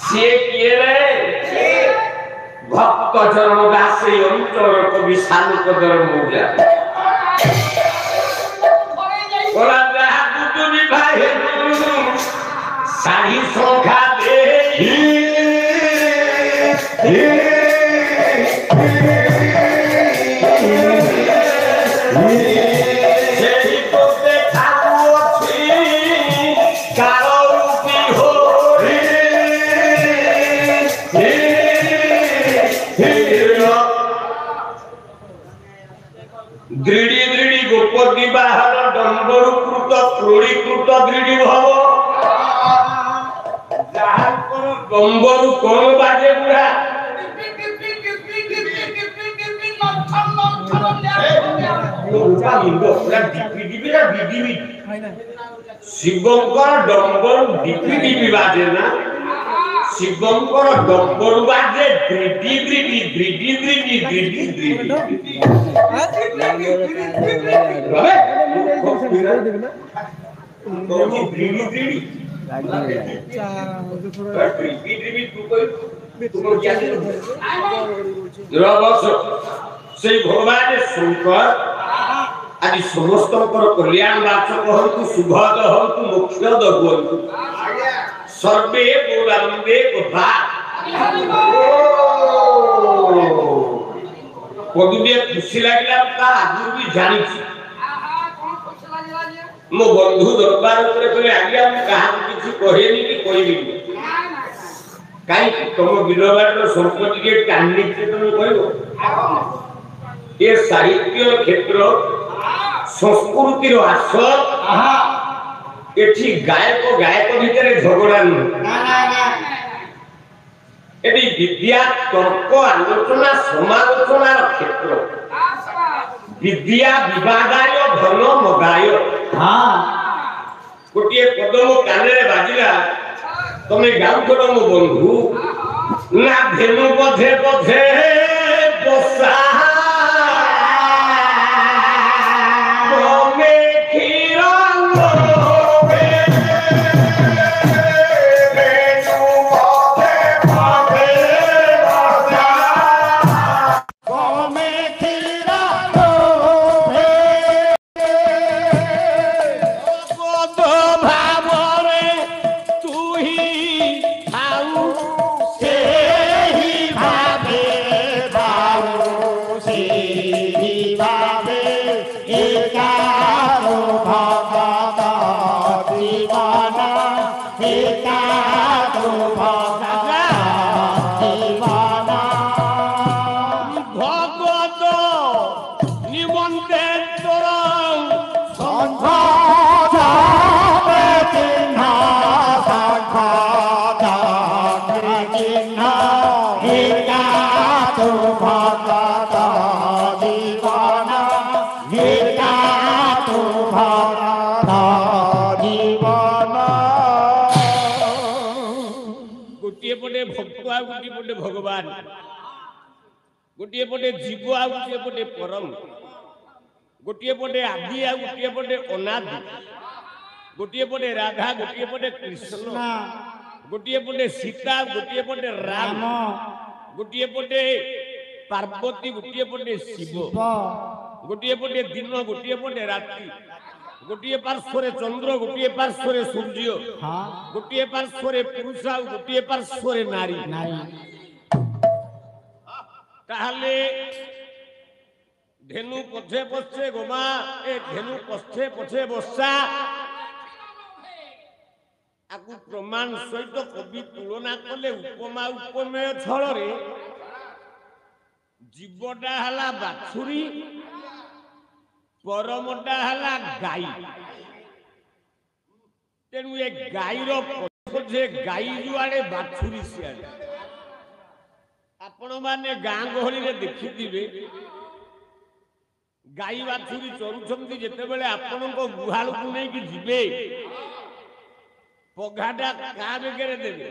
ସିଏ କିଏ ରେ ଭକ୍ତ ଚରଣ ଦାସେ ଅଞ୍ଚଳ କବି ସାଲୁପଦର ମୌଜା ওরা যাহাকু তুমি ভাই শাড়ি সংখ্যা দে সেই করতে ঠাকু অছি কারো রূপী হরি দৃঢ়ি দৃঢ়ি গোপদী বাহন ডম্বরুকৃত ক্রোড়ীকৃত দৃঢ়ি ভব যাহাଙ୍କର ଡମ୍ବରୁ କଣ ବାଜେ ବୁଢା ଶିବଙ୍କର ଡମ୍ବରୁ ଡିପି ଡିପି ବାଜେ ନା ଶିବଙ୍କର ଡମ୍ବରୁ ବାଜେ ଦୃଢି ଦୃଢି ଦୃଢି ଦୃଢି ଦୃଢି ଦୃଢି সেই ভগবান শঙ্কর আজ সমস্ত কল্যাণ বাচক হন্তু শুভদ হন্তু মোক্ষদ হন্তু সর্বে গৌরাঙ্গে কথা কবিকে খুশি লাগলা তা আগুন বি জানিছি মো বন্ধু দরবার উপরে কলে আগে আমি কাহাকে কিছু কহেনি কি কইবি কাই তোম বিলবাটর সম্পত্তিকে টানিছে তুমি কইব এ সাহিত্য ক্ষেত্র সংস্কৃতির আসর এটি গায়ক গায়ক ভিতরে ঝগড়া নয় এটি বিদ্যা তর্ক আলোচনা সমালোচনার ক্ষেত্র বিদ্যা বিবাদায় ধন মগায় গোটিয়ে পদম কানে বাজিলা তুমি গাউথল মো বন্ধু না ধেনু পথে পথে বসা भगवान गोटे पटे जीव आ गोटे पटे परम गोटे पटे आदि आ गोटे पटे अनादि गोटे पटे राधा गोटे पटे कृष्ण गोटे पटे सीता गोटे पटे राम गोटे पटे पार्वती गोटे पटे शिव गोटे पटे दिन गोटे पटे रात्रि गोटे पार्श्वरे चंद्र गोटे पार्श्वरे सूर्य गोटे पार्श्वरे पुरुष गोटे पार्श्वरे नारी ताहले धेनु पछे पछे गोमा ए धेनु पछे पछे बसा आकु प्रमाण सहित कवि तुलना कले उपमा उपमेय छल रे जीवटा हला बाछुरी परमटा हला गाई तेनु ए गाईर पछे गाई जुआड़े बाछुरी सियाड़े आपण माने गां गहली रे देखिथिबे गाई बाछुरी चरुछंती जेते बेले आपनको गुहाल को नै कि जिबे पगाटा का बेकरे देबे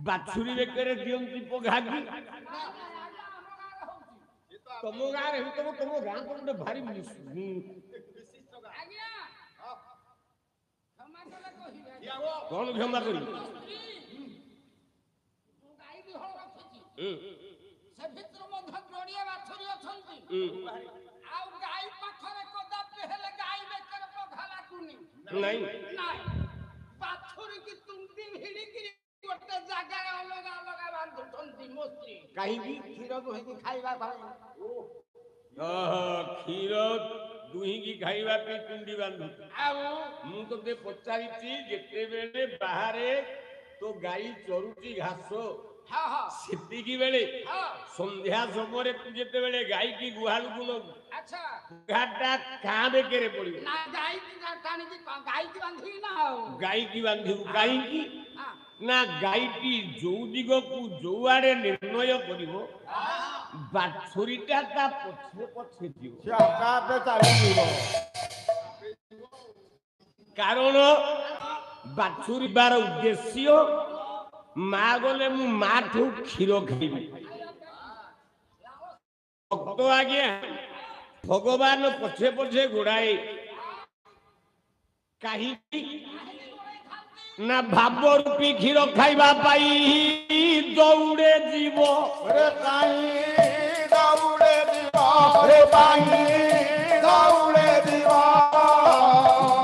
बाछुरी बेकरे दियंती पगागी तमो गां रे तमो गां को भारी विशिष्ट गां आज्ञा कौन क्षमा करी नहीं कहीं क्षीर दुही की खाइबा पे कुंडी बांधु मु तो पचारि जिते बाहर तो गाई चरुची घास सेतिकी बेले संध्या समय जिते बेले गाई की गुहाल को नबु घाटा कहाँ बेकेरे पड़ियो गाई की बांधु कहीं ना गाईटी जो दिग को जो आड़े निर्णय करिवो बाछुरीटा ता पछे पछे जीवो कारण बाछुरी बार उद्देश्य माँ गले मु माँ ठू क्षीर खाइबी भक्त आज्ञा भगवान पछे पछे गोड़ाए कहीं ना भाव रूपी क्षीर खाइबा पाई दौड़े जीव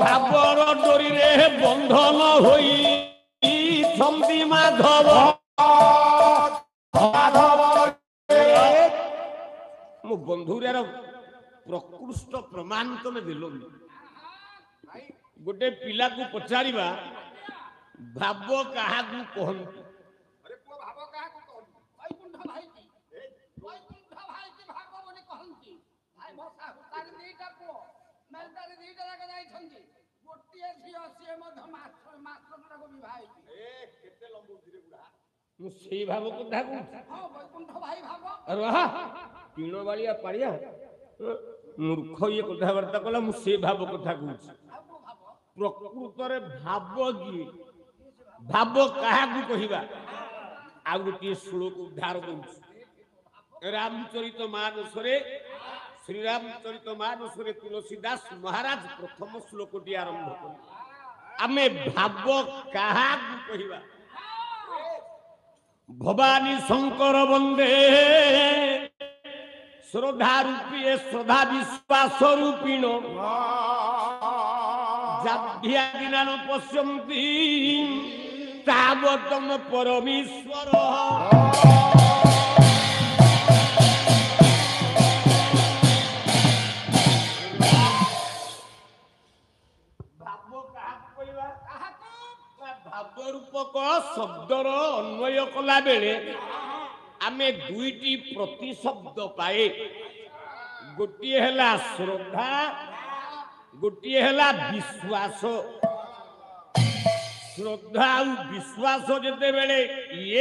भावर डोरी रे बंधन होई छंदी माधव मो बंधुरार प्रकृष्ट प्रमाण तुम दिल गोटे पिला को पचारिबा भाव क्या कहते भाव कथा तीन बाड़िया पाड़िया मूर्ख ये कथबार्ता कला मुझे भाव कथा कहूँ प्रकृत भाव किए भाव क्या कहवा आ गोटे श्लोक उद्धार कर रामचरित मानस श्री रामचरित मानस तुलसीदास महाराज प्रथम श्लोकटी आरंभ कर आमे भाव क्या कहवा भवानी शंकर वंदे श्रद्धा रूपी श्रद्धा विश्वास रूपिण जाभ्यादिना न पश्यन्ति तावतम परमेश्वर भाव रूपक शब्दर अन्वय कला बेले आमे दुईटी प्रतिशब्द पाए गोटे हला श्रद्धा गोटे हला विश्वास श्रद्धा और विश्वास जिते बेले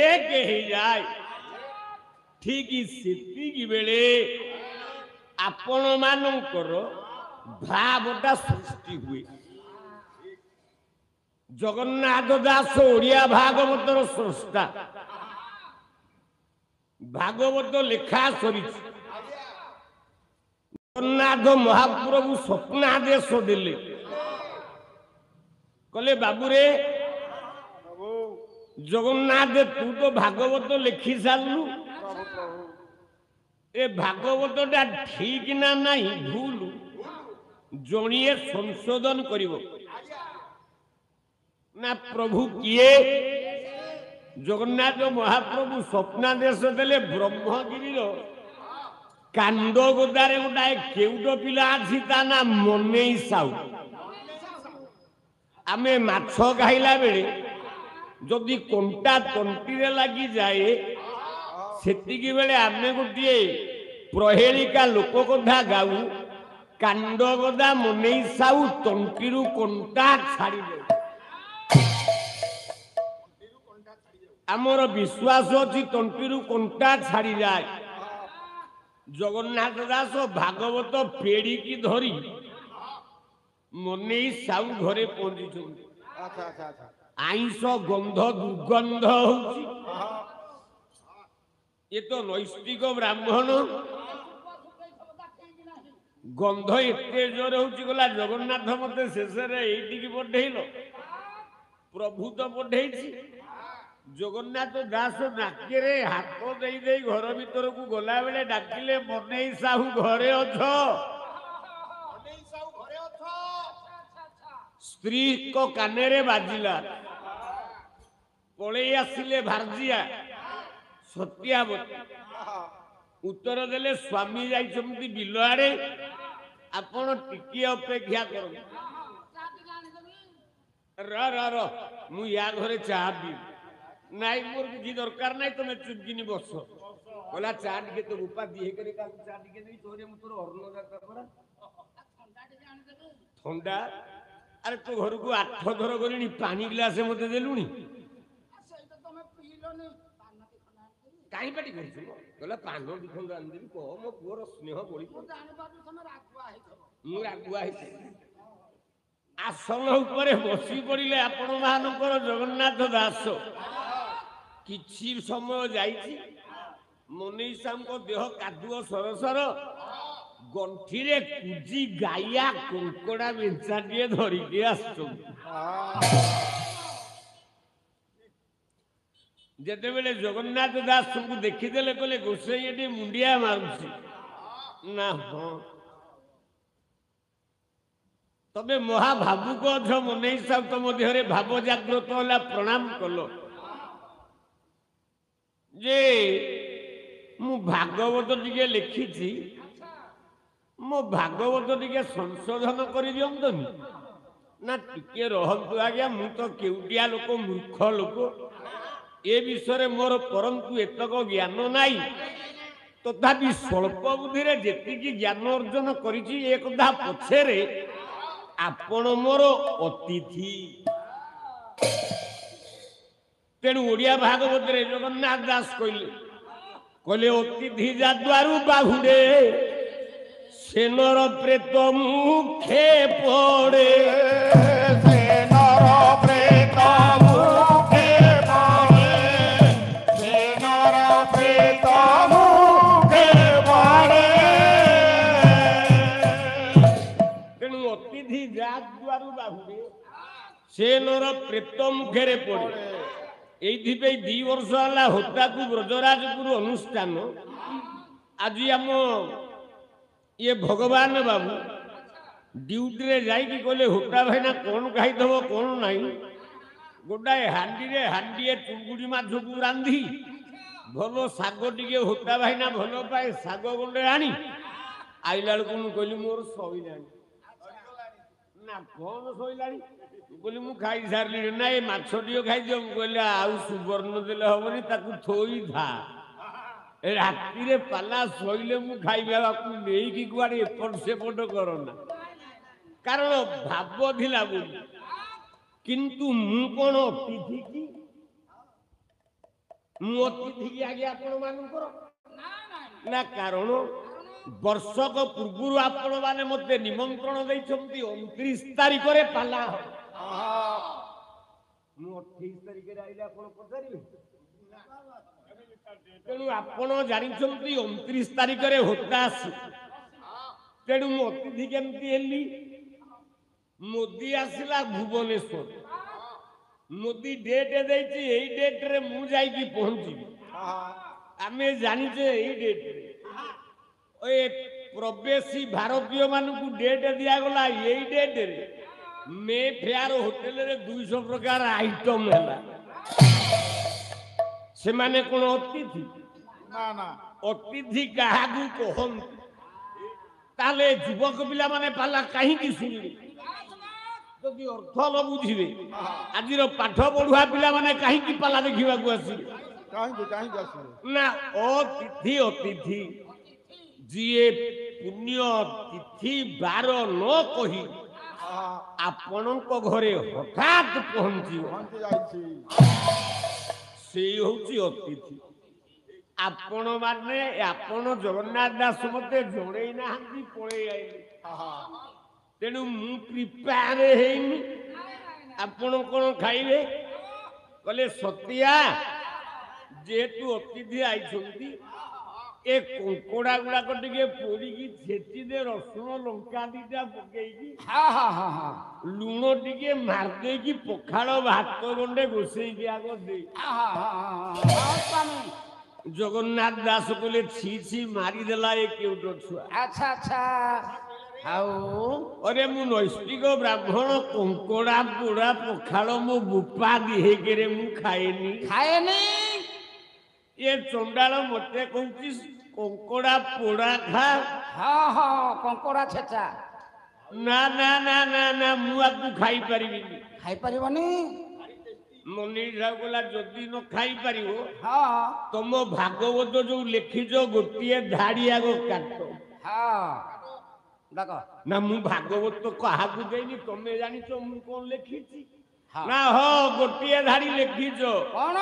एक ही जाए ठीक सेतिकी बेले आपण मानकर भावटा सृष्टि हुए जगन्नाथ दास ओडिया भागवतर स्रष्टा भागवत लेखा सरी जगन्नाथ महाप्रभु स्वप्नादेश देले कले बाबूरे जगन्नाथ तू तो भागवत लिखी सारू ए भागवतटा ठीक ना नहीं भूल जणिए संशोधन करिवो ना प्रभु किए जगन्नाथ महाप्रभु स्वप्नादेश देले ब्रह्मगिरी कांद गोदारे गोटाए केउट पिला आछि ता ना मनेई साउ आमे माछ खाइला बेले जदि कंटा तंटी रे लगी जाए सेतिकी बेले आमे गोटे प्रहेलिका लोक कथा गाऊ कांड गदा मनेई साउ तंटीरु कंटा छाड़ी दे आमर विश्वास अच्छी तंटीरु कंटा छाड़ी जाए जगन्नाथ दास भागवत पेड़ी की धरी मनेई साउ घरे पहुंची आईस गंध दुर्गंध होची ये तो नैष्टिक ब्राह्मण गंध एते जोर होची गला जगन्नाथ मते शेष रे एठी की पठेइलो प्रभु तो पठेई जगन्नाथ दास नाके हाथ दे घर भीतर को गला बेले डाकिले मनेई साहू घरे अछ स्त्री को काने रे बाजिला पलई आसिले भारजिया सत्यावती उत्तर देले स्वामी जाइछंती बिल आड़े आपण टिके अपेक्षा कर मु या घरे चाह पी नाई मोर किसी दरकार नाई तुम चुपकिनी बस बोला चा टे तो रूपा दिए करे चा टे नहीं तोरे मु तोर अर्ण दरकार ठंडा अरे तू घर को 8 थर गली पानी गिलास मत देलुनी कहीं पाटी कहला पान दिखंड आनदेवी कह मो पुअर स्नेह बढ़ी मुगुआ आसन उपरे बसी पड़े आपण मानकर जगन्नाथ दास किछि समय जाइछि मनीषा देह कादुଅ सरसर गंठी रे कुजी गाइया कंकड़ा बेंचाटिए धरिके आसुं जेते बेले जगन्नाथ दास को देखिदेले कहले गोसाई एटी मुंडिया मारुछि ना हाँ तबे महाभावुक अझ मनेई साहब तुम देहरे भाव जागृत होला प्रणाम कलो जे मु भागवत टिके लिखिछि मो भागवत टिके संशोधन करि दियंतनी ना टिके रहंतु आज्ञा मु तो केउटिया लोक मूर्ख लोक ए विषय मोर परंतु एतक ज्ञान नाई तथापि स्वल्प बुद्धि रे जेतिकी ज्ञान अर्जन करिछि एक कथा पछेरे आपण मोर अतिथि तेणु ओडिया भागवत रे जगन्नाथ दास कहले अतिथि जाद्वारु बाहुडे सेनर प्रेत मुखे पड़े सेनर प्रेत मुखे पड़े सेनर प्रेत मुखे पड़े तेणु अतिथि जाद्वारु बाहुडे सेनर प्रेत मुखे पड़े एई 2 वर्ष है होता को ब्रजराजपुर अनुष्ठान आज आम ये भगवान बाबू ड्यूटी रे जाइकी कहले होता भाईना कौन खाईदब कौन ना गोटाए हांडी हांडीए चुंगुड़ी माछ को रांधि भल शाग टे होता भाईना भल पाए शाग गंडे आनी आईला बेलू मुझे कहली मोर सईला ना कौन सईला बोली मु खाई सारी ना ये माछटियो खाई दियो कहले आउ सुवर्ण देले हबनी ताकू थोई था राति रे पाला सोइले मु खाइबा को नेई की कुआडे एपट सेपट करना कारण भाव थिला बोली किंतु मु कोन अतिथि की मु अतिथि की आगे आपण मानकर ना कारण वर्षक पूर्व आपण माने मते निमंत्रण दैछंती 29 तारिख रे पाला मु 28 तारिख रे आइला आपण पचारिबे तेणु आपण जानिछंती 29 तारिख रे होता तेणु मु अतिथि केमती हेली मोदी आसिला भुवनेश्वर मोदी डेट देछि एई डेट रे मु जाई की पहुंची आमे जानिछे एई डेट रे ओए प्रवेशी भारतीय मानकु डेट दिया गला एई डेट रे मे फेयर होटल रे 200 प्रकार आइटम हैला से माने कोन अतिथि ना ना अतिथि काहाकू कहन ताले युवक पिला माने पाला काहे की सुनिबे जदि अर्थ न बुझिबे आजिर पाठ पढुआ पिला माने काहे की पाला देखिबा को आसी काहे आसी ना अतिथि अतिथि जिए पुण्य तिथि बार न कही आपण को घरे हठात पहुंची से होची अतिथि आपण माने आपण जगन्नाथ दास मते जणै नाहंती पळे आइले तेणु मु प्रिपेयर हेइनी आपण कोन खाइबे कहले सतिया जेतु अतिथि आइछंती ଏ କଙ୍କଡା ଗୁଡାକ ଟିକେ ପୋଡିକି ଛେଚି ଦେ ରସୁଣ ଲଙ୍କା ଦିଟା ପକେଇକି ଲୁଣ ଟିକେ ମାରିଦେଇକି ପଖାଳ ଭାତ ଗଣ୍ଡେ ଘୋଷେଇକି ଆଗ ଦେ। ଜଗନ୍ନାଥ ଦାସ କହିଲେ ଛି ଛି ମାରିଦେଲା ଏ କେଉଟ ଛୁଆ। ଆଚ୍ଛା ଆଚ୍ଛା ଆଉ ଅରେ ମୁଁ ନୈଷ୍ଠିକ ବ୍ରାହ୍ମଣ କଙ୍କଡା ପୋଡା ପଖାଳ ମୋ ବୁପା ଦିହେକେରେ ମୁଁ ଖାଏନି। ଏ ଚଣ୍ଡାଳ ମତେ କହୁଛି କଙ୍କଡା ପୋଡା ଖା। କଙ୍କଡା ଛେଚା ନା ନା ନା ନା ନା ମୁଁ ଆକୁ ଖାଇପାରିବିନି। ଖାଇପାରିବନି? ମନିର ସାହୁ କହିଲା ଯଦି ନ ଖାଇପାରିବ ହଁ ତମ ଭାଗବତ ଯୋଉ ଲେଖିଛ ଗୋଟିଏ ଧାଡି ଆଗ କାଟ। ଡାକ ନା ମୁଁ ଭାଗବତ କାହାକୁ ଦେଇନି ତମେ ଜାଣିଛ ମୁଁ କଣ ଲେଖିଛି? ହଁ। ନା ଗୋଟିଏ ଧାଡି ଲେଖିଛ କଣ?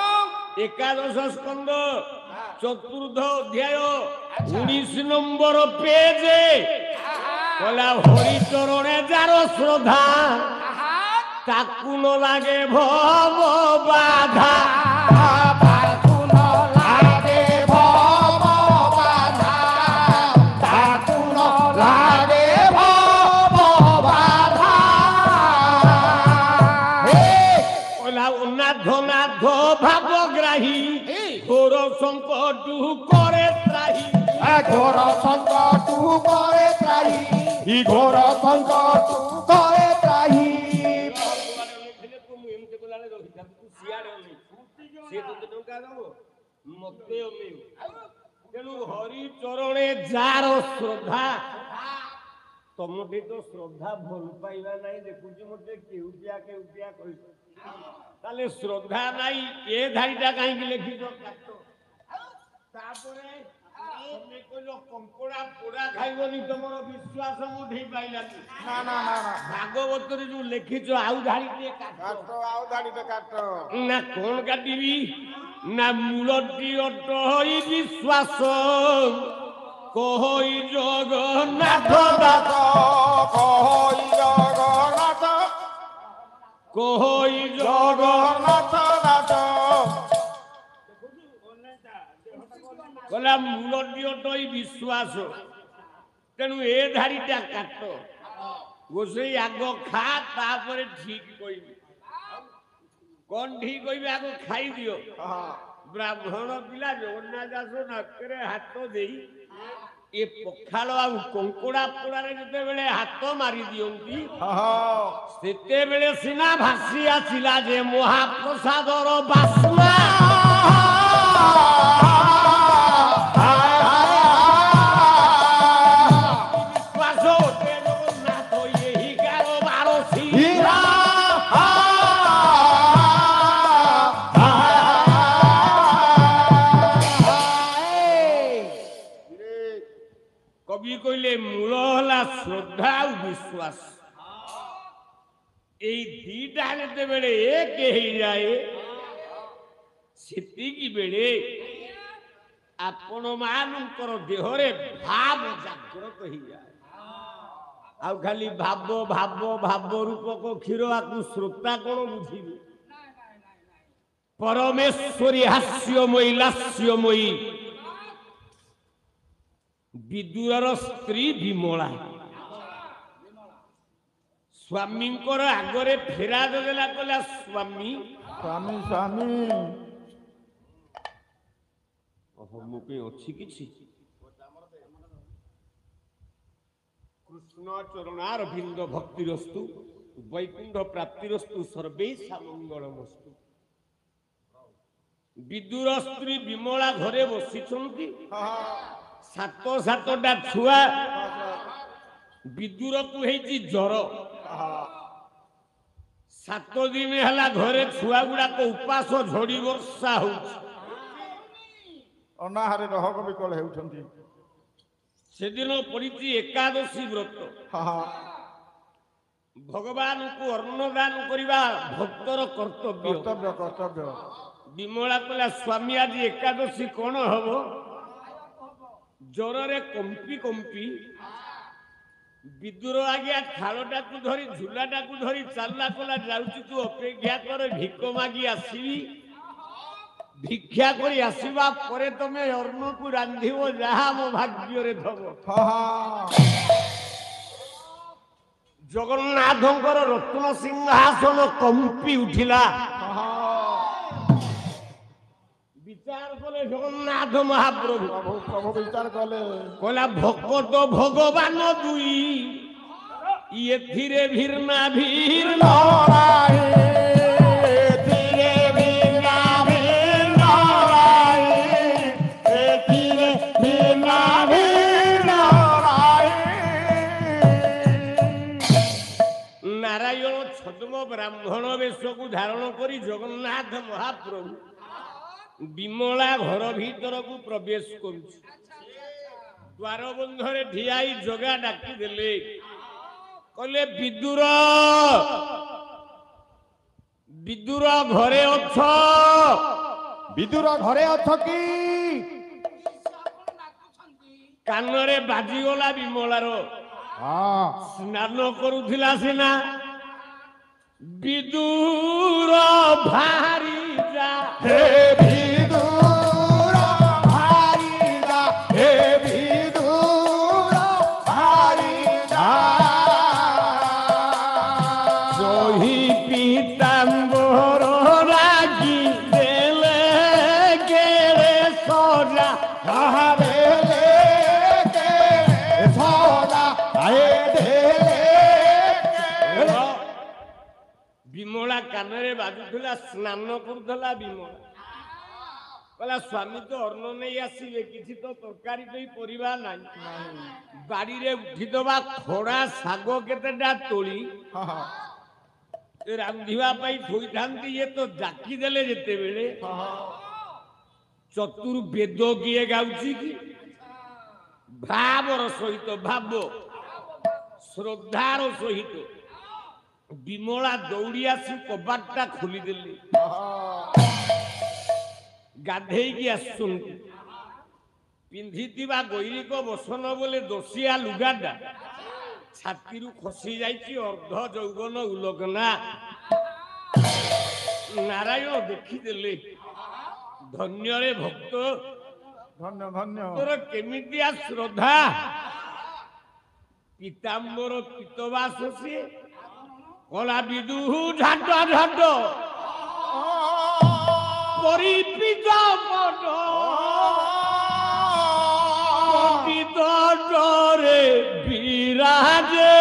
ଏକାଦଶ ସ୍କନ୍ଦ ଚତୁର୍ଥ ଅଧ୍ୟାୟ ଆଚ୍ଛା। 19 ନମ୍ବର ପେଜ। କହିଲା ହରିଚରଣେ ଯାର ଶ୍ରଦ୍ଧା ତାକୁ ନ ଲାଗେ ଭବ ବାଧା। ତାକୁ ନ ଲାଗେ ଭବ ବାଧା, ତାକୁ ନ ଲାଗେ ଭବ ବାଧା। କହିଲା ଅନାଥ ନାଥ ଭାବଗ୍ରାହୀ ଘୋର ସଙ୍କଟ করে ত্রাহি। ঘোর সংকট করে ত্রাহি, ঘোর সংকট করে ত্রাহি। ତେଣୁ ହରି ଚରଣେ ଯାର ଶ୍ରଦ୍ଧା। ତମଠି ତ ଶ୍ରଦ୍ଧା ଭଲ ପାଇବା ନାହିଁ ଦେଖୁଛି ମତେ କେଉଟିଆ କେଉଟିଆ କହିଛ। ତାହେଲେ ଶ୍ରଦ୍ଧା ନାହିଁ ଏ ଧାଡ଼ିଟା କାହିଁକି ଲେଖିଛ? ତାପରେ ତମେ କହିଲ କଙ୍କଡା ପୋଡା ଖାଇବନି ତମର ବିଶ୍ୱାସ ମୁଁ ଢେଇ ପାଇଲାନି। ଭାଗବତରେ ଯୋଉ ଲେଖିଛ ଆଉ ଧାଡ଼ିଟିଏ କାଟ। ଆଉ ଧାଡ଼ିଟେ କାଟ। ନା କଣ କାଟିବି? ନା ମୂଳଟି ଅଟଇ ବିଶ୍ୱାସ କହଇ ଜଗନ୍ନାଥ ଦାସ। କହଇ ଜଗନ୍ନାଥ, କହଇ ଜଗନ୍ନାଥ ଦାସ। କହିଲା ମୂଳଟି ଅଟଇ ବିଶ୍ୱାସ। ତେଣୁ ଏ ଧାଡ଼ିଟା କାଟ। ଗୋସେଇ ଆଗ ଖା ତାପରେ ଠିକ କହିବି। କଣ ଠିକ କହିବି? ଆଗ ଖାଇଦିଅ। ବ୍ରାହ୍ମଣ ପିଲା ଜଗନ୍ନାଥ ଦାସ ନାକରେ ହାତ ଦେଇ ଏ ପଖାଳ ଆଉ କଙ୍କଡା ପୋଡାରେ ଯେତେବେଳେ ହାତ ମାରି ଦିଅନ୍ତି ସେତେବେଳେ ସିନା ଭାସି ଆସିଲା ଯେ ମହାପ୍ରସାଦର ବାସ୍ନା। ବିଶ୍ୱାସ ଗୋଟେ ଜଗନ୍ନାଥ ଏହି କାରବାର ଶିରା। କବି କହିଲେ ମୂଳ ହେଲା ଶ୍ରଦ୍ଧା ଆଉ ବିଶ୍ୱାସ। ଏଇ ଦିଟା ଯେତେବେଳେ ଏକ ହେଇଯାଏ ସେତିକି ବେଳେ ଆପଣ ମାନଙ୍କର ଦେହରେ ଭାବ ଜାଗ୍ରତ ହେଇଯାଏ। ଆଉ ଖାଲି ଭାବ ଭାବ ଭାବ ରୂପକ କ୍ଷୀର ଆକୁ ଶ୍ରୋତା କଣ ବୁଝିବେ? ପରମେଶ୍ୱରୀ ହାସ୍ୟମୟୀ ଲାସ୍ୟମୟୀ ବିଦୁରର ସ୍ତ୍ରୀ ବିମଳା ସ୍ୱାମୀଙ୍କର ଆଗରେ ଫେରାଦ ଦେଲା। କହିଲା ସ୍ୱାମୀ ସ୍ୱାମୀ ସ୍ୱାମୀ ମୋ ପାଇଁ ଅଛି କିଛି? କୃଷ୍ଣ ଚରଣାର ବିନ୍ଦ ଭକ୍ତିରସ୍ତୁ ବୈକୁଣ୍ଠ ପ୍ରାପ୍ତିରସ୍ତୁ ସର୍ବେଶା ମଙ୍ଗଳମସ୍ତୁ। ବିଦୁର ସ୍ତ୍ରୀ ବିମଳା ଘରେ ବସିଛନ୍ତି। ସାତଟା ଛୁଆ। ବିଦୁରକୁ ହେଇଛି ଜର। 7 ଦିନ ହେଲା ଘରେ ଛୁଆ ଗୁଡାକ ଉପାସ ଝଡି ବର୍ଷା ହଉଛି। ଅନାହାରେ ରହକ ବିକଳ ହେଉଛନ୍ତି। ସେଦିନ ପଡିଛି ଏକାଦଶୀ ବ୍ରତ। ଭଗବାନଙ୍କୁ ଅନ୍ନଦାନ କରିବା ଭକ୍ତର କର୍ତ୍ତବ୍ୟ। କର୍ତ୍ତବ୍ୟ। ବିମଳା କହିଲା ସ୍ୱାମୀ ଆଜି ଏକାଦଶୀ କଣ ହବ? ଜ୍ୱରରେ କମ୍ପି କମ୍ପି ବିଦୁର ଆଜ୍ଞା ଥାଳଟାକୁ ଧରି ଝୁଲାଟାକୁ ଧରି ଚାଲିଲା। କହିଲା ଯାଉଛି ତୁ ଅପେକ୍ଷା କର ଭିକ ମାଗି ଆସିବି। ভিক্ষা করে আসিবা পরে তুমি অন্নকু রাঁধিব যাহা মো ভাগ্যরে থব। জগন্নাথଙ୍କର ରତ୍ନ ସିଂହାସନ କମ୍ପି ଉଠିଲା। ବିଚାର କଲେ ଜଗନ୍ନାଥ ମହାପ୍ରଭୁ। ପ୍ରଭୁ ବିଚାର କଲେ କହିଲା ଭକତ ଭଗବାନ ଦୁଇ ଏଥିରେ ଭିର୍ନା ଭିର୍ନ ନାରାୟଣ ଛଦ୍ମ ବ୍ରାହ୍ମଣ ବେଶକୁ ଧାରଣ କରି ଜଗନ୍ନାଥ ମହାପ୍ରଭୁ ବିମଳା ଘର ଭିତରକୁ ପ୍ରବେଶ କରୁଛି। ଦ୍ୱାର ବନ୍ଧରେ ଠିଆଇ ଜଗା ଡାକି ଦେଲେ, କହିଲେ ବିଦୁର ବିଦୁର ଘରେ ଅଛ? ବିଦୁର ଘରେ ଅଛ କି? କାନରେ ବାଜିଗଲା ବିମଳାର। ସ୍ନାନ କରୁଥିଲା ସିନା, ବିଦୁର ଭାରି ଯା ହେ ବିଦୁର ଭାରି ଯା, ହେ ବିଦୁର ଭାରି ଯା। ଜହି ପିତାମ୍ବର ରାଗି ଦେଲେ କେଳେ ସଜା ବିମଳା କାନରେ ବାଜୁଥିଲା, ସ୍ନାନ କରୁଥିଲା ବିମଳା। କହିଲା ସ୍ୱାମୀ ତ ଅନ୍ନ ନେଇ ଆସିବେ, କିଛି ତ ତରକାରୀ ପାଇଁ ପରିବା ନାହିଁ, ବାଡିରେ ଉଠିଦବା ଖଡା ଶାଗ କେତେଟା ତୋଳି ରାନ୍ଧିବା ପାଇଁ ଥୋଇଥାନ୍ତି। ଇଏ ତ ଡାକି ଦେଲେ ଯେତେବେଳେ, ଚତୁର୍ବେଦ କିଏ ଗାଉଛି କି? ଭାବର ସହିତ, ଭାବ ଶ୍ରଦ୍ଧାର ସହିତ ବିମଳା ଦୌଡ଼ି ଆସି କବାଟଟା ଖୋଲିଦେଲେ। ଗାଧେଇକି ଆସୁଛନ୍ତି, ପିନ୍ଧିଥିବା ଗୈରିକ ବସନ ବୋଲେ ଦୋଷିଆ ଲୁଗାଟା ଛାତିରୁ ଖସି ଯାଇଛି, ଅର୍ଦ୍ଧ ଯୌବନ ଉଲଗ୍ନା। ନାରାୟଣ ଦେଖିଦେଲେ, ଧନ୍ୟରେ ଭକ୍ତ, ଧନ୍ୟ ଧନ୍ୟ। ତୋର କେମିତିଆ ଶ୍ରଦ୍ଧା! ପିତାମ୍ବର ପିତବାସ ସିଏ। କଳା ବିଦୁ ଝାଟ ଝାଟ ପରିପିତ ପଟ ପତିତରେ ବିରାଜେ।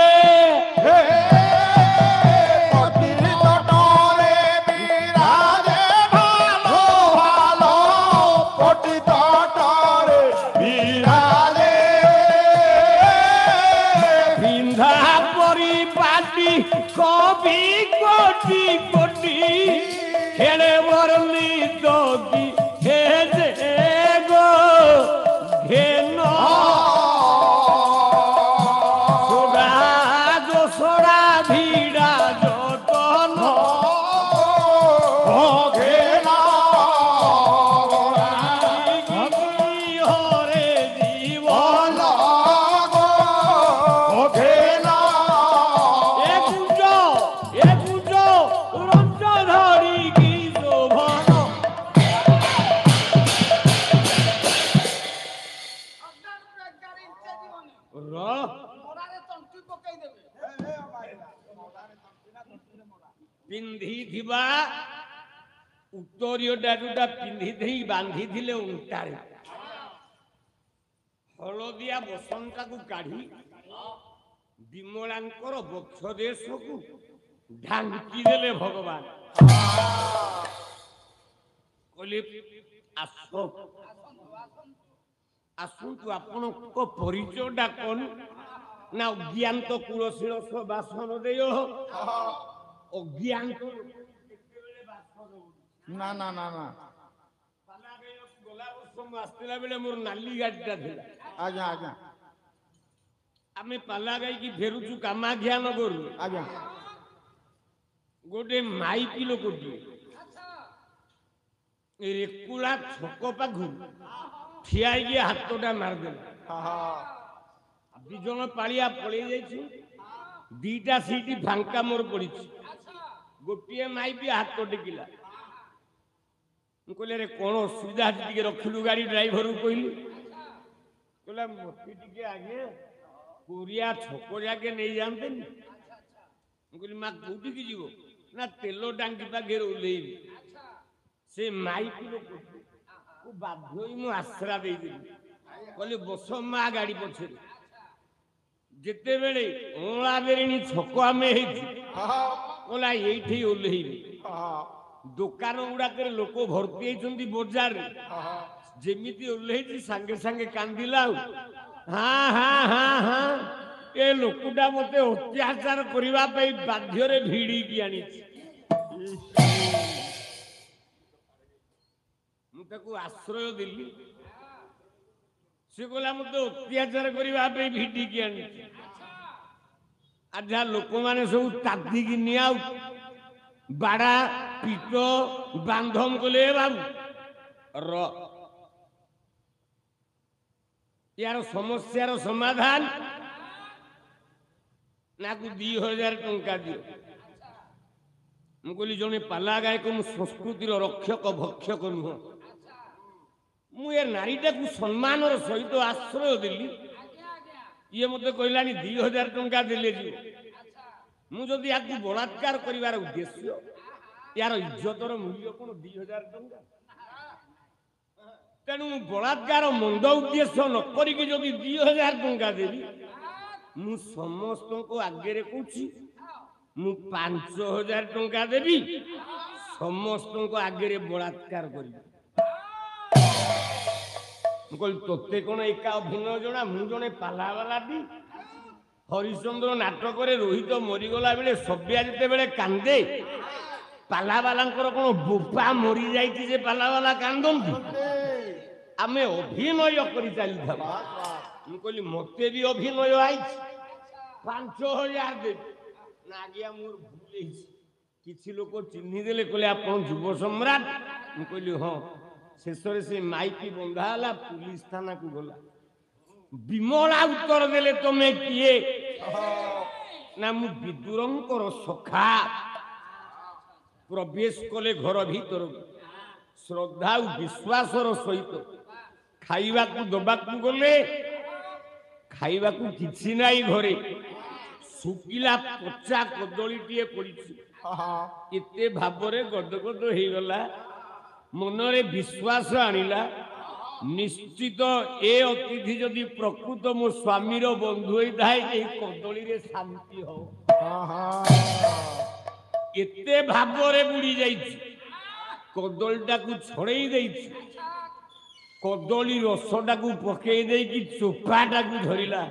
কবি কোটি কোটি খেলে বরলি দগি হেজে গো ঘেন সোডা দোসরা ভিড়া যতন হরে জীবন ପିନ୍ଧିଥିବା ଉତ୍ତରୀୟଟା ଯୋଉଟା ପିନ୍ଧିଦେଇ ବାନ୍ଧିଥିଲେ ଅଣ୍ଟାରେ, ହଳଦିଆ ବସନଟାକୁ କାଢି ବିମଳାଙ୍କର ବକ୍ଷ ଦେଶକୁ ଢାଙ୍କି ଦେଲେ ଭଗବାନ। କହିଲେ ଆସନ୍ତୁ, ଆପଣଙ୍କ ପରିଚୟଟା କଣ? ନା ଅଜ୍ଞାନ୍ତ କୁଳଶୀଳ ବାସନ ଦେୟ ଅଜ୍ଞାନ୍ତ ନା ନା ନା ନା। ଗଲା ବର୍ଷ ମୁଁ ଆସିଥିଲା ବେଳେ ମୋର ନାଲି ଗାଡିଟା ଥିଲା। ଆଜ୍ଞା ଆଜ୍ଞା। ଆମେ ପାଲା ଗାଇକି ଫେରୁଛୁ କାମାକ୍ଷା ନଗରରୁ। ଆଜ୍ଞା। ଗୋଟେ ମାଇପି ଲୋକଟିଏ ରେକୁଳା ଛକ ପାଖକୁ ଠିଆ ହେଇକି ହାତଟା ମାରିଦେଲା। ଦି ଜଣ ପାଳିଆ ପଳେଇ ଯାଇଛି, ଦିଟା ସିଟ ଫାଙ୍କା ମୋର ପଡିଛି। ଗୋଟିଏ ମାଇପି ହାତ ଟେକିଲା, ମୁଁ କହିଲି ଆରେ କ'ଣ ଅସୁବିଧା ଅଛି ଟିକେ ରଖିଲୁ ଗାଡ଼ି ଡ୍ରାଇଭରକୁ କହିଲି କହିଲା ମୋତେ ଟିକେ ଆଜ୍ଞା କୋରିଆ ଛକ ଯାକେ ନେଇଯାଆନ୍ତେନି। ମୁଁ କହିଲି ମା କୋଉଠିକି ଯିବ ନା ତେଲ ଟାଙ୍କି ପାଖରେ ଓହ୍ଲେଇବି। ସେ ମାଇକି ଲୋକକୁ ବାଧ୍ୟ ହୋଇ ମୁଁ ଆଶ୍ରା ଦେଇଦେଲି କହିଲି ବସ ମା ଗାଡ଼ି ପଛରେ। ଯେତେବେଳେ ଅଁଳା ବେରିଣୀ ଛକ ଆମେ ହେଇଛୁ କହିଲା ଏଇଠି ଓହ୍ଲେଇବି। ଦୋକାନ ଗୁଡାକରେ ଲୋକ ଭର୍ତ୍ତି ହେଇଛନ୍ତି ବଜାରରେ ଯେମିତି ଓହ୍ଲେଇଛି ସାଙ୍ଗେ ସାଙ୍ଗେ କାନ୍ଦିଲା ଆଉ ହାଁ ହାଁ ହାଁ ହାଁ ଏ ଲୋକଟା ମତେ ଅତ୍ୟାଚାର କରିବା ପାଇଁ ବାଧ୍ୟରେ ଭିଡ଼ିକି ଆଣିଛି। ମୁଁ ତାକୁ ଆଶ୍ରୟ ଦେଲି। ସେ କହିଲା ମତେ ଅତ୍ୟାଚାର କରିବା ପାଇଁ ଭିଡ଼ିକି ଆଣିଛି। ଆଉ ଯାହା ଲୋକମାନେ ସବୁ ତାତିକି ନିଆଉ ବାଡ଼ା ପିଟ ବାନ୍ଧମ କଲେ ବାବୁ ର यार समस्यार समाधान ना 2000 टंका दियो। मुझे जड़े पाला गायक मु संस्कृतिर रक्षक भक्षक नुह मु ये नारीटा को सम्मान सहित आश्रय देली। ये मत कहला 2000 टंका देले जी मुझे या बलात्कार कर उद्देश्य यार इज्जतर मूल्य कौन 2000 टंका तेणु बलात्कार मंद उद्देश्य न करिक जदि 2000 टंका देवी मु समस्त को आगे कहूँ मु 5000 टंका देवी समस्त को आगे बलात्कार करी। तोते कौन एका अभिनय जना मु जड़े पालावाला दी हरिश्चंद्र नाटक रोहित मरीगला बेले सभ्या जिते बेले कांदे पालावाला कौन बोपा मरी जाइए पालावाला कांदती आमे अभिनय कर चली कहली मते भी अभिनय आई 5000 दे ना आज्ञा मोर भूल किसी लोक चिन्ही देले कहले आप युव सम्राट मु कहली हाँ शेष से माइकी बंधा पुलिस थाना को गला विमला उत्तर देले तमे किए ना मु विदुरंकर सखा प्रवेश कले घर भीतर श्रद्धा और विश्वासर सहित खाइबा को दबा को गले खाइबा को किछि नाई घरे सुकिला पचा कदलीटीए पड़ी एते भावरे गदगद हो गला मनरे विश्वास आनिला निश्चित ए अतिथि जदि प्रकृत मो स्वामीर बंधु होता है कदली रे शांति हो एते भावरे बुड़ी जाइछि कदलीटा को छड़े दे कदली रसटा को पकई दे कि चोपाटा को धरला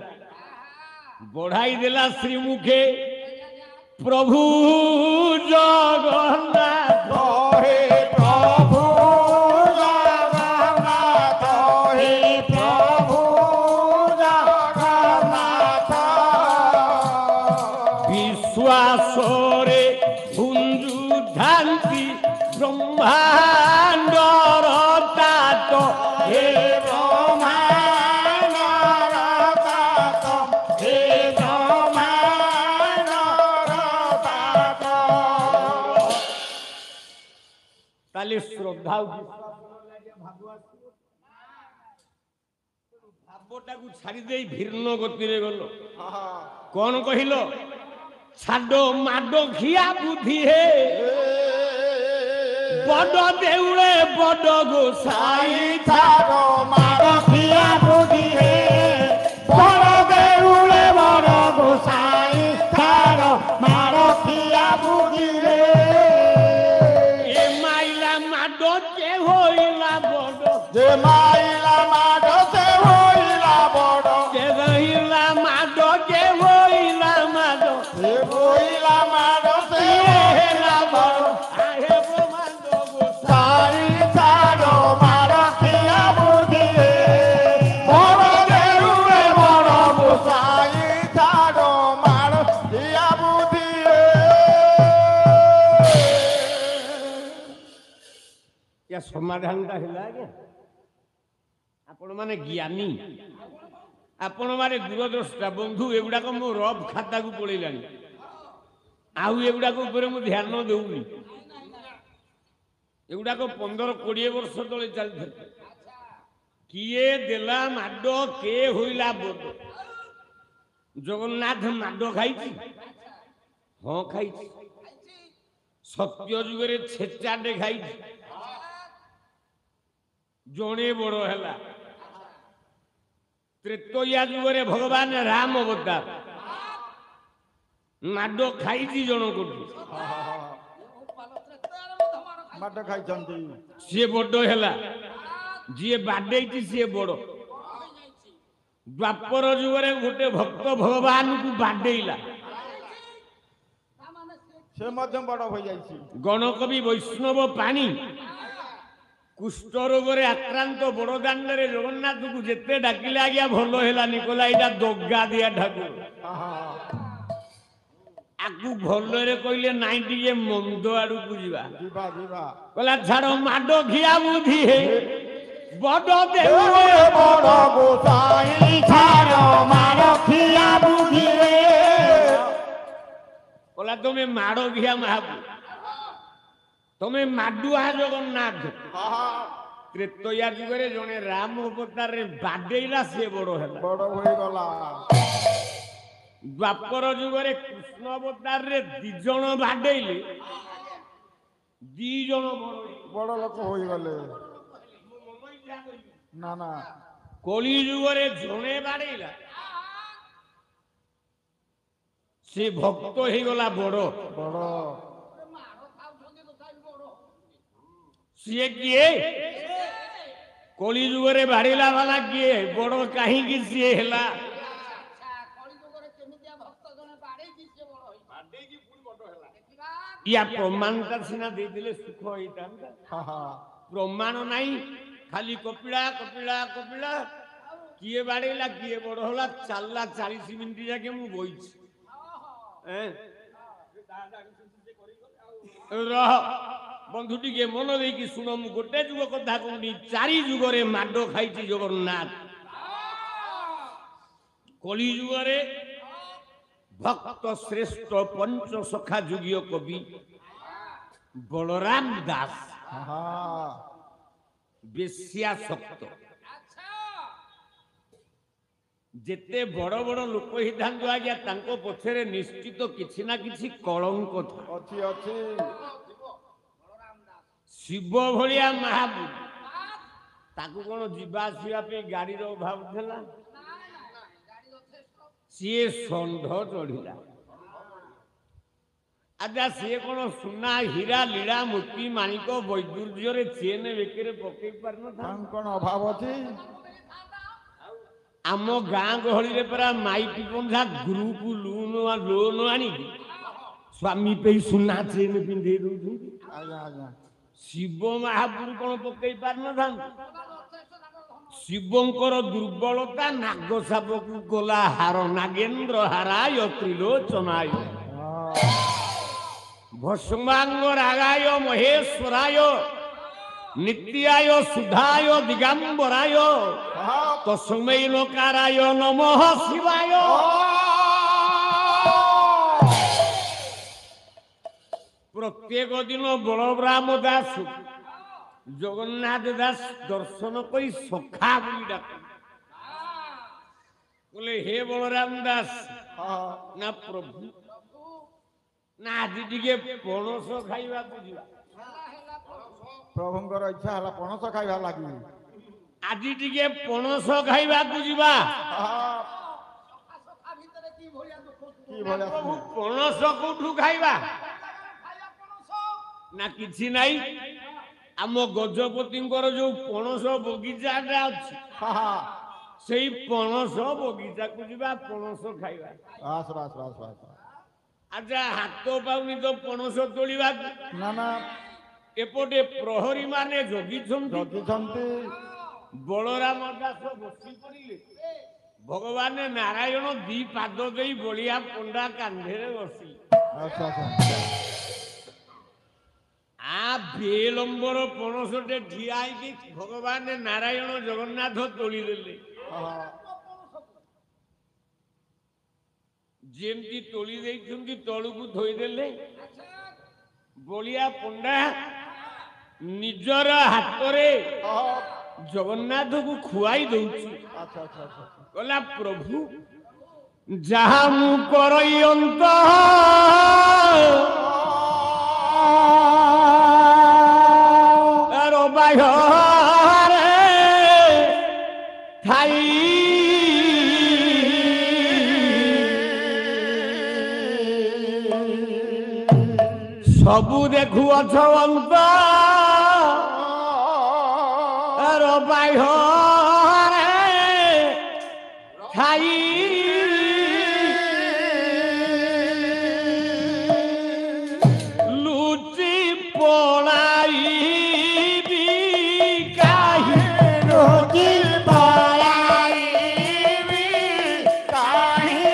बढ़ाई देला श्रीमुखे प्रभु जगन्नाथ हे प्रभु जगन्नाथ हे प्रभु जगन्नाथ विश्वास रे हुंजु धांति ब्रह्मांडर तात हे ब्रह्मांडर तात हे ब्रह्मांडर तात ताले श्रद्धा भावटा को छाड़ी दे भिन्न गति रे गलो कौन कहिलो छाडो माडो खिया बुद्धि है बड़ देउले बड़ गोसाई छाडो माडो खिया बुद्धि हे बड़ देउले बड़ गोसाई छाडो माडो खिया बुद्धि हे ए माइला माडो के होइला बड़ जे माइला माडो से होइला बड़ के रहिला माडो के होइला माडो हे होइला माडो से हेला बड़ आहे ब्रह्मांडो गोसाई साई छाडो माडो खिया बुद्धि हे बड़ देउले बड़ गोसाई छाडो माडो खिया बुद्धि हे या समाधानटा हैला आज्ञा आपण माने ज्ञानी आपण माने दूरदृष्टा बंधु एगुडा को मो रब खाता को पळैलानी आउ एगुडा को ऊपर मु ध्यान देउनी ଏଗୁଡ଼ାକ 15-20 ବର୍ଷ ତଳେ ଚାଲିଥିଲା। କିଏ ଦେଲା ମାଡ, କିଏ ହୋଇଲା ବୋଧ। ଜଗନ୍ନାଥ ମାଡ ଖାଇଛି? ହଁ ଖାଇଛି। ସତ୍ୟ ଯୁଗରେ ଛେଚାଟେ ଖାଇଛି। ଜଣେ ବଡ ହେଲା। ତ୍ରେତୟା ଯୁଗରେ ଭଗବାନ ରାମ ଅବତାର ମାଡ ଖାଇଛି ଜଣଙ୍କଠୁ। ମାଡ ଖାଇଛନ୍ତି। ସିଏ ବଡ ହେଲା। ଯିଏ ବାଡେଇଛି ସିଏ ବଡ। ଦ୍ୱାପର ଯୁଗରେ ଗୋଟେ ଭକ୍ତ ଭଗବାନଙ୍କୁ ବାଡେଇଲା। ସେ ମଧ୍ୟ ବଡ ହୋଇଯାଇଛି। ଗଣକବି ବୈଷ୍ଣବ ପାଣି କୁଷ୍ଠ ରୋଗରେ ଆକ୍ରାନ୍ତ ବଡଦାଣ୍ଡରେ ଜଗନ୍ନାଥଙ୍କୁ ଯେତେ ଡାକିଲେ ଆଜ୍ଞା ଭଲ ହେଲାନି। କହିଲା ଏଇଟା ଦଗା ଦିଆ ଠାକୁର। ଆକୁ ଭଲରେ କହିଲେ ନାଇଁ ଟିକେ ମନ୍ଦ ଆଡକୁ ଯିବା। ଯିବା ଯିବା। କହିଲା ଛାଡ ମାଡ ଖିଆ ବୁଦ୍ଧି ହେ ବଡ ଦେଉ ବଡ ଗୋସାଇ ଛାଡ ମାଡ ଖିଆ ବୁଦ୍ଧି ରେ। କହିଲା ତମେ ମାଡ ଖିଆ ମହାପ୍ରଭୁ, ତମେ ମାଡୁଆ ଜଗନ୍ନାଥ। ତ୍ରେତୟା ଯୁଗରେ ଜଣେ ରାମ ଅବତାରରେ ବାଡେଇଲା, ସେ ବଡ ହେଲା। ବଡ ହୋଇଗଲା। ଦ୍ୱାପର ଯୁଗରେ କୃଷ୍ଣ ଅବତାରରେ 2 ଜଣ ବାଡେଇଲେ, 2 ଜଣ ବଡ ଲୋକ ହୋଇଗଲେ। ନା ନା। କଳି ଯୁଗରେ ଜଣେ ବାଡେଇଲା, ସେ ଭକ୍ତ ହେଇଗଲା ବଡ। ବଡ ସିଏ କିଏ? କଳି ଯୁଗରେ ବାଡେଇଲା ବାଲା କିଏ? ବଡ କାହିଁକି ସିଏ ହେଲା? ୟା ପ୍ରମାଣଟା ସିନା ଦେଇଥିଲେ ସୁଖ ହେଇଥାନ୍ତା। ପ୍ରମାଣ ନାହିଁ, ଖାଲି କପିଳା କପିଳା କପିଳା। କିଏ ବାଡେଇଲା, କିଏ ବଡ ହେଲା, ଚାଲିଲା 40 ମିନିଟ ଯାକେ ମୁଁ ବଇଛି। ରହ ବନ୍ଧୁ ଟିକେ ମନ ଦେଇକି ଶୁଣ, ମୁଁ ଗୋଟେ ଯୁଗ କଥା କହୁନି, 4 ଯୁଗରେ ମାଡ ଖାଇଛି ଜଗନ୍ନାଥ। କଳି ଯୁଗରେ ଭକ୍ତ ଶ୍ରେଷ୍ଠ ପଞ୍ଚସଖା ଯୁଗୀୟ କବି ବଳରାମ ଦାସ ବେଶ୍ୟାସକ୍ତ। ଯେତେ ବଡ ବଡ ଲୋକ ହେଇଥାନ୍ତୁ ଆଜ୍ଞା, ତାଙ୍କ ପଛରେ ନିଶ୍ଚିତ କିଛି ନା କିଛି କଳଙ୍କ ଅଛି ଅଛି। ଶିବ ଭଳିଆ ମହାପ୍ରଭୁ, ତାକୁ କଣ ଯିବା ଆସିବା ପାଇଁ ଗାଡିର ଅଭାବ ଥିଲା? ସିଏ ଷଣ୍ଢ ଚଢିଲା। ଆଚ୍ଛା ସିଏ କଣ ସୁନା ହୀରା ଲୀଳା ମୋତି ମାଣିକ ବୈଦୁର୍ଯ୍ୟରେ ଚେନ ବେକରେ ପକେଇ ପାରିନଥାନ୍ତା? କଣ ଅଭାବ ଅଛି? ଆମ ଗାଁ ଗହଳିରେ ପରା ମାଇପି ବନ୍ଧା ଗ୍ରୁପ ଲୋନ ଆଣିକି ସ୍ୱାମୀ ପାଇଁ ସୁନା ଚେନ ପିନ୍ଧେଇ ଦଉଛନ୍ତି। ଆଜ୍ଞା ଆଜ୍ଞା। ଶିବ ମହାପ୍ରଭୁ କଣ ପକେଇ ପାରିନଥାନ୍ତେ? ଶିବଙ୍କର ଦୁର୍ବଳତା, ନାଗ ସାପକୁ ଗଲା ହାର, ନାଗେନ୍ଦ୍ର ହାରାୟ ତ୍ରିଲୋଚନାୟ ଭସ୍ମାଙ୍ଗ ରାଗାୟ ମହେଶ୍ୱରାୟ ନିତ୍ୟାୟ ସୁଧାୟ ଦିଗାମ୍ବରାୟ ତସ୍ମୈ ନକାରାୟ ନମଃ ଶିବାୟ। ପ୍ରତ୍ୟେକ ଦିନ ବଳରାମ ଦାସ ଜଗନ୍ନାଥ ଦାସ ଦର୍ଶନ କରି ସଖା ବୋଲି ଡାକ। ବୋଲେ ହେ ବଳରାମ ଦାସ, ନା ପ୍ରଭୁ, ନା ଆଜି ଟିକେ ପଣସ ଖାଇବାକୁ ଯିବା। ପ୍ରଭୁଙ୍କର ଇଚ୍ଛା ହେଲା ପଣସ ଖାଇବା ଲାଗି। ଆଜି ଟିକେ ପଣସ ଖାଇବାକୁ ଯିବା। ପ୍ରଭୁ ପଣସ କୋଉଠୁ ଖାଇବା? ନା କିଛି ନାହିଁ, ଆମ ଗଜପତିଙ୍କର ଯୋଉ ପଣସ ବଗିଚାଟା ଅଛି, ସେଇ ପଣସ ବଗିଚାକୁ ଯିବା, ପଣସ ଖାଇବା। ଆଚ୍ଛା ହାତ ପାଉନି ତ ପଣସ ତୋଳିବାକୁ। ନା ନା। ଏପଟେ ପ୍ରହରୀ ମାନେ ଜଗିଛନ୍ତି। ବଳରାମ ଦାସ ବସି ପଡ଼ିଲେ। ଭଗବାନ ନାରାୟଣ 2 ପାଦ ଦେଇ ବଳିଆ ପଣ୍ଡା କାନ୍ଧରେ ବସିଲେ। ବେଲମ୍ବର ପଣସଟେ ଠିଆ ହେଇକି ଭଗବାନ ନାରାୟଣ ଜଗନ୍ନାଥ ତୋଳିଦେଲେ। ଯେମିତି ତୋଳି ଦେଇଛନ୍ତି ତଳକୁ ଥୋଇଦେଲେ। ବଳିଆ ପଣ୍ଡା ନିଜର ହାତରେ ଜଗନ୍ନାଥକୁ ଖୁଆଇ ଦଉଛି। ଆଚ୍ଛା ଆଚ୍ଛା ଆଚ୍ଛା କହିଲା ପ୍ରଭୁ ଯାହା ମୁଁ କରଇଅନ୍ତ ବାହରେ ଥାଇ ସବୁ ଦେଖୁଅଛ ଅନ୍ତ ବାହରେ ଥାଇ ଲୁଚି ପଳାଇବି କାହିଁ ରୋଗୀ ପଳାଇବି କାହିଁ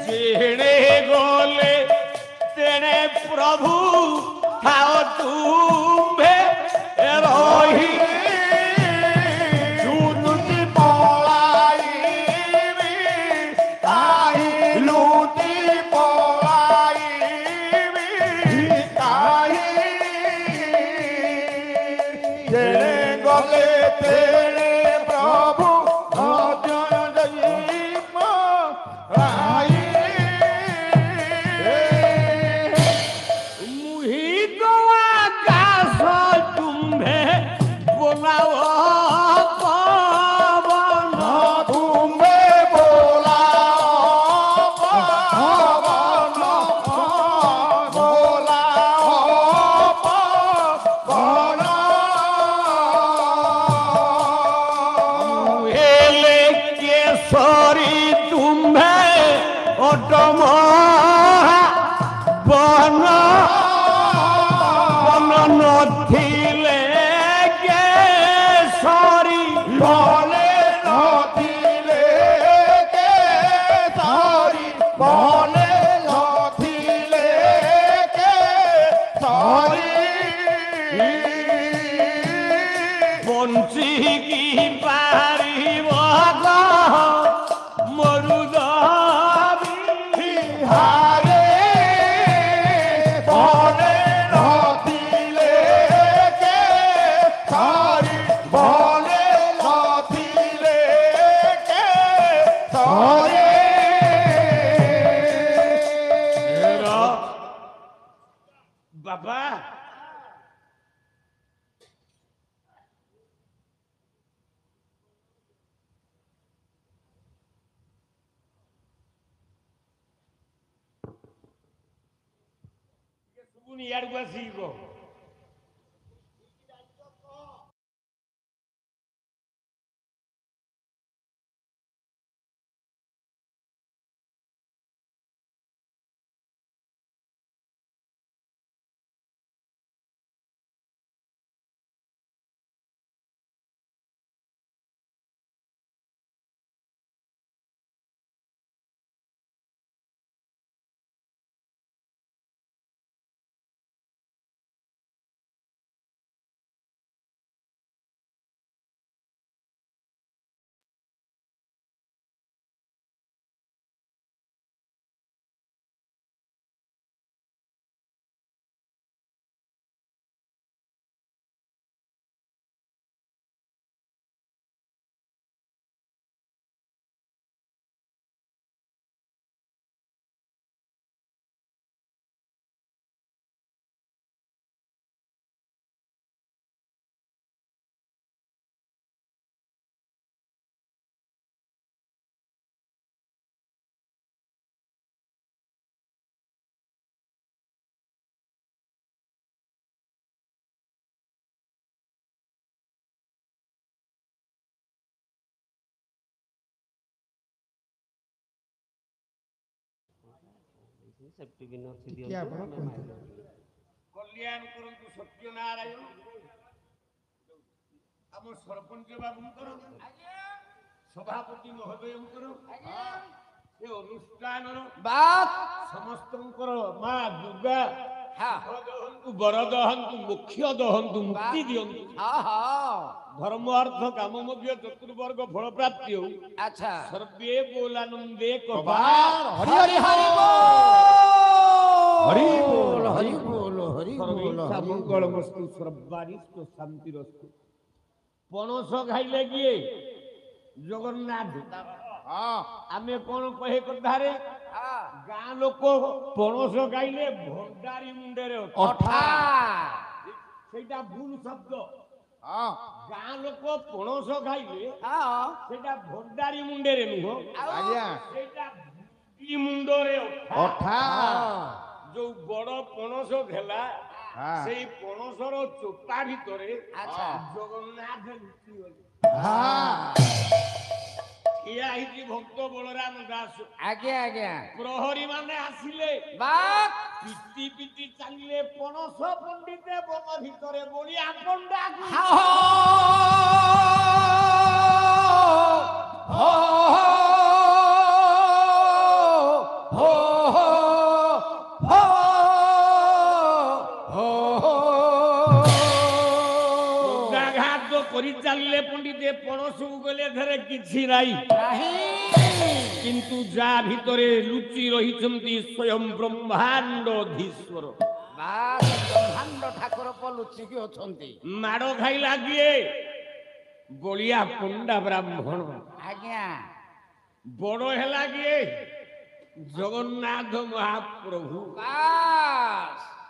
ଯେଣେ ଗଲେ ତେଣେ ପ୍ରଭୁ ଥାଅ ତୁମ୍ଭେ ରହି ଲୁଚି ପଳାଇବି କାହିଁ ଲୁଚି ପଳାଇବି କାହିଁ ଯେଣେ ଗଲେ ତେଣେ ପ୍ରଭୁ মুহিত আকাশ তুম্ভে বোলাও পবন তুমে বোলাও পবন বোলাও পবন হেলে কেশরী তুম্ভে অটম বন বন নথিলে কেশরী বলে নথিলে কেশরী বলে নথিলে কেশরী বঞ্চি কি পারিব মরুদ হারে বলে নথিলে কেশরী বলে নথিলে কেশরী বাবা শুনি ইয়ারকু আসিব कल्याण करंतु सत्यनारायण आम सरपंच बाबूंकर सभापति महोदयंकर से अनुष्ठान समस्तंकर मां दुर्गा वर दहंतु मुख्य दहंतु मुक्ति दियंतु धर्म अर्थ काम मोक्ष चतुर्वर्ग फल प्राप्ति हो। अच्छा सर्वे बोलानंदे हरि हरि हरि बोल। ମନସା ମଙ୍ଗଳମସ୍ତୁ ସର୍ବାରିଷ୍ଟ ଶାନ୍ତିରସ୍ତୁ। ପଣସ ଖାଇଲେ କିଏ? ଜଗନ୍ନାଥ। ଆମେ କଣ କହେ କଥାରେ? ଗାଁ ଲୋକ ପଣସ ଖାଇଲେ ଭଣ୍ଡାରୀ ମୁଣ୍ଡରେ ଅଠା। ସେଇଟା ଭୁଲ ଶବ୍ଦ। ଗାଁ ଲୋକ ପଣସ ଖାଇଲେ ସେଇଟା ଭଣ୍ଡାରୀ ମୁଣ୍ଡରେ ନୁହଁ, ସେଇଟା ଭୁଣ୍ଡି ମୁଣ୍ଡରେ ଅଠା। ଯୋଉ ବଡ ପଣସ ହେଲା ସେଇ ପଣସର ଚୋପା ଭିତରେ ଜଗନ୍ନାଥ ଲୁଚିଗଲେ। ଠିଆ ହେଇଛି ଭକ୍ତ ବଳରାମ ଦାସ। ଆଜ୍ଞା ଆଜ୍ଞା। ପ୍ରହରୀ ମାନେ ଆସିଲେ, ପିଟି ପିଟି ଚାଲିଲେ ପଣସ ପଣ୍ଡିତେ ବନ ଭିତରେ ବଳିଆ ପଣ୍ଡାକୁ। କରି ଚାଲିଲେ ପଣ୍ଡିତେ ପଣସକୁ ଗଲେ ଧରେ କିଛି ନାହିଁ, କିନ୍ତୁ ଯା ଭିତରେ ଲୁଚି ରହିଛନ୍ତି ସ୍ୱୟଂ ବ୍ରହ୍ମାଣ୍ଡ ଅଧୀଶ୍ୱର। ବ୍ରହ୍ମାଣ୍ଡ ଠାକୁର ଲୁଚିକି ଅଛନ୍ତି। ମାଡ଼ ଖାଇଲା କିଏ? ବଳିଆ ପଣ୍ଡା ବ୍ରାହ୍ମଣ। ଆଜ୍ଞା। ବଡ ହେଲା କିଏ? ଜଗନ୍ନାଥ ମହାପ୍ରଭୁ।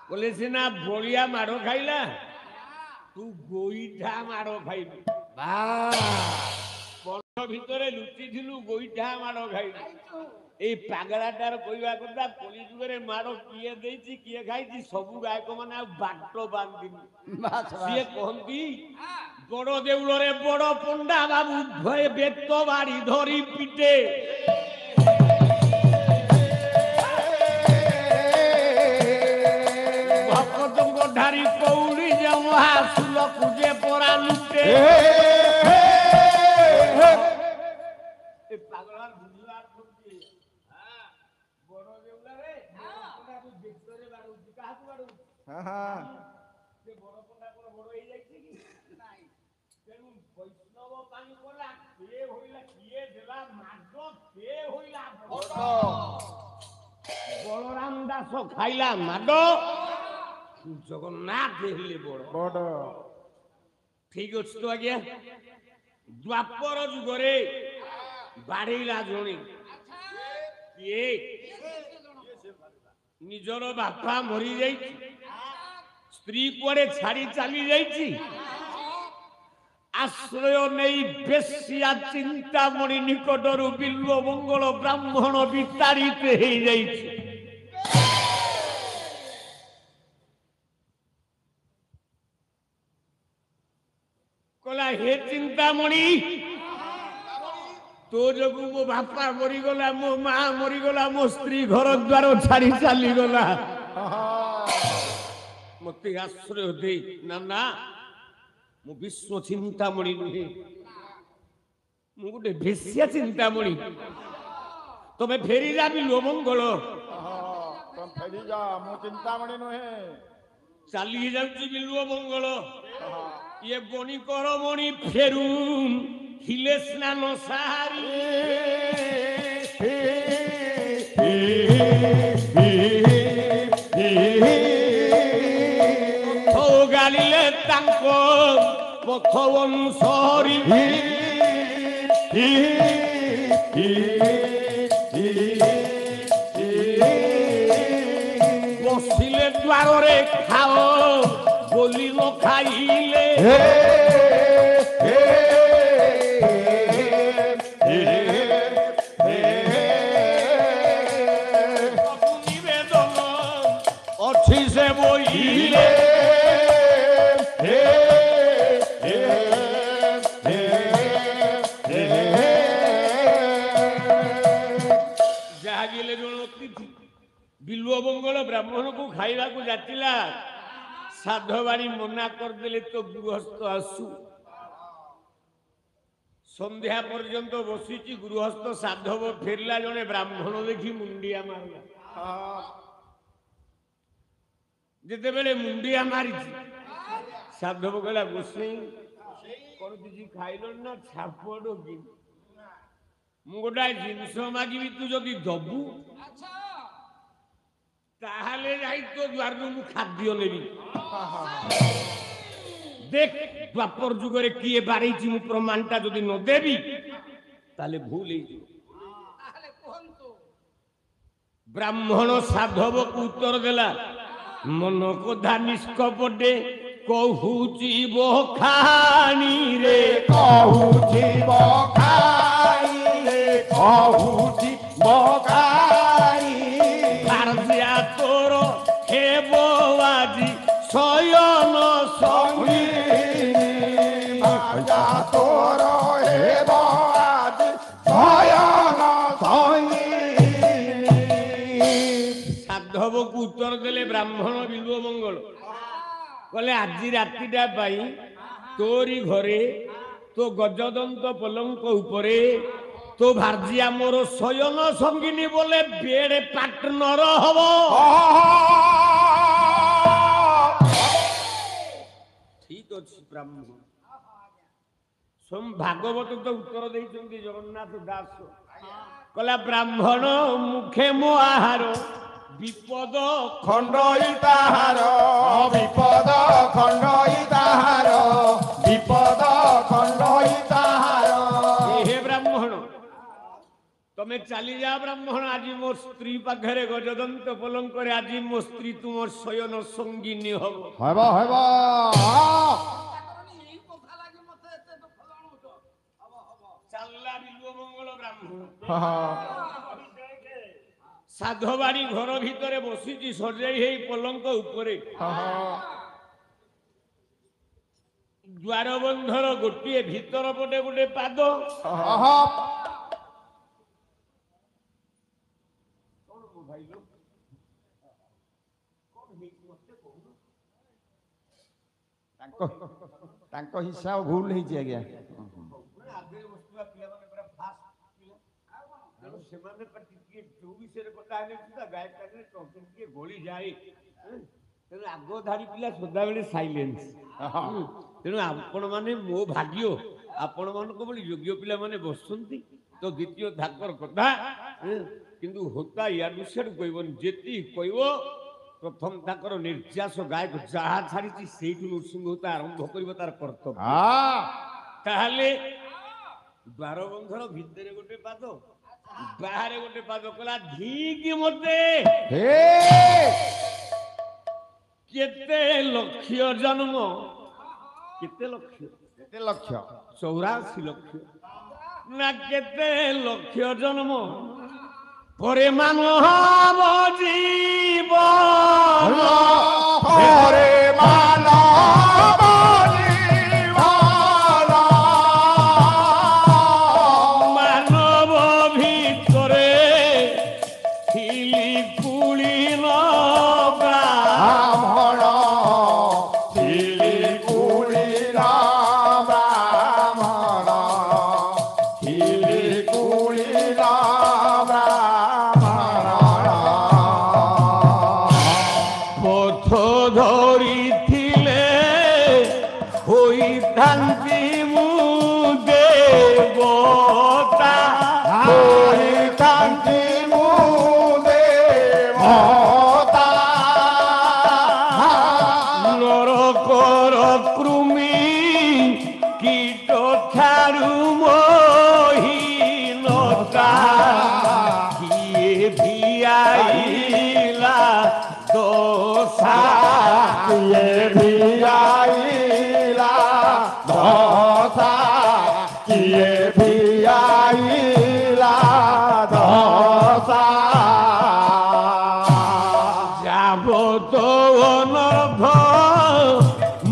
ବୋଲେ ସିନା ବଳିଆ ମାଡ଼ ଖାଇଲା, ତୁ ଗୋଇଠା ମାଡ଼ ଖାଇଲୁ। ପଣସ ଭିତରେ ଲୁଚିଥିଲୁ, ଗୋଇଠା ମାଡ଼ ଖାଇଲୁ। ଏଇ ପାଗଳାଟାର କହିବା କଥା, କଳି ଯୁଗରେ ମାଡ଼ କିଏ ଦେଇଛି କିଏ ଖାଇଛି ସବୁ ଗାୟକ ମାନେ ଆଉ ବାଟ ବାନ୍ଧିନି। ସିଏ କହନ୍ତି ବଡ ଦେଉଳରେ ବଡ ପଣ୍ଡା ବାବୁ ଭୟ ବେତ ବାଡ଼ି ଧରି ପିଟେ। ଭକ୍ତଙ୍କ ଧାରି କଉଳି ମହାସୁଲ ପୂଜେ ପରା ଲୁଟେ। ପାଗଳା ବୁଝିଲା ବଡ ଦେଉଳରେ ବେତରେ ବାଡଉଛି। କାହାକୁ ବାଡଉଛି? ସେ ବଡ ପଣ୍ଡା କଣ ବଡ ହେଇଯାଇଛି କି? ତେଣୁ ବୈଷ୍ଣବ ପାଇଁ କଲା କିଏ ହୋଇଲା, କିଏ ଦେଲା ମାଗ, କିଏ ହୋଇଲା ବଳରାମ ଦାସ ଖାଇଲା ମାଡ, ଜଗନ୍ନାଥ ହେଲେ ବଡ। ଠିକ ଅଛି ତ ଆଜ୍ଞା? ଦ୍ୱାପର ଯୁଗରେ ବାଡେଇଲା ଜଣେ କିଏ? ନିଜର ବାପା ମରି ଯାଇଛି, ସ୍ତ୍ରୀ କୁଆଡେ ଛାଡି ଚାଲି ଯାଇଛି, ଆଶ୍ରୟ ନେଇ ବେଶ୍ୟା ଚିନ୍ତାମଣି ନିକଟରୁ ବିଲ୍ବ ମଙ୍ଗଳ ବ୍ରାହ୍ମଣ ବିତାଡ଼ିତ ହେଇଯାଇଛି। କହିଲା ହେ ଚିନ୍ତାମଣି, ତୋ ଯୋଗୁ ମୋ ବାପା ମରିଗଲା, ମୋ ମା ମରିଗଲା, ମୋ ସ୍ତ୍ରୀ ଘର ଦ୍ୱାର ଛାଡି ଚାଲିଗଲା, ମତେ ଆଶ୍ରୟ ଦେଇ। ନା ନା, ମୁଁ ବିଶ୍ୱ ଚିନ୍ତାମଣି ନୁହେଁ, ମୁଁ ଗୋଟେ ବେଶ୍ୟା ଚିନ୍ତାମଣି। ତମେ ଫେରିଯା ବିଲ୍ବ ମଙ୍ଗଳ। ଫେରିଯା, ମୁଁ ଚିନ୍ତାମଣି ନୁହେଁ। ଚାଲି ଯାଉଛି ବିଲ୍ବ ମଙ୍ଗଳ। ଇଏ ବଣିକର ମଣି ଫେରୁ हिले ସ୍ନାନ ସାରି। ଗାଳିଲେ ତାଙ୍କ ପଥ ଅନୁସରି, ବସିଲେ ଦ୍ୱାରରେ ଖାଅ ବୋଲି ନ ଖାଇଲେ, ନିବେଦନ ଅଛି ସେ ବହିଲେ, ଯାହା ଗଲେ ଜଣେ ଅତିଥି ବିଲ୍ବ ମଙ୍ଗଳ ବ୍ରାହ୍ମଣକୁ ଖାଇବାକୁ ଯାଚିଲା, ସାଧବାଣୀ ମନା କରିଦେଲେ ତ ଗୃହସ୍ଥ ଆସୁ। ସନ୍ଧ୍ୟା ପର୍ଯ୍ୟନ୍ତ ବସିଛି ଗୃହସ୍ଥ, ସାଧବ ଫେରିଲା, ଜଣେ ବ୍ରାହ୍ମଣ ଦେଖି ମୁଣ୍ଡିଆ ମାରିଲା। ଯେତେବେଳେ ମୁଣ୍ଡିଆ ମାରିଛି, ସାଧବ କହିଲା ଗୋସାଇଁ କଣ କିଛି ଖାଇଲଣି ନା ଛାପ ଡୋକି? ମୁଁ ଗୋଟାଏ ଜିନିଷ ମାଗିବି, ତୁ ଯଦି ଦବୁ ତାହେଲେ ଯାଇ ତୋ ଦ୍ୱାରରୁ ମୁଁ ଖାଦ୍ୟ ନେବି। দেখ দ্বাপর যুগরে কিয়ে বাড়াইছি মু প্রমাণটা যদি ন দেবি তাহলে ভুল হয়েଯିବ। ব্রাহ্মণ সাধবକୁ ଉତ୍ତର ଦେଲା ମନ କଥା ନିଷ୍କପଟେ କହୁଛି ବଖାଣିରେ କହୁଛି ବଖାଣିରେ କହୁଛି ବଖାଣି ଭାରତିଆ ତୋର ହେବ ଆଜି ଶୟନ ସଙ୍ଗୀ ଭାଜା ତୋର ହେବ ଆଜି ଶୟନ ସଙ୍ଗୀ। ସାଧବକୁ ଉତ୍ତର ଦେଲେ ବ୍ରାହ୍ମଣ ବିଲ୍ବ ମଙ୍ଗଳ କହିଲେ ଆଜି ରାତିଟା ପାଇଁ ତୋରି ଘରେ ତୋ ଗଜଦନ୍ତ ପଲଙ୍କ ଉପରେ ତୋ ଭାର୍ଯ୍ୟା ମୋର ଶୟନ ସଙ୍ଗିନୀ ବୋଲେ ବେଡ୍ ପାର୍ଟନର ହବ। ଠିକ ଅଛି ବ୍ରାହ୍ମଣ ଭାଗବତ ତ ଉତ୍ତର ଦେଇଛନ୍ତି ଜଗନ୍ନାଥ ଦାସ କହିଲା ବ୍ରାହ୍ମଣ ମୁଖେ ମୋ ଆହାର ବିପଦ ଖଣ୍ଡଇ ତାହାର ବିପଦ ଖଣ୍ଡଇ ତାହାର ବିପଦ ଖଣ୍ଡଇ ତାହାର। ହେ ବ୍ରାହ୍ମଣ ତମେ ଚାଲି ଯା ବ୍ରାହ୍ମଣ ଆଜି ମୋ ସ୍ତ୍ରୀ ପାଖରେ ଗଜଦନ୍ତ ପଲଙ୍କରେ ଆଜି ମୋ ସ୍ତ୍ରୀ ତୁମ ଶୟନ ସଙ୍ଗିନୀ ହବ। ହେବ ହେବ ଚାଲିଲା ବିଲ୍ବ ମଙ୍ଗଳ ବ୍ରାହ୍ମଣ ସାଧବାଣୀ ଘର ଭିତରେ ବସିଛି ସଜେଇ ହେଇ ପଲଙ୍କ ଉପରେ ଦ୍ୱାର ବନ୍ଧର ଗୋଟିଏ ଭିତର ପଟେ ଗୋଟେ ପାଦ ତାଙ୍କ ହିସାବ ଭୁଲ ହେଇଛି ଆଜ୍ଞା। ଆଗରେ ବସିଥିବା ପିଲାମାନେ ପୁରା ଫାଷ୍ଟ ପିଲା ତେଣୁ ସେମାନେ ଟିକେ ଯୋଉ ବିଷୟରେ କଥା ହେଲେ ସୁଦ୍ଧା ଗାୟକରେ ଟିକେ ଗଳି ଯାଏ ତେଣୁ ଆଗ ଧାଡ଼ି ପିଲା ସଦାବେଳେ ସାଇଲେନ୍ସ। ତେଣୁ ଆପଣମାନେ ମୋ ଭାଗ୍ୟ ଆପଣମାନଙ୍କ ଭଳି ଯୋଗ୍ୟ ପିଲାମାନେ ବସୁଛନ୍ତି ତ ଦ୍ୱିତୀୟ ଧାକର କଥା କିନ୍ତୁ ହୋତା ୟାଡୁ ସିଆଡୁ କହିବନି ଯେତିକି କହିବ ପ୍ରଥମ ତାଙ୍କର ନିର୍ଯାସ ଗାୟକ ଯାହା ଛାଡ଼ିଛି ସେଇଠୁ ନୃସିଂହ ହୋତା ଆରମ୍ଭ କରିବ ତାର କର୍ତ୍ତବ୍ୟ। ତାହେଲେ ଦ୍ୱାରବନ୍ଧର ଭିତରେ ଗୋଟେ ପାଦ ବାହାରେ ଗୋଟେ ପାଦ କଲା ଧିକି ମତେ କେତେ ଲକ୍ଷ ଜନ୍ମ କେତେ ଲକ୍ଷ 84 ଲକ୍ଷ ନା କେତେ ଲକ୍ଷ ଜନ୍ମ ପରେ ମାନବ ଜୀବନ ପରେ ମାନବ ଜୀବନ ମାନବ ଭିତରେ ଥିଲି କୁଳିନ ବ୍ରାହ୍ମଣ ଥିଲି କୁଳିନ ବ୍ରାହ୍ମଣ ଥିଲି କୁଳିନ ପଥ ଧରିଥିଲେ ହୋଇଥାନ୍ତି ମୁଁ ଦେବତା ହୋଇଥାନ୍ତି ମୁଁ ଦେବତା ନରକର କୃମି କୀଟ ଠାରୁ ମୋହିନତା କିଏ ଭିଆଇଲା ଦୋଷା କିଏ ଭିଆଇଲା ଦୋଷା କିଏ ଭିଆଇଲା ଦୋଷା যাবত অনর্ধ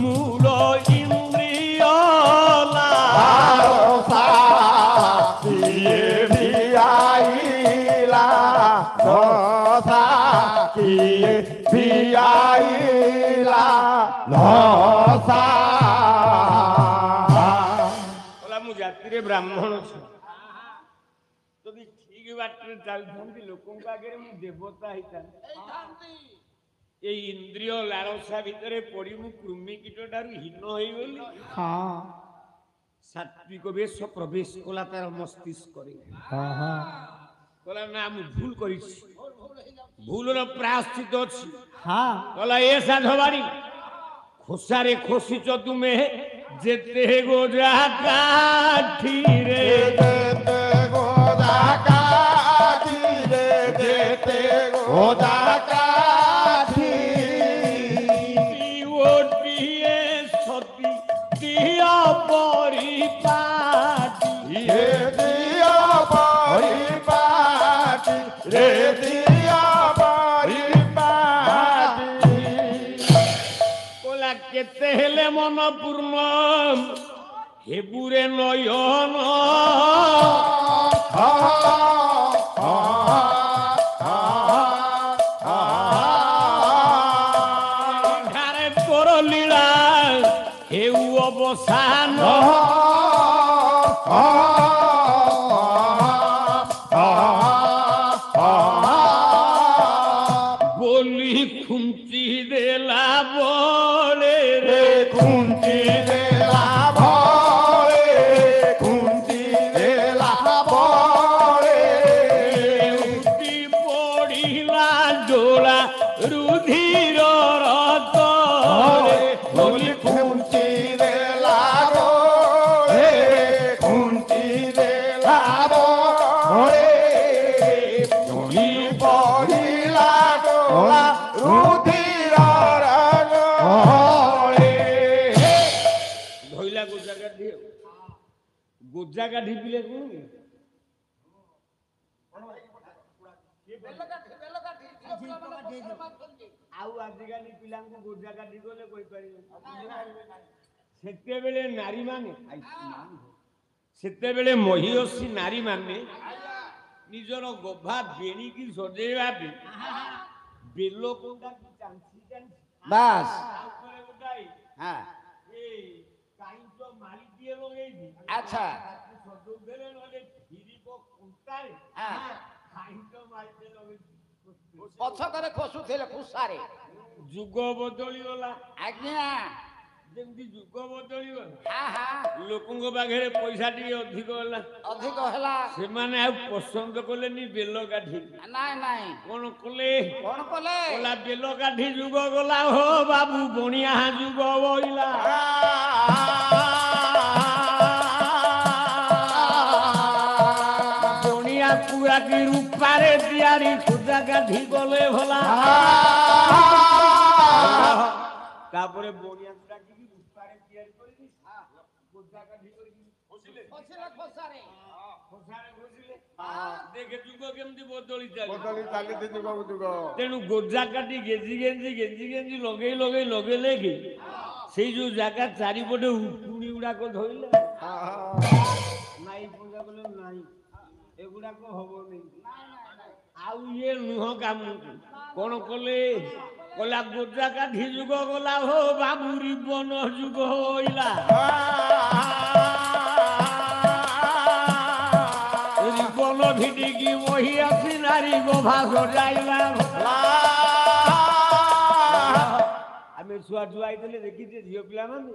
মূল ইন্দ্রিয় দোষা কিয়ে ভিআইলা দোষা কিয়ে ভিআইলা দোষা। বলা মু জাতিরে ব্রাহ্মণ ছি যদি ঠিক বাটরে চালুথান্তি লোকଙ୍କ আগে মু দেবতা হইতান্তি এই ইন্দ্রিয় লালসা ভিতরে পড়ি মু কৃমি কীটটারু হীন হইগলি সাত্বিক বেশ প্রবেশ কলা তার মস্তিষ্করে কলা না মু ভুল করেছি ভুলর প্রায়শ্চিত অছি কলা এ সাধবাড়ি ଖୋସାରେ ଖୋସିଛ ତୁମେ ଯେତେ ଗୋଜା କାଠିରେ যেতে গোদা কাঠি রে যেতে গোদা কাঠি ওটিয়ে সতী দিয়া পরিপাটি রে দিয়া পরিপাটি রে দিয়া পরিপাটি কোলা কেতে হেলে মন পূর্ণ হেবুরে নয়ন ঘরে তোর লীলা হেউ অবসান বলি খুঞ্চি দেলা বলে রে খুন্তি দেলা ভরে খুন্তি দেলা ভরে উঠি পড়িলা ডোলা রুধির রত বলি খুন্তি দেলা ভরে খুন্তি দেলা ভরে বলি পড়িলা ডোলা রুধির ভরে ধইলা গোজা কাঠি গোজা কাঠি পিলে কোন ଆଉ ଆଜିକାଲି ପିଲାଙ୍କୁ ଗୋଜା କାଠି ଗଲେ କହିପାରିବେ ସେତେବେଳେ ନାରୀମାନେ ସେତେବେଳେ ମହିୟସୀ ନାରୀମାନେ ନିଜର ଗଭା ବେଣିକି ସଜେଇବା ପାଇଁ ବେଲ କଣ୍ଟାକୁ ଚାଞ୍ଚି ଚାଞ୍ଚି ବାସ୍ ତାପରେ ଗୋଟାଏ ହଁ এই কাইঞ্চ মারি দিয়ে লগাইছি আচ্ছা সদুদেলে নলে ফিরিব কুন্তারে হ্যাঁ কাইঞ্চ মারিতে লগাইছি ପଛକରେ ଖସୁଥିଲେ ଖୁସାରେ ଯୁଗ ବଦଳି ଗଲା ଆଜ୍ଞା ଯେମିତି ଯୁଗ ବଦଳି ଗଲା ହଁ ହଁ ଲୋକଙ୍କ ପାଖରେ ପଇସା ଟିକେ ଅଧିକ ହେଲା ଅଧିକ ହେଲା ସେମାନେ ଆଉ ପସନ୍ଦ କଲେନି ବେଲ କାଠି ନାଇଁ ନାଇଁ କଣ କଲେ କଣ କଲେ କଲା ବେଲ କାଠି ଯୁଗ ଗଲା ହୋ ବାବୁ ବଣିଆ ଯୁଗ ବଇଲା ବଣିଆ ପୁରା କି ରୂପାରେ ତିଆରି ଖୋଜା କାଠି ଗଲେ ଭଲା ତାପରେ ବଣିଆ ଡାକିକି ରୂପାରେ ତିଆରି କରିକି ଖୋଜା କାଠି କରିକି ଖୋସାରେ ଘୋଷିଲେ ଦେଖେ ଯୁଗ କେମିତି ବଦଳି ଚାଲିଛି ବଦଳି ଚାଲିଛି ଯୁଗକୁ ଯୁଗ ତେଣୁ ଗୋଜା କାଟି ଗେଞ୍ଜି ଗେଞ୍ଜି ଲଗେଇଲେ କି ସେଇ ଯୋଉ ଜାଗା ଚାରିପଟେ ଉକୁଣି ଗୁଡାକ ଧଇଲେ ନାଇଁ ପୂଜା କଲେ ନାହିଁ ଏଗୁଡାକ ହବନି ଆଉ ଇଏ ନୁହଁ କାମ କଣ କଲେ କଲା ଗୋଜା କାଠି ଯୁଗ ଗଲା ହୋ ବାବୁରି ବନ ଯୁଗ ହଇଲା ରିବନ ଭିଡ଼ିକି ବହି ଆସି ନାରୀ ଗୋଭା ସଜାଇଲା ଆମେ ଛୁଆ ଛୁଆ ହେଇଥିଲେ ଦେଖିଛେ ଝିଅ ପିଲାମାନେ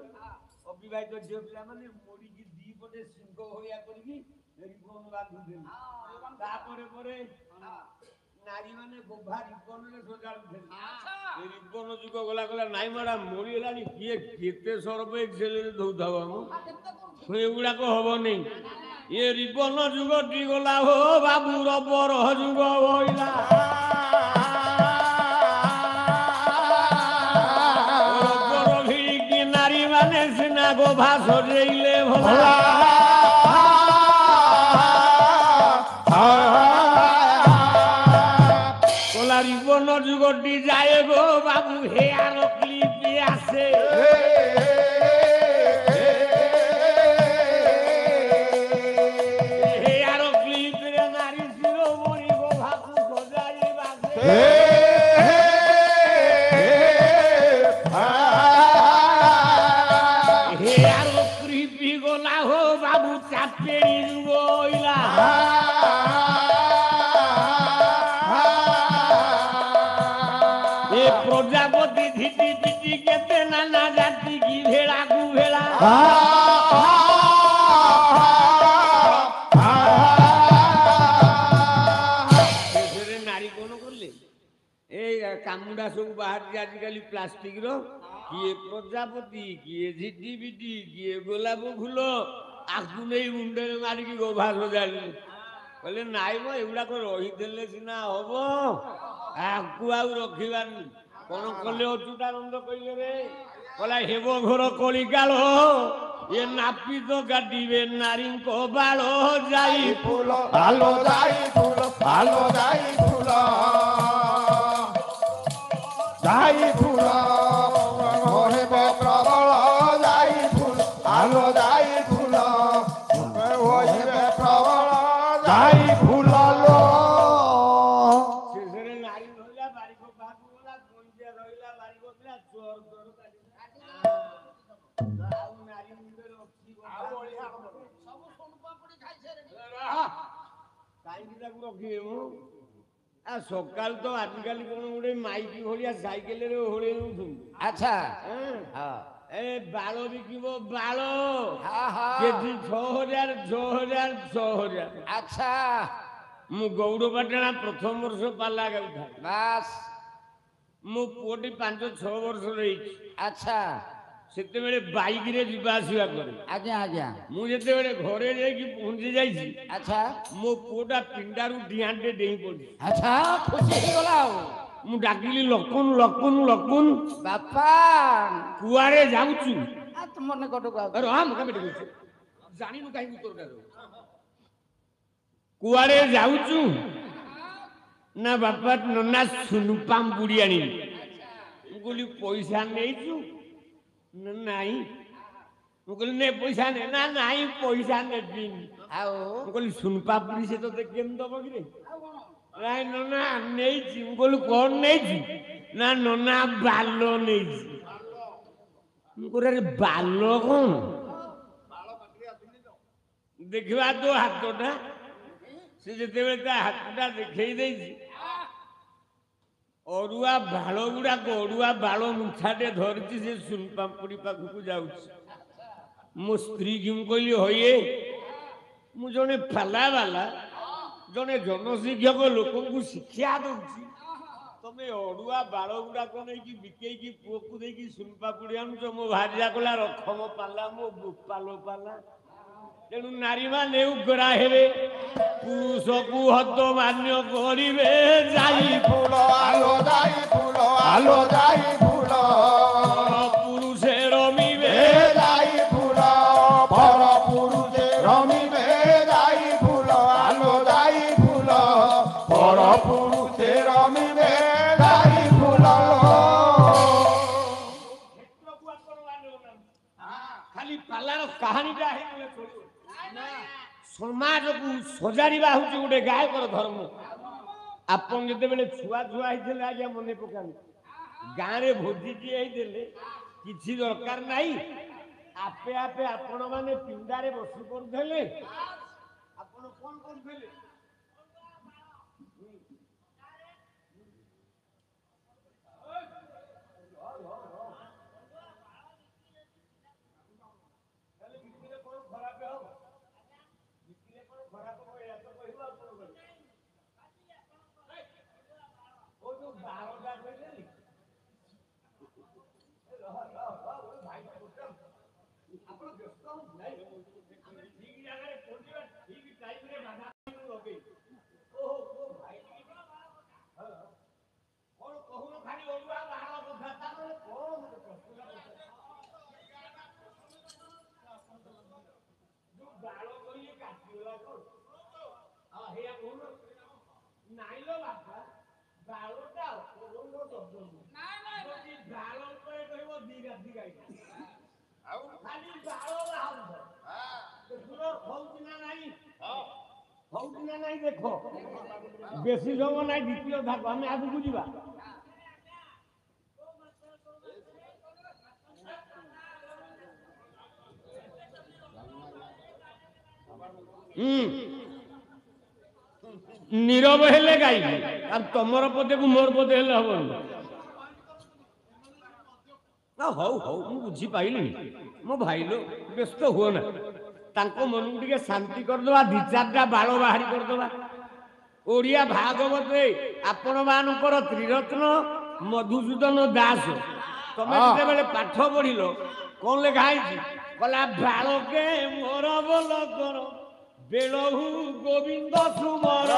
ଅବିବାହିତ ଝିଅ ପିଲାମାନେ ମୋଡ଼ିକି ଦି ପଟେ ସିଂହ ଭଳିଆ କରିକି ରିବନ ବାନ୍ଧୁଥିଲେ ତାପରେ ପରେ ନାରୀମାନେ ଗୋଭା ରିବନରେ ସଜାଡୁଥିଲେ ରିବନ ଯୁଗ ଗଲା ଗଲା ନାଇଁ ମାଡା ମୋଡ଼ି ହେଲାଣି କିଏ କେତେ ସରପ ଏକ୍ସେଲରେ ଦଉଥାଉ ଆମ ଏଗୁଡାକ ହବନି ଏ ରିବନ ଯୁଗଟି ଗଲା ହୋ ବାବୁ ରବର ଯୁଗ ବଇଲା ରବର ଭିଡ଼ିକି ନାରୀମାନେ ସିନା ଗୋଭା ସଜେଇଲେ ଭଲା କଲା ରିବନ ଯୁଗଟି ଯାଏ ଗୋ ବାବୁ ହେୟାର କ୍ଲିପ ଆସେ গলা হো বাবু চাপেড়ি যুগইলা এ প্রজাপতি ধিটি পিটি কেতে নানা জাতি কি ভেড়া গু ভেড়া নারী কোন করলে এই কামুডা সব বাহারছে আজকাল প্লাস্টিক କିଏ ପ୍ରଜାପତି କିଏ ଝିଟିପିଟି କିଏ ଗୋଲାପ ଫୁଲ ଆକୁ ନେଇ ମୁଣ୍ଡରେ ମାରିକି ଗୋଭା ସଜାଡ଼ିଲେ କହିଲେ ନାଇଁ ମ ଏଗୁଡାକ ରହିଥିଲେ ସିନା ହବ ଆକୁ ଆଉ ରଖିବାନି କଣ କଲେ ଅଚ୍ୟୁତାନନ୍ଦ କହିଲେ ରେ କହିଲା ହେବ ଘର କଳିକାଳ ଏ ନାପିତ କାଟିବେ ନାରୀଙ୍କ ବାଳ ଯାଇ ফুল ভালো যাই ফুল ভালো যাই ফুল যাই ফুল মহিমে প্রবল যাই ফুল ভালো যাই ফুল মহিমে প্রবল যাই ফুল লো ଶେଷରେ ନାରୀ ରହିଲା ବାରିକ ବାହାକୁ ଗଲା କଇଁଚିଆ ରହିଲା ବାରିକ ଥିଲା ଚୋର ଚୋର କାଟି ଆଉ ନାରୀ ମୁଣ୍ଡରେ ଅଛି କାହିଁକି ତାକୁ ରଖିବେ ମୁଁ ଆ ସକାଳୁ ତ ଆଜିକାଲି କଣ ଗୋଟେ ମାଇକି ଭଳିଆ ସାଇକେଲରେ ଓହଳେଇ ଦଉଛନ୍ତି ଆଚ୍ଛା ହଁ। ହଁ ଏ ବାଳ ବିକିବ ବାଳ ହଁ ହଁ କେଜି 6,000 6,000 6,000 ଆଚ୍ଛା ମୁଁ ଗୌଡ଼ପାଟଣା ପ୍ରଥମ ବର୍ଷ ପାଲା ଗାଉଥାଏ ବାସ୍ ମୋ ପୁଅଟି 5-6 ବର୍ଷର ହେଇଛି ଆଚ୍ଛା ସେତେବେଳେ ବାଇକରେ ଯିବା ଆସିବା କରେ ଆଜ୍ଞା ଆଜ୍ଞା ମୁଁ ଯେତେବେଳେ ଘରେ ଯାଇକି ପହଞ୍ଚି ଯାଇଛି ଆଚ୍ଛା ମୋ ପୁଅଟା ପିଣ୍ଡାରୁ ଡିଆଁଟେ ଡେଇଁ ପଡିଛି ଆଚ୍ଛା ଖୁସି ହେଇଗଲା ଆଉ ମୁଁ ଡାକିଲି ଲକୁନ ଲକୁନ ଲକୁନ ବାପା କୁଆଡେ ଯାଉଛୁ ତୁ ମନେ କଟକୁ ଆଉ ରହ ମୁଁ କେବେ କହୁଛୁ ଜାଣିନୁ କାହିଁକି ଉତ୍ତରଟା ଦଉ କୁଆଡେ ଯାଉଛୁ ନା ବାପା ନନା ସୁନୁପାମ ବୁଡି ଆଣିବି ମୁଁ କହିଲି ପଇସା ନେଇଛୁ ନା ନାଇଁ ମୁଁ କହିଲି ନେ ପଇସା ନେ ନା ନାଇଁ ପଇସା ନେବିନି ଆଉ ମୁଁ କହିଲି ସୁନପାପୁଡି ସେ ତତେ କେମିତି ଦବ କିରେ ନାଇଁ ନନା ନେଇଛି ମୁଁ କହିଲି କଣ ନେଇଛି ନା ନନା ବାଲ ନେଇଛି ମୁଁ କହିଲି ଆରେ ବାଲ କଣ ଦେଖିବା ତୋ ହାତଟା ସେ ଯେତେବେଳେ ତା ହାତଟା ଦେଖେଇ ଦେଇଛି ଅରୁଆ ବାଳ ଗୁଡାକ ଅରୁଆ ବାଳ ମୁଠାଟେ ଧରିଛି ସେ ସୁନପାପୁଡି ପାଖକୁ ଯାଉଛି ମୋ ସ୍ତ୍ରୀ କି ମୁଁ କହିଲି ହଇଏ ମୁଁ ଜଣେ ପାଲା ବାଲା ଜଣେ ଜନଶିକ୍ଷକ ଲୋକଙ୍କୁ ଶିକ୍ଷା ଦଉଛି ତମେ ଅରୁଆ ବାଳ ଗୁଡାକ ନେଇକି ବିକେଇକି ପୁଅକୁ ଦେଇକି ସୁନପାପୁଡି ଆଣୁଛ ମୋ ଭାରିଆ କଲା ରଖମ ପାଲା ମୋ ଗୋପାଲ ପାଲା ତେଣୁ ନାରୀମାନେ ଉଗ୍ରା ହେବେ ପୁରୁଷକୁ ହତ ମାନ୍ୟ କରିବେ ଯାଇ ফুল আলো যাই ফুল আলো যাই ফুল পুরুষে রমিবে এ যাই ফুল পর পুরুষে রমিবে যাই ফুল আলো যাই ফুল পর পুরুষে রমিবে যাই ফুল ଖାଲି ପାଲାର କାହାଣୀଟା ହେଇଗଲେ ଚଳିବ ସମାଜକୁ ସଜାଡ଼ିବା ହଉଛି ଗୋଟେ ଗାୟକର ଧର୍ମ ଆପଣ ଯେତେବେଳେ ଛୁଆ ଛୁଆ ହେଇଥିଲେ ଆଜ୍ଞା ମନେ ପକାନ୍ତୁ ଗାଁରେ ଭୋଜିଟିଏ ହେଇଥିଲେ କିଛି ଦରକାର ନାହିଁ ଆପେ ଆପେ ଆପଣ ମାନେ ପିଣ୍ଡାରେ ବସି ପଡୁଥିଲେ ଆପଣ କଣ କରୁଥିଲେ ଦେଖ ବେଶୀ ସମୟ ନାହିଁ ଦ୍ୱିତୀୟ ଭାଗ ଆମେ ଆଗକୁ ଯିବା নীরব হেলে গাইবি আর তোমার পদেকু মোর পদে হেলে হবনি ହଉ ହଉ ମୁଁ ବୁଝିପାରିଲିନି ମୋ ଭାଇଲୋ ବ୍ୟସ୍ତ ହୁଅ ନା ତାଙ୍କ ମନକୁ ଟିକେ ଶାନ୍ତି କରିଦେବା ଦି ଚାରିଟା ବାଳ ବାହାରି କରିଦେବା ଓଡ଼ିଆ ଭାଗବତରେ ଆପଣମାନଙ୍କର ତ୍ରିରତ୍ନ ମଧୁସୂଦନ ଦାସ ତମେ ଯେତେବେଳେ ପାଠ ପଢିଲ କଣ ଲେଖା ହେଇଛି କହିଲା ବାଳକେ ମୋର ବୋଲ କର ବେଳହୁ ଗୋବିନ୍ଦ ସୁମର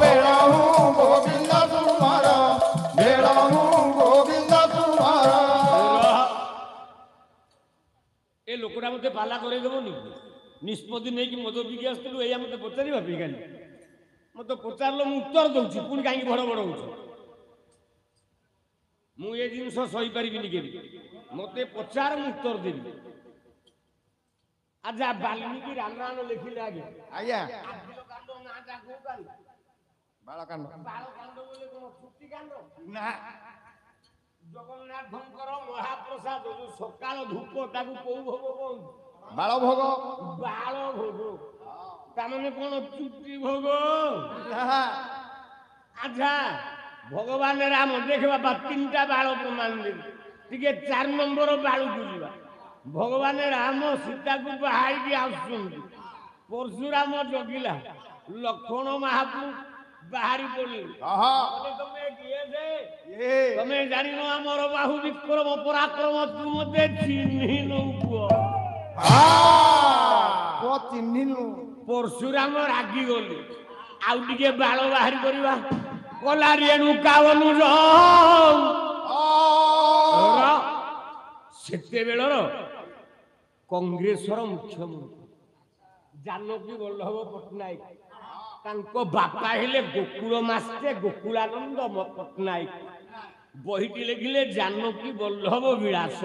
ବେଳହୁ ଗୋବିନ୍ଦ ତୁମର ବେଳହୁ ଗୋବିନ୍ଦ ତୁମର। ଏ ଲୋକଟା ମତେ ପାଲା କରେଇଦେବନି ନିଷ୍ପତ୍ତି ନେଇକି ମଦ ପିକି ଆସିଥିଲୁ ଏଇଆ ମତେ ପଚାରିବା ପାଇଁ କାଲି ମତେ ପଚାରିଲ ମୁଁ ଉତ୍ତର ଦଉଛି ପୁଣି କାହିଁକି ବଡ ବଡ ହଉଛ ମୁଁ ଏ ଜିନିଷ ସହିପାରିବିନି କେବେ ମତେ ପଚାର ମୁଁ ଉତ୍ତର ଦେବି। ଆଚ୍ଛା ବାଲ୍ମୀକି ରାମାୟଣ ଲେଖିଲେ ଆଜ୍ଞା ଆଜ୍ଞା କାଣ୍ଡ ନାଁଟା କୋଉ କାଣ୍ଡ ବାଳକାଣ୍ଡ ବାଳକାଣ୍ଡ ବୋଲେ କଣ ଛୁଟି କାଣ୍ଡ ନା ଜଗନ୍ନାଥଙ୍କର ମହାପ୍ରସାଦ ଯୋଉ ସକାଳ ଧୂପ ତାକୁ କୋଉ ଭୋଗ କହନ୍ତି ବାଳ ଭୋଗ ବାଳ ଭୋଗ ତାମାନେ କଣ ଚୁଟି ଭୋଗ। ଆଚ୍ଛା ଭଗବାନ ରାମ ଦେଖ ବାପା 3ଟା ବାଳ ପ୍ରମାଣ ଦେବି ଟିକେ 4 ନମ୍ବର ବାଳକୁ ଯିବା ଭଗବାନ ରାମ ସୀତାକୁ ବାହାରିକି ଆସୁଛନ୍ତି ପରଶୁରାମ ଜଗିଲା ଲକ୍ଷ୍ମଣ ମହାପ୍ରଭୁ ବାହାରି ପଡିଲେ ତମେ କିଏ ଯେ ତମେ ଜାଣିନ ଆମର ବାହୁ ବିକ୍ରମ ପରାକ୍ରମ ତୁ ମତେ ଚିହ୍ନିନୁ ପୁଅ ଚିହ୍ନିନୁ ପରଶୁରାମ ରାଗିଗଲେ ଆଉ ଟିକେ ବାଳ ବାହାରି କରିବା କଲା ରେଣୁକା ଅନୁଜ ସେତେବେଳର କଂଗ୍ରେସର ମୁଖ୍ୟମନ୍ତ୍ରୀ ଜାନକୀ ବଲ୍ଲଭ ପଟ୍ଟନାୟକ ତାଙ୍କ ବାପା ହେଲେ ଗୋକୁଳ ମାଷ୍ଟେ ଗୋକୁଳାନନ୍ଦ ପଟ୍ଟନାୟକ ବହିଟି ଲେଖିଲେ ଜାନକୀ ବଲ୍ଲଭ ବିଳାସ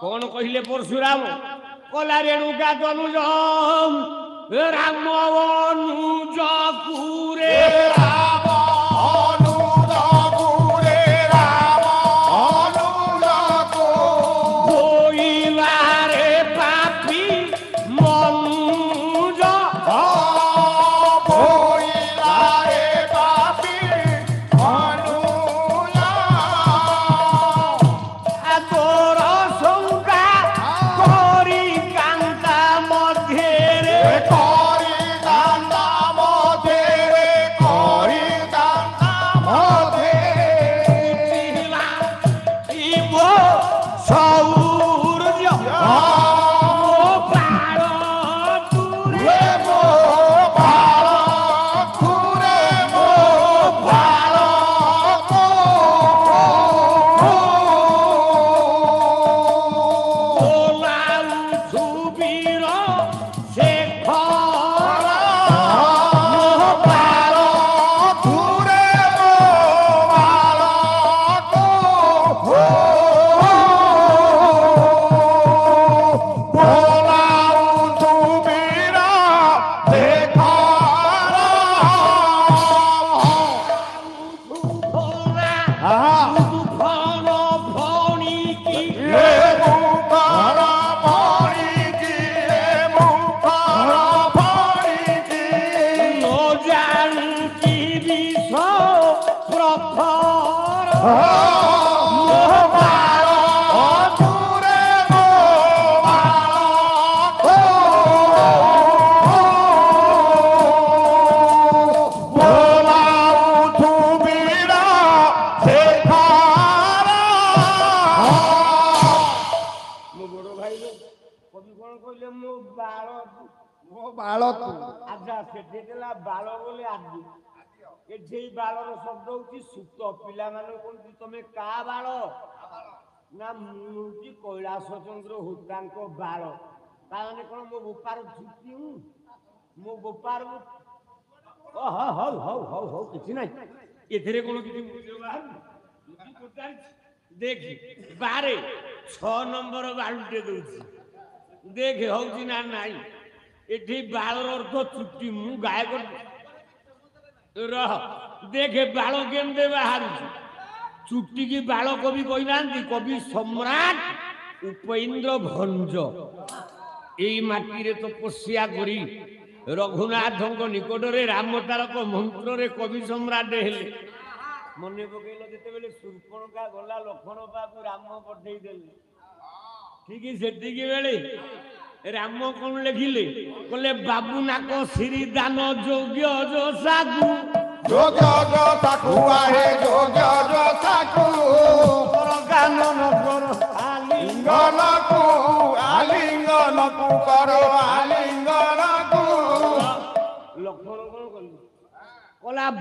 କଣ କହିଲେ ପରଶୁରାମ କଲା ରେଣୁକା ତନୁଜ ରାମ ଅନୁଜ କୁରେ ଶବ୍ଦ ହଉଛି ସୂତ ପିଲାମାନେ କହୁଛି ତମେ କା ବାଳ ନା ମୁଁ ହଉଛି କୈଳାସ ଚନ୍ଦ୍ର ହୋତାଙ୍କ ବାଳ ତାମାନେ କଣ ମୋ ବୋପାର ଛୁଟି ମୋ ବୋପାର ହଉ ହଉ ହଉ ହଉ କିଛି ନାହିଁ ଏଥିରେ କଣ କିଛି ଦେଖ ବାରେ 6 ନମ୍ବର ବାଳୁଟେ ଦଉଛି ଦେଖ ହଉଛି ନା ନାଇଁ ଏଠି ବାଳର ଅର୍ଥ ଚୁଟି ମୁଁ ଗାୟକ ରହ ଦେଖେ ବାଳ କେମିତି ବାହାରୁଛି ଚୁଟି କି ବାଳ କବି କହିନାହାନ୍ତି କବି ସମ୍ରାଟ ଉପେନ୍ଦ୍ର ଭଞ୍ଜ ଏଇ ମାଟିରେ ତପସ୍ୟା କରି ରଘୁନାଥଙ୍କ ନିକଟରେ ରାମ ତାରକ ମନ୍ତ୍ରରେ କବି ସମ୍ରାଟ ହେଲେ ମନେ ପକେଇଲ ଯେତେବେଳେ ଶୂର୍ପଣଖା ଗଲା ଲକ୍ଷ୍ମଣ ପାଖକୁ ରାମ ପଠେଇ ଦେଲେ ଠିକ ସେତିକି ବେଳେ ରାମ କଣ ଲେଖିଲେ କହିଲେ ବାବୁ ନାକ ଶ୍ରୀ ଦାନ ଯୋଗ୍ୟ ଯୋଷାକୁ ଯୋଗ୍ୟ ଯୋଷାକୁ ଆହେ ଯୋଗ୍ୟ ଯୋଷାକୁ କାନନ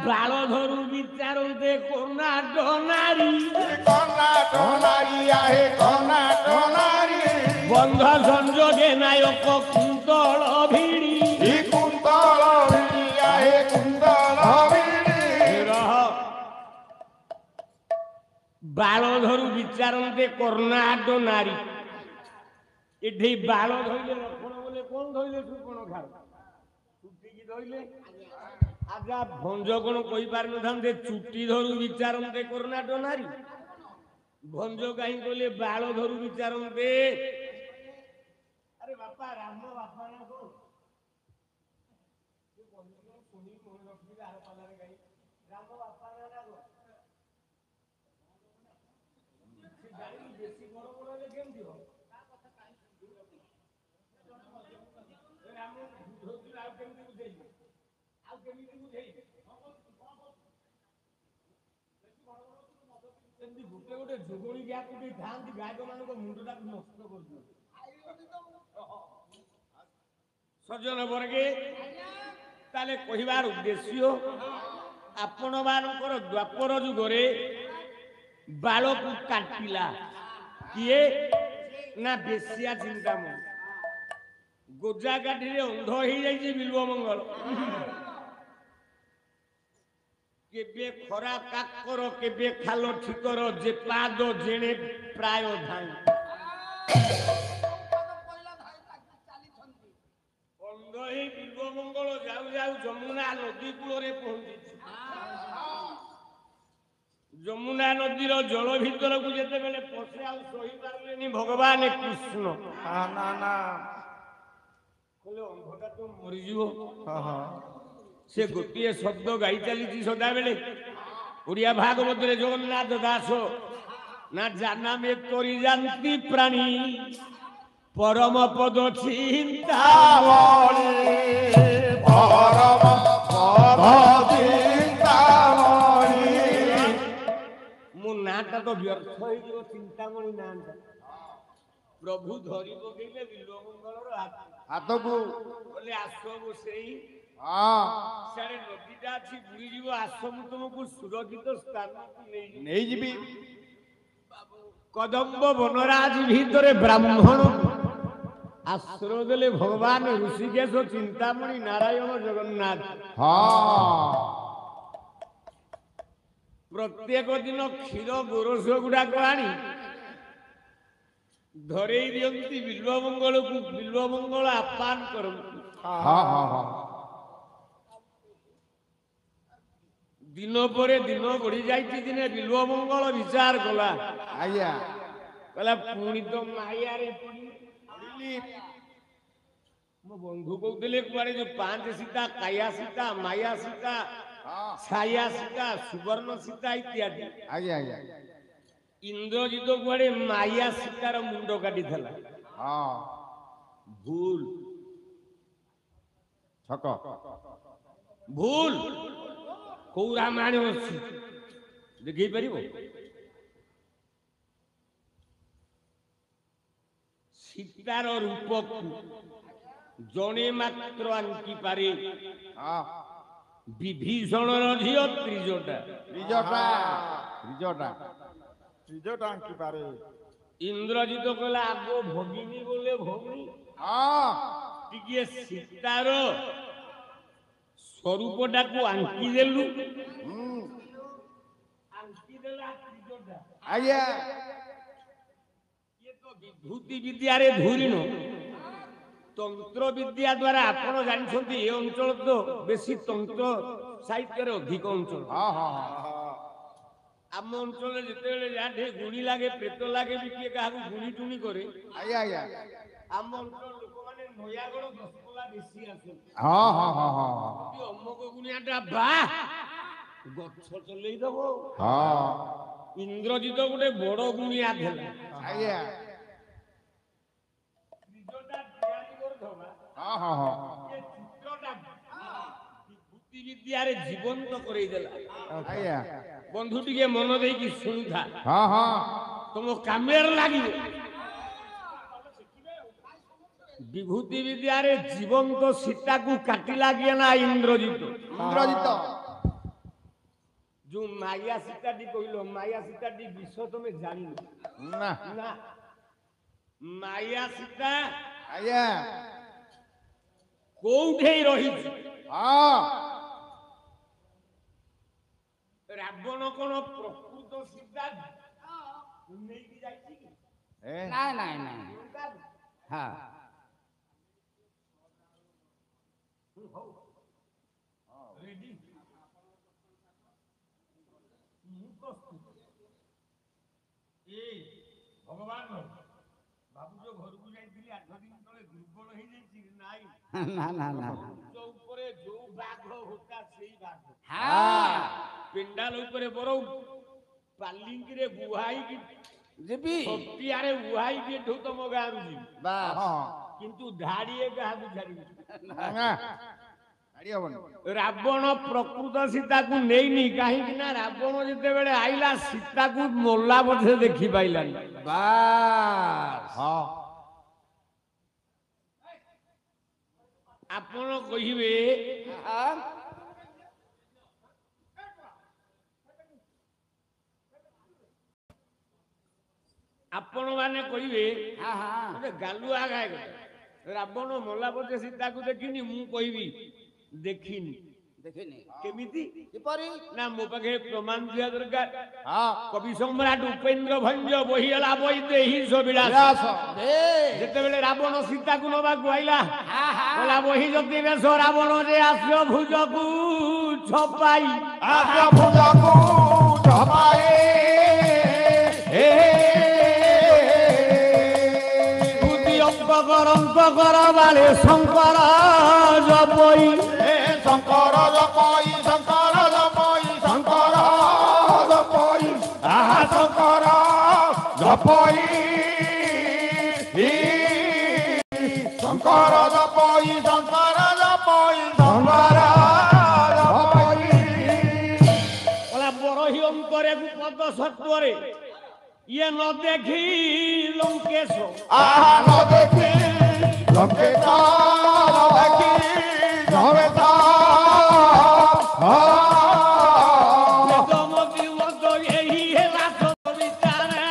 ବାଳ ଧରୁ ବିଚାରନ୍ତେ କର୍ଣ୍ଣାଟ ନାରୀ কর্ণাট নারী আহে কর্ণাট নারী বন্ধ সংযোগে নায়ক কুন্তল ভিড়ি ই কুন্তল ভিড়ি আহে কুন্তল ভিড়ি রহ বাଳ ধରୁ ବିଚାରନ୍ତେ କର୍ଣ୍ଣାଟ ନାରୀ ଏଠି ବାଳ ଧଇଲେ ଲକ୍ଷଣ ବୋଲେ କଣ ଧଇଲେ ସୁକଣ ଖାଉ ଚୁଟିକି ଧଇଲେ ଆଜା ଭଞ୍ଜ କଣ କହିପାରିନଥାନ୍ତେ ଚୁଟି ଧରୁ ବିଚାରନ୍ତେ କର୍ଣ୍ଣାଟ ନାରୀ ଭଞ୍ଜ କାହିଁ କହିଲେ ବାଳ ଧରୁ ବିଚାରନ୍ତେ ଆରେ ବାପା ରାମ ବାପା ନା କଣ ରାମ ବାପା ନା କଣ ବେଶୀ ବଡ ବଡ ହେଲେ କେମିତି ହବ ଆଉ କେମିତି ବୁଝେଇବେ ଆଉ କେମିତି ବୁଝେଇବେ ସେମିତି ଗୋଟେ ଗୋଟେ ଯୋଗଣୀ ଗ୍ୟାପ ଦେଇ ଥାଆନ୍ତି ଗାୟକ ମାନଙ୍କ ମୁଣ୍ଡଟାକୁ ନଷ୍ଟ କରିଦିଅନ୍ତି ସଜ୍ଜନ ବର୍ଗେ ତାହେଲେ କହିବାର ଉଦ୍ଦେଶ୍ୟ ଆପଣ ମାନଙ୍କର ଦ୍ୱାପର ଯୁଗରେ ବାଳକୁ କାଟିଲା କିଏ ନା ବେଶିଆ ଚିନ୍ତାମଣି ଗୋଜା କାଠିରେ ଅନ୍ଧ ହେଇଯାଇଛି ବିଲ୍ବ ମଙ୍ଗଳ କେବେ ଖରା କାକର କେବେ ଖାଲ ଠିକର ଯେ ପାଦ ଜେଣେ ପ୍ରାୟ ଧାଇଁ ଅନ୍ଧ ହେଇ ବିଲ୍ବ ମଙ୍ଗଳ ଯାଉ ଯାଉ ଯମୁନା ନଦୀ କୂଳରେ ପହଞ୍ଚିଛି ଯମୁନା ନଦୀର ଜଳ ଭିତରକୁ ଯେତେବେଳେ ପଶି ଆଉ ସହିପାରିଲେନି ଭଗବାନ କୃଷ୍ଣ না না କହିଲେ ଅନ୍ଧଟା ତ ମରିଯିବ হ্যাঁ হ্যাঁ ସେ ଗୋଟିଏ ଶବ୍ଦ ଗାଇ ଚାଲିଛି ସଦାବେଳେ ଓଡ଼ିଆ ଭାଗବତରେ ଜଗନ୍ନାଥ ଦାସ ନା ଜାନାମେ କରି ଯାନ୍ତି ପ୍ରାଣୀ ପରମ ପଦ ଚିନ୍ତା পরম পদ চিন্তামণি ମୋ ନାଁଟା ତ ବ୍ୟର୍ଥ ହେଇଯିବ ଚିନ୍ତାମଣି ନାଁଟା ପ୍ରଭୁ ଧରି ପକେଇଲେ ବିଲ୍ବ ମଙ୍ଗଳର ହାତ ହାତକୁ କହିଲେ ଆସବୁ ସେଇ ହଁ ସିଆଡେ ନଦୀଟା ଅଛି ବୁଡ଼ିଯିବ ଆସ ମୁଁ ତୁମକୁ ସୁରକ୍ଷିତ ସ୍ଥାନକୁ ନେଇଯିବି ନେଇଯିବି କଦମ୍ବ ବନରାଜ ଭିତରେ ବ୍ରାହ୍ମଣ ଆଶ୍ରୟ ଦେଲେ ଭଗବାନ ଋଷିକେଶ ଚିନ୍ତାମଣି ନାରାୟଣ ଜଗନ୍ନାଥ ହଁ ପ୍ରତ୍ୟେକ ଦିନ କ୍ଷୀର ଗୋରସ ଗୁଡାକ ଆଣି ଧରେଇ ଦିଅନ୍ତି ବିଲ୍ବ ମଙ୍ଗଳକୁ ବିଲ୍ବ ମଙ୍ଗଳ ଆପ୍ୟାନ କରନ୍ତି ହଁ ହଁ ହଁ ଦିନ ପରେ ଦିନ ବଢି ଯାଇଛି ଦିନେ ବିଲ୍ବ ମଙ୍ଗଳ ବିଚାର କଲା ଆଜ୍ଞା କହିଲା ପୁଣି ତ ମାୟାରେ ପଡିଲି ମୋ ବନ୍ଧୁ କହୁଥିଲେ କୁଆଡେ ଯୋଉ ପାଞ୍ଚ ସୀତା କାୟା ସୀତା ମାୟା ସୀତା ଛାୟା ସୀତା ସୁବର୍ଣ୍ଣ ସୀତା ଇତ୍ୟାଦି ଆଜ୍ଞା ଆଜ୍ଞା ଇନ୍ଦ୍ରଜିତ କୁଆଡେ ମାୟା ସୀତାର ମୁଣ୍ଡ କାଟିଥିଲା ହଁ ଭୁଲ ଛକ ଭୁଲ କୋଉ ରାମାୟଣ ଅଛି ଦେଖେଇ ପାରିବ ସୀତାର ରୂପକୁ ଜଣେ ମାତ୍ର ଆଙ୍କିପାରେ ହଁ ବିଭୀଷଣର ଝିଅ ତ୍ରିଜଟା ତ୍ରିଜଟା ତ୍ରିଜଟା ତ୍ରିଜଟା ଆଙ୍କି ପାରେ ଇନ୍ଦ୍ରଜିତ କହିଲା ଆଗ ଭଗିନୀ ବୋଲେ ଭଉଣୀ ହଁ ଟିକେ ସୀତାର ସ୍ୱରୂପଟାକୁ ଆଙ୍କିଦେଲୁ ଆଙ୍କିଦେଲା ତ୍ରିଜଟା ଆଜ୍ଞା ଇଏ ତ ବିଭୂତି ବିଦ୍ୟାରେ ଧୂରିଣ ତନ୍ତ୍ର ବିଦ୍ୟା ଦ୍ୱାରା ଆପଣ ଜାଣିଛନ୍ତି ଏ ଅଞ୍ଚଳ ତ ବେଶୀ ତନ୍ତ୍ର ସାହିତ୍ୟରେ ଅଧିକ ଅଞ୍ଚଳ ହଁ ହଁ ହଁ ଆମ ଅଞ୍ଚଳରେ ଯେତେବେଳେ ଯାହା ଗୁଣି ଲାଗେ ପ୍ରେତ ଲାଗେ ବି କିଏ କାହାକୁ ଗୁଣି ଟୁଣି କରେ ଆଜ୍ଞା ଆଜ୍ଞା ଆମ ଅଞ୍ଚଳ ଲୋକମାନେ ନୟାଗଡ଼ ଦଶପଲ୍ଲା ବେଶୀ ଆସନ୍ତି ହଁ ହଁ ହଁ ହଁ ଅମକ ଗୁଣିଆଟା ବା ଗଛ ଚଲେଇ ଦବ ହଁ ଇନ୍ଦ୍ରଜିତ ଗୋଟେ ବଡ ଗୁଣିଆ ଥିଲା ଆଜ୍ଞା ହଁ ହଁ ହଁ ବିଭୂତି ବିଦ୍ୟାରେ ଜୀବନ୍ତ କରେଇଦେଲା ଆଜ୍ଞା ବନ୍ଧୁ ଟିକେ ମନ ଦେଇକି ଶୁଣୁଥା ହଁ ହଁ ତମ କାମରେ ଲାଗିବ ବିଭୂତି ବିଦ୍ୟାରେ ଜୀବନ୍ତ ସୀତାକୁ କାଟିଲା କିଏ ନା ଇନ୍ଦ୍ରଜିତ ଇନ୍ଦ୍ରଜିତ ଯୋଉ ମାୟା ସୀତାଟି କହିଲ ମାୟା ସୀତାଟି ବିଷୟ ତମେ ଜାଣିନ ନା ନା ମାୟା ସୀତା ଆଜ୍ଞା କୋଉଠି ରହିଛି ହଁ ରାବଣ କଣ ପ୍ରକୃତ ସୀତା ନେଇକି ଯାଇଛି କି ଏ ନାଇଁ ନାଇଁ ନାଇଁ ହଁ ରେଡି ମୁଁ ପ୍ରସ୍ତୁତ ଏ ଭଗବାନ ଭାବୁଛ ଘରକୁ ଯାଇଥିଲି 8 ଦିନ ତଳେ ଦୁର୍ବଳ ହେଇଯାଇଛି ନାଇଁ ନା ନା ନା ଉଚ୍ଚ ଉପରେ ଯୋଉ ବାଘ ହୋତା ସେଇ ବାଘ ହଁ ପିଣ୍ଡାଲ ଉପରେ ବରଂ ପାଲିଙ୍କିରେ ବୁହାଇକି ଯିବି ଛତିଆରେ ବୁହାଇକି ଏଠୁ ତମ ଗାଁରୁ ଯିବି ବାସ୍ ହଁ କିନ୍ତୁ ଧାଡ଼ିଏ କାହାକୁ ଛାଡ଼ିବି ନା ଛାଡ଼ି ହବନି ରାବଣ ପ୍ରକୃତ ସୀତାକୁ ନେଇନି କାହିଁକି ନା ରାବଣ ଯେତେବେଳେ ଆଇଲା ସୀତାକୁ ମୋଲା ବୋଧେ ଦେଖି ପାଇଲାନି ବାସ୍ ହଁ ଆପଣ କହିବେ ହଁ ଆପଣ ମାନେ କହିବେ ହଁ ଗୋଟେ ଗାଲୁଆ ଗାଏ ରାବଣ ମୋଲା ବୋଧେ ସୀତାକୁ ଦେଖିନି ମୁଁ କହିବି ଦେଖିନି ଦେଖିନି କେମିତି କିପରି ନା ମୋ ପାଖେ ପ୍ରମାଣ ଥିବା ଦରକାର ହଁ କବି ସମ୍ରାଟ ଉପେନ୍ଦ୍ର ଭଞ୍ଜ ବହିଗଲା ବହି ଦେହି ସବିଳାସ ବିଳାସ ବେଶ ଯେତେବେଳେ ରାବଣ ସୀତାକୁ ନବାକୁ ଆଇଲା ହଁ ହଁ କହିଲା ବହି ଯଦି ବେଶ ରାବଣ ଯେ ଆସିବ ଭୁଜକୁ ଛପାଇ ଆସ ଭୁଜକୁ ଝପାଏ ବୁଦ୍ଧି ଅଙ୍କ କର ବାଳେ ଶଙ୍କର ଜପଇ ଶଙ୍କର ଜପଇ ଶଙ୍କର ଜପଇ ଶଙ୍କର ଜପଇ ଆହା ଶଙ୍କର ଜପଇ ଶଙ୍କର ଜପଇ ଶଙ୍କର ଜପଇ ଶଙ୍କର ଜପଇ କହିଲା ବରହି ଅଙ୍କରେ ପଦ ସତ୍ୱରେ ଇଏ ନ ଦେଖି ଲଙ୍କେଶ ଆହା ନ ଦେଖି ଲଙ୍କେଶ ନ ଦେଖି ଜବେଶ ବେଦମତି ମତ ଏହି ହେଲା ବିଚାରେ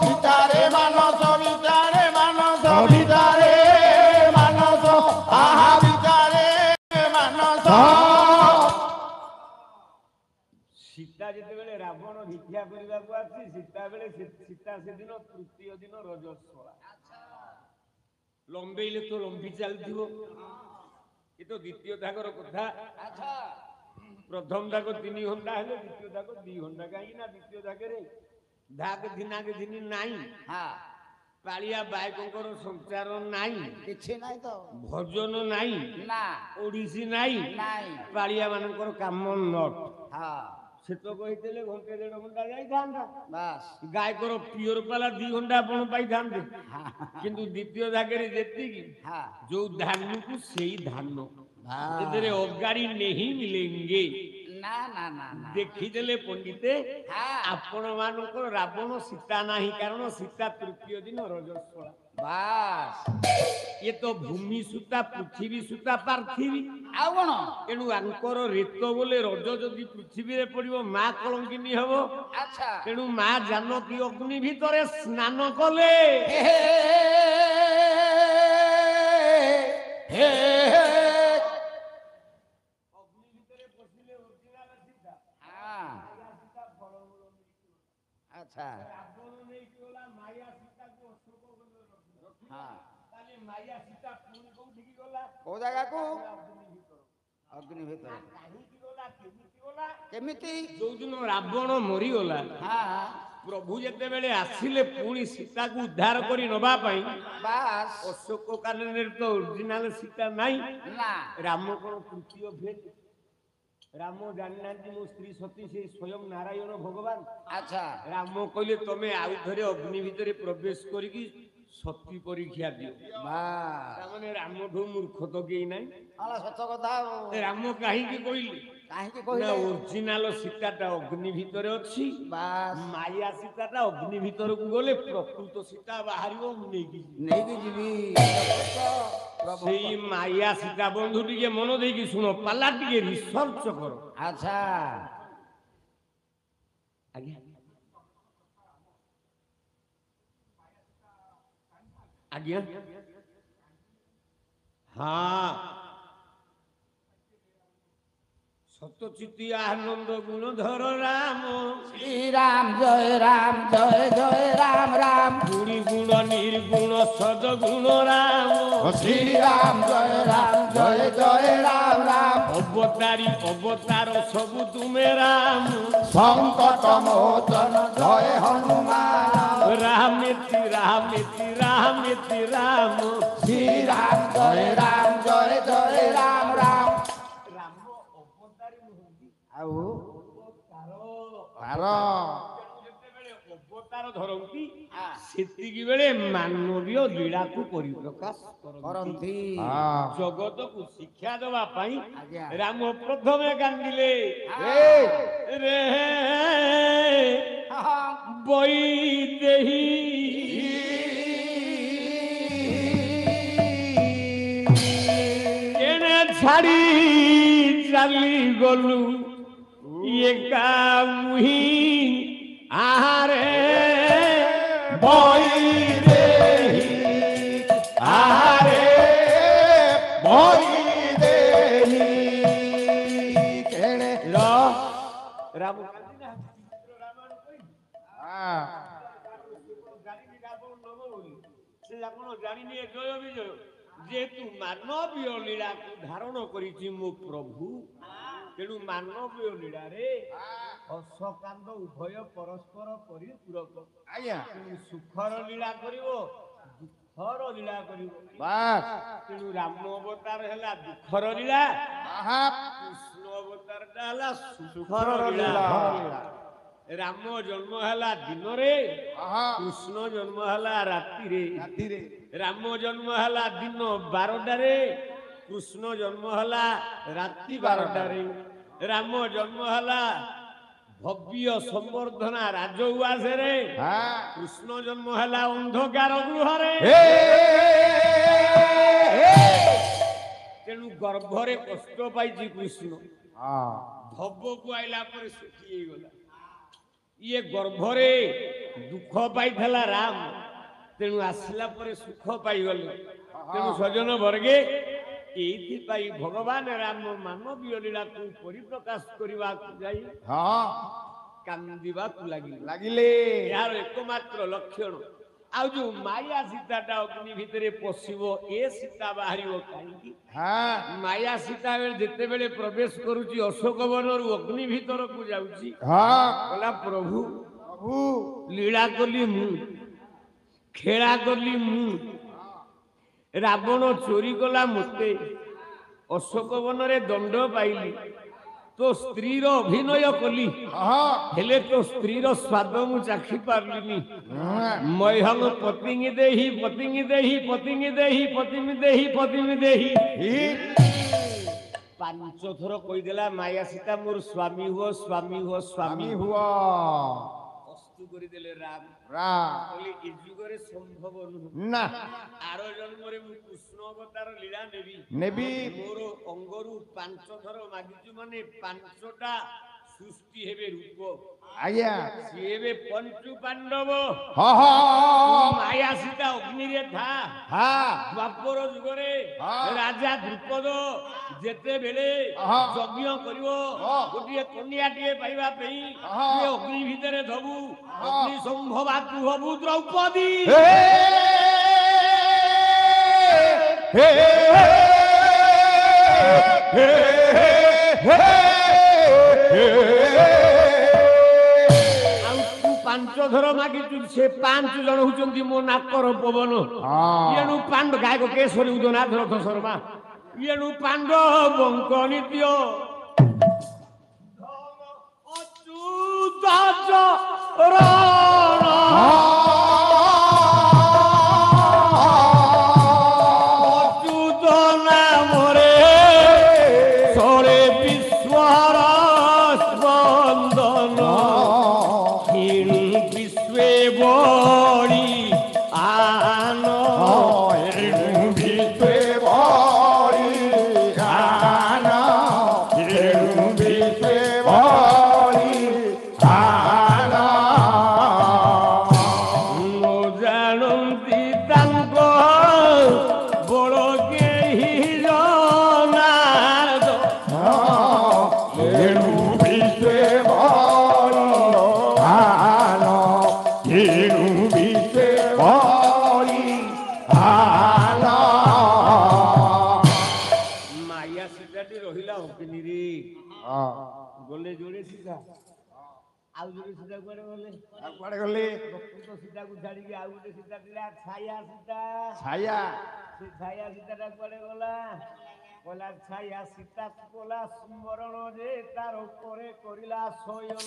ବିଚାରେ ମାନସ ବିଚାରେ ମାନସ ବିଚାରେ ମାନସ ଆହା ବିଚାରେ ମାନସ ସୀତା ଯେତେବେଳେ ରାବଣ ଭିକ୍ଷା କରିବାକୁ ଆସିଛି ସୀତା ବେଳେ ସୀତା ସେଦିନ ତୃତୀୟ ଦିନ ରଜସ୍ୱଳା ଲମ୍ବେଇଲେ ତ ଲମ୍ବି ଚାଲିଥିବ ଏ ତ ଦ୍ୱିତୀୟ ଧାଗର କଥା ଆଚ୍ଛା ପ୍ରଥମ ଧାଗ 3 ଘଣ୍ଟା ହେଲେ ଦ୍ୱିତୀୟ ଧାଗ 2 ଘଣ୍ଟା କାହିଁକି ନା ଦ୍ୱିତୀୟ ଧାଗରେ ଧାଗ ଦିନାକେ ଦିନ ନାହିଁ ହଁ ପାଳିଆ ବାୟକଙ୍କର ସଂଚାର ନାହିଁ କିଛି ନାହିଁ ତ ଭଜନ ନାହିଁ ନା ଓଡିଶୀ ନାହିଁ ନାଇଁ ପାଳିଆ ମାନଙ୍କର କାମ ନଟ ହଁ ସେତକ ହେଇଥିଲେ ଘଣ୍ଟେ 1.5 ଘଣ୍ଟା ଯାଇଥାନ୍ତା ବାସ୍ ଗାୟକର ପିଓର ପାଲା 2 ଘଣ୍ଟା ଆପଣ ପାଇଥାନ୍ତେ ହଁ କିନ୍ତୁ ଦ୍ୱିତୀୟ ଧାଗରେ ଯେତିକି ହଁ ଯୋଉ ଧାନକୁ ସେଇ ଧାନ ବାସ୍। ଏଥିରେ ଅଗାଡ଼ି ନେହି ମିଲେଙ୍ଗେ ନା ନା ନା ନା ଦେଖିଦେଲେ ପଣ୍ଡିତେ ହଁ ଆପଣ ମାନଙ୍କର ରାବଣ ସୀତା ନାହିଁ କାରଣ ସୀତା ତୃତୀୟ ଦିନ ରଜସ୍ୱଳା ବାସ୍ ଇଏ ତ ଭୂମି ସୂତା ପୃଥିବୀ ସୂତା ପାର୍ଥିବୀ ଆଉ କଣ ତେଣୁ ଆଙ୍କର ରେତ ବୋଲେ ରଜ ଯଦି ପୃଥିବୀରେ ପଡିବ ମା କଳଙ୍କିନୀ ହବ ଆଚ୍ଛା ତେଣୁ ମା ଜାନକୀ ଅଗ୍ନି ଭିତରେ ସ୍ନାନ କଲେ ହେ ହେ ହେ ଅଗ୍ନି ଭିତରେ ପଶିଲେ ଅରିଜିନାଲ ସୀତା ହଁ ଆଚ୍ଛା ରାବଣ ନେଇକି ଗଲା ମାୟା ସୀତାକୁ ଅଶୋକ ବନରେ ରଖିଲା ହଁ ତାହେଲେ ମାୟା ସୀତା ପୁଣି କୋଉଠିକି ଗଲା କୋଉ ଜାଗାକୁ ଅଗ୍ନି ଭିତର ଅଗ୍ନି ଭିତରେ କାହିଁକି ଗଲା କେମିତି ଗଲା କେମିତି ଯୋଉଦିନ ରାବଣ ମରିଗଲା ହଁ ପ୍ରଭୁ ଯେତେବେଳେ ଆସିଲେ ପୁଣି ସୀତାକୁ ଉଦ୍ଧାର କରି ନବା ପାଇଁ ବାସ୍ ଅଶୋକ କାନନରେ ତ ଅରିଜିନାଲ ସୀତା ନାହିଁ ନା ରାମ କଣ ତୃତୀୟ ଭେଟ ରାମ ଜାଣିନାହାନ୍ତି ମୋ ସ୍ତ୍ରୀ ସତୀ ସେ ସ୍ୱୟଂ ନାରାୟଣ ଭଗବାନ ଆଚ୍ଛା ରାମ କହିଲେ ତମେ ଆଉ ଥରେ ଅଗ୍ନି ଭିତରେ ପ୍ରବେଶ କରିକି ସତୀ ପରୀକ୍ଷା ଦିଅ ବାସ୍ ତାମାନେ ରାମଠୁ ମୂର୍ଖ ତ କେହି ନାହିଁ ହେଲା ସତ କଥା ଆଉ ରାମ କାହିଁକି କହିଲେ କାହିଁକି ନା କହିଲେ ଅରିଜିନାଲ ସୀତାଟା ଅଗ୍ନି ଭିତରେ ଅଛି ବାସ୍ ମାୟା ସୀତାଟା ଅଗ୍ନି ଭିତରକୁ ଗଲେ ପ୍ରକୃତ ସୀତା ବାହାରିବ ମୁଁ ନେଇକି ଯିବି ନେଇକି ଯିବି ସେଇ ମାୟା ସୀତା ବନ୍ଧୁ ଟିକେ ମନ ଦେଇକି ଶୁଣ ପାଲା ଟିକେ ରିସର୍ଚ୍ଚ କର। ଆଚ୍ଛା ଆଜ୍ଞା ଆଜ୍ଞା ହଁ ସତଚିତି ଆନନ୍ଦ ଗୁଣଧର ରାମ ଶ୍ରୀରାମ ଜୟ ରାମ ଜୟ ଜୟ ରାମ ରାମ ଗୁଣି ଗୁଣ ନିର୍ଗୁଣ ସଦଗୁଣ ରାମ ଶ୍ରୀରାମ ଜୟ ରାମ ଜୟ ଜୟ ରାମ ରାମ ଅବତାରୀ ଅବତାର ସବୁ ତୁମେ ରାମ সংকট মোচন জয় হনুমান রামেতি রামেতি রামেতি রাম শ্রীরাম জয় রাম জয় জয় রাম রাম রাম অবতাରୀ ନୁହନ୍ତି ଆଉ ତାର ଯେତେବେଳେ ଅବତାର ଧରନ୍ତି ସେତିକି ବେଳେ ମାନବୀୟ ଲୀଳାକୁ ପରିପ୍ରକାଶ କରନ୍ତି ଜଗତକୁ ଶିକ୍ଷା ଦେବା ପାଇଁ ଆଜ୍ଞା। ରାମ ପ୍ରଥମେ କାନ୍ଦିଲେ ରେ ବୈଦେହୀ ଏଣେ ଛାଡ଼ି ଚାଲି ଗଲୁ ଏକା ମୁହିଁ ଆହାରେ ବୈଦେହୀ ଆହାରେ বৈদেহী কেনে ରାମ ସେ ଆପଣ ଜାଣିନିଏ ଜୟ ବିଜୟ ଯେହେତୁ ମାନବୀୟ ଲୀଳାକୁ ଧାରଣ କରିଛି ମୋ ପ୍ରଭୁ ତେଣୁ ମାନବୀୟ ଲୀଳାରେ ହସ କାନ୍ଦ ଉଭୟ ପରସ୍ପର ପରିପୂରକ ଆଜ୍ଞା ତେଣୁ ସୁଖର ଲୀଳା କରିବ ଦୁଃଖର ଲୀଳା କରିବ ବାସ୍ ତେଣୁ ରାମ ଅବତାର ହେଲା ଦୁଃଖର ଲୀଳା ଆହା କୃଷ୍ଣ ଅବତାରଟା ହେଲା ସୁଖର ସୁଖର ଲୀଳା ଲୀଳା ରାମ ଜନ୍ମ ହେଲା ଦିନରେ ଆହା କୃଷ୍ଣ ଜନ୍ମ ହେଲା ରାତିରେ ରାତିରେ ରାମ ଜନ୍ମ ହେଲା ଦିନ 12ଟାରେ କୃଷ୍ଣ ଜନ୍ମ ହେଲା ରାତି 12ଟାରେ ରାମ ଜନ୍ମ ହେଲା ଭବ୍ୟ ସମ୍ବର୍ଦ୍ଧନା ରାଜଉଆସରେ କୃଷ୍ଣ ଜନ୍ମ ହେଲା ଅନ୍ଧକାର ଗୃହରେ ତେଣୁ ଗର୍ଭରେ କଷ୍ଟ ପାଇଛି କୃଷ୍ଣ ଭବକୁ ଆଇଲା ପରେ ସୁଖୀ ହେଇଗଲା ଇଏ ଗର୍ଭରେ ଦୁଃଖ ପାଇଥିଲା ରାମ ତେଣୁ ଆସିଲା ପରେ ସୁଖ ପାଇଗଲେ ତେଣୁ ସଜନ ବର୍ଗେ ଏଇଥିପାଇଁ ଭଗବାନ ରାମ ମାନବୀୟ ଲୀଳାକୁ ପରିପ୍ରକାଶ କରିବାକୁ ଯାଇ କାନ୍ଦିବାକୁ ଲାଗିଲେ ଏହାର ଏକମାତ୍ର ଲକ୍ଷଣ ଆଉ ଯୋଉ ମାୟା ସୀତାଟା ଅଗ୍ନି ଭିତରେ ପଶିବ ଏ ସୀତା ବାହାରିବ କାହିଁକି ମାୟା ସୀତା ଯେତେବେଳେ ପ୍ରବେଶ କରୁଛି ଅଶୋକ ବନରୁ ଅଗ୍ନି ଭିତରକୁ ଯାଉଛି କହିଲା ପ୍ରଭୁ ଲୀଳା କଲି ମୁଁ ଖେଳା କଲି ମୁଁ ରାବଣ ଚୋରି କଲା ମୋତେ ଅଶୋକ ବନରେ ଦଣ୍ଡ ପାଇଲି ତୋ ସ୍ତ୍ରୀର ଅଭିନୟ କଲି ହେଲେ ତୋ ସ୍ତ୍ରୀର ସ୍ୱାଦ ମୁଁ ଚାଖି ପାରିଲିନି ମହଙ୍ଗ ପତିଙ୍ଗି ଦେହି ପତିଙ୍ଗି ଦେହି ପତିଙ୍ଗି ଦେହି ପତିଙ୍ଗି ଦେହି ପତିଙ୍ଗି ଦେହି 5 ଥର କହିଦେଲା ମାୟା ସୀତା ମୋର ସ୍ୱାମୀ ହୁଅ ସ୍ୱାମୀ ହୁଅ ସ୍ୱାମୀ ହୁଅ ଅସ୍ତୁ କରିଦେଲେ ରାମ କହିଲେ ଏ ଯୁଗରେ ସମ୍ଭବ ନୁହେଁ ନା ଆର ଜନ୍ମରେ ମୁଁ କୃଷ୍ଣ ଅବତାର ଲୀଳା ନେବି ମୋର ଅଙ୍ଗରୁ 5 ଥର ମାଗିଛୁ ମାନେ 5ଟା ସୃଷ୍ଟି ହେବେ ରୂପ ଆଜ୍ଞା ସିଏ ଏବେ ପଞ୍ଚୁ ପାଣ୍ଡବ ମାୟା ସୀତା ଅଗ୍ନିରେ ଥା ଦ୍ୱାପର ଯୁଗରେ ରାଜା ଦ୍ରୁପଦ ଯେତେବେଳେ ଯଜ୍ଞ କରିବ ଗୋଟିଏ କନ୍ୟାଟିଏ ପାଇବା ପାଇଁ ଅଗ୍ନି ଭିତରେ ଦବୁ ଅଗ୍ନି ସମ୍ଭବା ତୁ ହବୁ ଦ୍ରୌପଦୀ ଆଉ ତୁ 5 ଥର ମାଗିଛୁ ସେ 5 ଜଣ ହଉଛନ୍ତି ମୋ ନାକର ପବନ ଏଣୁ ପାଣ୍ଡ ଗାୟକ କେଶରୀ ଉଦୟନାଥ ରଥ ଶର୍ମା ଏଣୁ ପାଣ୍ଡବଙ୍କ ନିତ୍ୟ ଅଚ୍ୟୁତ ନାମରେ ସଳେ ବିଶ୍ୱର ସ୍ପନ୍ଦନ କିଣୁ ବିଶ୍ୱେ ବଳି ଆନ ବିଶ୍ୱେ ଆଉ ଜଣେ ସୀତା କୁଆଡେ ଗଲେ? ଆଉ କୁଆଡେ ଗଲେ? ପ୍ରକୃତ ସୀତାକୁ ଛାଡିକି ଆଉ ଗୋଟେ ସୀତା ଥିଲା ଛାୟା ସୀତା। ଛାୟା। ସେ ଛାୟା ସୀତାଟା କୁଆଡେ ଗଲା? କହିଲା ଛାୟା ସୀତା କଲା ସ୍ମରଣ ଯେ ତାର ଉପରେ କରିଲା ଶୟନ।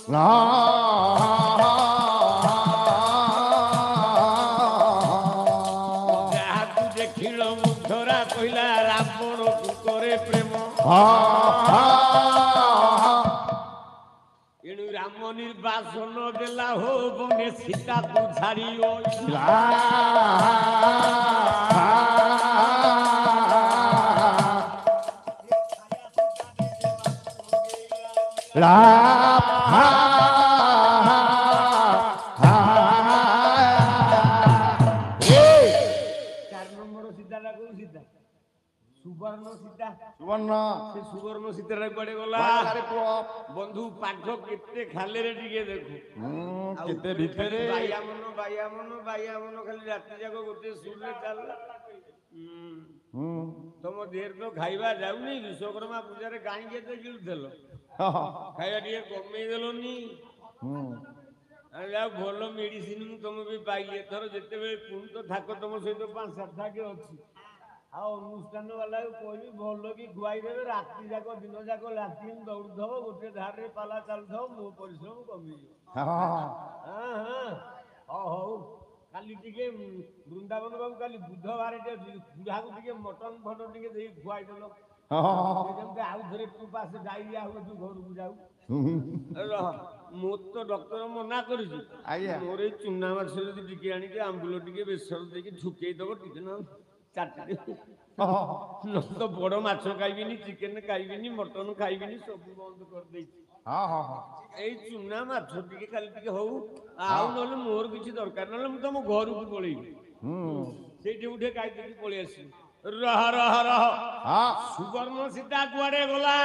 ଯାହାକୁ ଦେଖିଲ ମୁଗ୍ଧରା କହିଲା ରାବଣ କରେ ପ୍ରେମ। ଏଣୁ ରାମ ନିର୍ବାସନ ଦେଲା ହୋ ବନେ ସୀତାକୁ ଛାଡ଼ିବ। ସୁବର୍ଣ୍ଣ ସୀତା। ସୁବର୍ଣ୍ଣ। ସେ ସୁବର୍ଣ୍ଣ ସୀତାଟା କୁଆଡେ ଗଲା? ବନ୍ଧୁ ପାଠ କେତେ ଖାଲିରେ ଟିକେ ଦେଖୁ। କେତେ ଭିତରେ ବାୟାମନ ବାୟାମନ ବାୟାମନ ଖାଲି ରାତି ଯାକ ଗୋଟେ ସୁରରେ ଚାଲିଲା। ତମ ଦେହରେ ତ ଖାଇବା ଯାଉନି। ବିଶ୍ୱକର୍ମା ପୂଜାରେ କାହିଁକି ଏତେ ଗିଳୁଥିଲ? ଖାଇବା ଟିକେ କମେଇ ଦେଲନି। ଆଉ ଭଲ ମେଡିସିନ ମୁଁ ତମ ବି ପାଇଲି। ଏଥର ଯେତେବେଳେ ପୁଣି ତ ଥାକ ତମ ସହିତ 5-7 ଥାକ ଅଛି। ଆଉ ଅନୁଷ୍ଠାନ ବାଲାକୁ କହିବି ଭଲ କି ଖୁଆଇ ଦେବେ। ରାତି ଯାକ ଦିନ ଯାକ ଲାଟ୍ରିନ୍ ଦୌଡୁଥିବ, ଗୋଟେ ଧାରରେ ପାଲା ଚାଲୁଥିବ, ମୋ ପରିଶ୍ରମ କମିଯିବ। ହଉ କାଲି ଟିକେ ବୃନ୍ଦାବନ ବାବୁ କାଲି ବୁଧବାର ବୁଢାକୁ ଟିକେ ମଟନ ଫଟନ ଟିକେ ଦେଇ ଖୁଆଇ ଦେଲ। ଯେମିତି ଆଉ ଥରେ ତୁ ପାଶେ ଡାଇରିଆ ହଉଛୁ ଘରକୁ ଯାଉ। ମୋର ତ ଡକ୍ଟର ମନା କରିଛି। ମୋର ଏଇ ଚୁନା ମାଛ ଯଦି ଟିକେ ଆଣିକି ଆମ୍ବୁଲ ଟିକେ ବେସର ଦେଇକି ଠୁକେଇ ଦବ ଟିକେ ନା ଚାଟିଦେବି। ତ ବଡ ମାଛ ଖାଇବିନି, ଚିକେନ ଖାଇବିନି, ମଟନ ଖାଇବିନି, ସବୁ ବନ୍ଦ କରିଦେଇଛି। ଏଇ ଚୁନା ମାଛ ଟିକେ କାଲି ଟିକେ ହଉ। ଆଉ ନହେଲେ ମୋର କିଛି ଦରକାର ନହେଲେ ମୁଁ ତମ ଘରକୁ ପଳେଇବି। ସେଇଠି ଉଠେ ଖାଇଦେଇକି ପଳେଇ ଆସିବି। ରହ ରହ ରହ। ସୁବର୍ଣ୍ଣ ସୀତା କୁଆଡେ ଗଲା?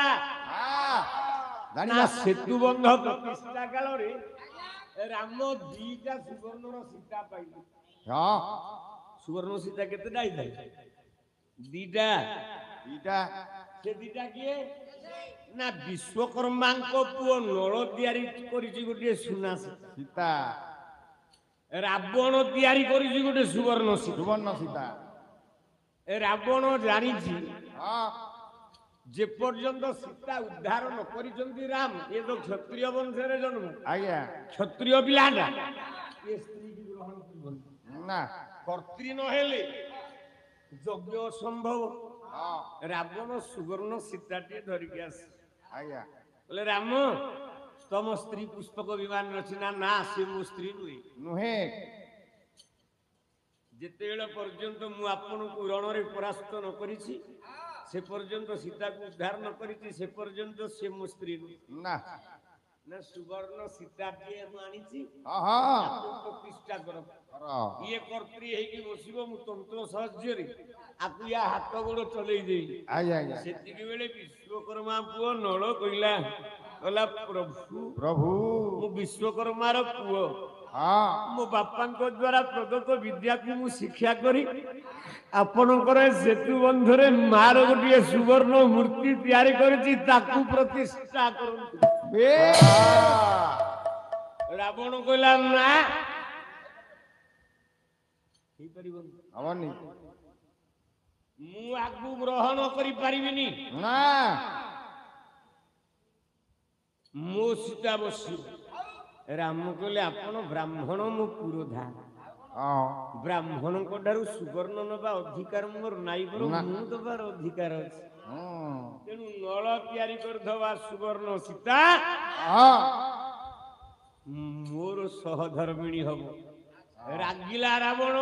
ନା ସେତୁ ବନ୍ଧ ପ୍ରତିଷ୍ଠା କାଳରେ ରାମ 2ଟା ସୁବର୍ଣ୍ଣର ସୀତା ପାଇଲେ। ସୁବର୍ଣ୍ଣ ସୀତା କେତେଟା ହେଇଥାଏ? 2ଟା। ସେ 2ଟା କିଏ? ନା ବିଶ୍ୱକର୍ମାଙ୍କ ପୁଅ ନଳ ତିଆରି କରିଛି ଗୋଟିଏ ସୁନା ସୀତା। ରାବଣ ତିଆରି କରିଛି ଗୋଟେ ସୁବର୍ଣ୍ଣ ସୀତା। ରାବଣ ଜାଣିଛି ଯେ ପର୍ଯ୍ୟନ୍ତ ସୀତା ଉଦ୍ଧାର ନ କରିଛନ୍ତି ରାମ, ଏ ତ କ୍ଷତ୍ରିୟ ବଂଶରେ ଜନ୍ମ, କ୍ଷତ୍ରିୟ ପିଲାଟା, ଏ ସ୍ତ୍ରୀ କି ଗ୍ରହଣ କରିବନି। କର୍ତ୍ରୀ ନହେଲେ ଯଜ୍ଞ ଅସମ୍ଭବ। ରାବଣ ସୁବର୍ଣ୍ଣ ସୀତାଟିଏ ଧରିକି ଆସ। ବୋଲେ ରାମ ତମ ସ୍ତ୍ରୀ ପୁଷ୍ପକ ବିମାନ ଅଛି ନା? ନା ସେ ମୋ ସ୍ତ୍ରୀ ନୁହେଁ। ଯେତେବେଳେ ପର୍ଯ୍ୟନ୍ତ ମୁଁ ଆପଣଙ୍କୁ ରଣରେ ପରାସ୍ତ ନ କରିଛି, ସେ ପର୍ଯ୍ୟନ୍ତ ସୀତାକୁ ଉଦ୍ଧାର ନ କରିଛି, ସେ ପର୍ଯ୍ୟନ୍ତ ସେ ମୋ ସ୍ତ୍ରୀ ନୁହେଁ। ନା ସୁବର୍ଣ୍ଣ ସୀତାଟିଏ ମୁଁ ଆଣିଛି, ପ୍ରତିଷ୍ଠା କର। ଇଏ କର୍ତ୍ରୀ ହେଇକି ବସିବ, ମୁଁ ତନ୍ତ୍ର ସାହାଯ୍ୟରେ ଆକୁ ୟା ହାତ ଗୋଡ ଚଲେଇ ଦେବି। ସେତିକି ବେଳେ ବିଶ୍ୱକର୍ମା ପୁଅ ନଳ କହିଲା ପ୍ରଭୁ ମୁଁ ବିଶ୍ୱକର୍ମାର ପୁଅ, ମୋ ବାପାଙ୍କ ଦ୍ଵାରା ପ୍ରଦତ୍ତ ବିଦ୍ୟାକୁ ମୁଁ ଶିକ୍ଷା କରି ଆପଣଙ୍କର ସେତୁ ବନ୍ଧରେ ମାର ଗୋଟିଏ ସୁବର୍ଣ୍ଣ ମୂର୍ତ୍ତି ତିଆରି କରିଛି, ତାକୁ ପ୍ରତିଷ୍ଠା କରନ୍ତୁ। ରାବଣ କହିଲା ନା, ହେଇପାରିବନି, ମୁଁ ଆକୁ ଗ୍ରହଣ କରିପାରିବିନି। ମୋ ସୀତା ବସିବ। ରାମ କହିଲେ ଆପଣ ବ୍ରାହ୍ମଣ, ମୋ ପୁରୋଧା, ବ୍ରାହ୍ମଣଙ୍କ ଠାରୁ ସୁବର୍ଣ୍ଣ ନବା ଅଧିକାର ମୋର ନାଇଁ, ବରଂ ମୁଁ ଦବାର ଅଧିକାର ଅଛି। ତେଣୁ ନଳ ତିଆରି କରିଦବା ସୁବର୍ଣ୍ଣ ସୀତା ମୋର ସହଧର୍ମିଣୀ ହବ। ରାଗିଲା ରାବଣ,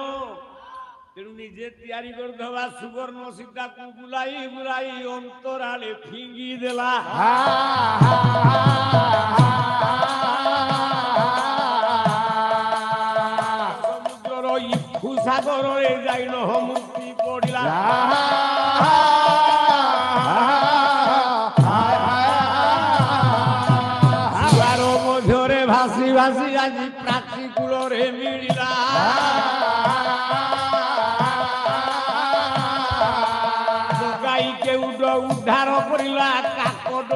ତେଣୁ ନିଜେ ତିଆରି କରିଦବା ସୁବର୍ଣ୍ଣ ସୀତାକୁ ବୁଲାଇ ବୁଲାଇ ଅନ୍ତରାଳେ ଫିଙ୍ଗି ଦେଲା। ସମୁଦ୍ରର ଇକ୍ଷୁ ସାଗରରେ ଯାଇ ଲହ ମୂର୍ତ୍ତି ପଡିଲା। ଜୁଆର ମଧ୍ୟରେ ଭାସି ଭାସି ଆଜି ପ୍ରାଚୀ କୂଳରେ ମିଳିଲା। ଗାଈ କେଉଟ ଉଦ୍ଧାର କରିଲା, କାକଟ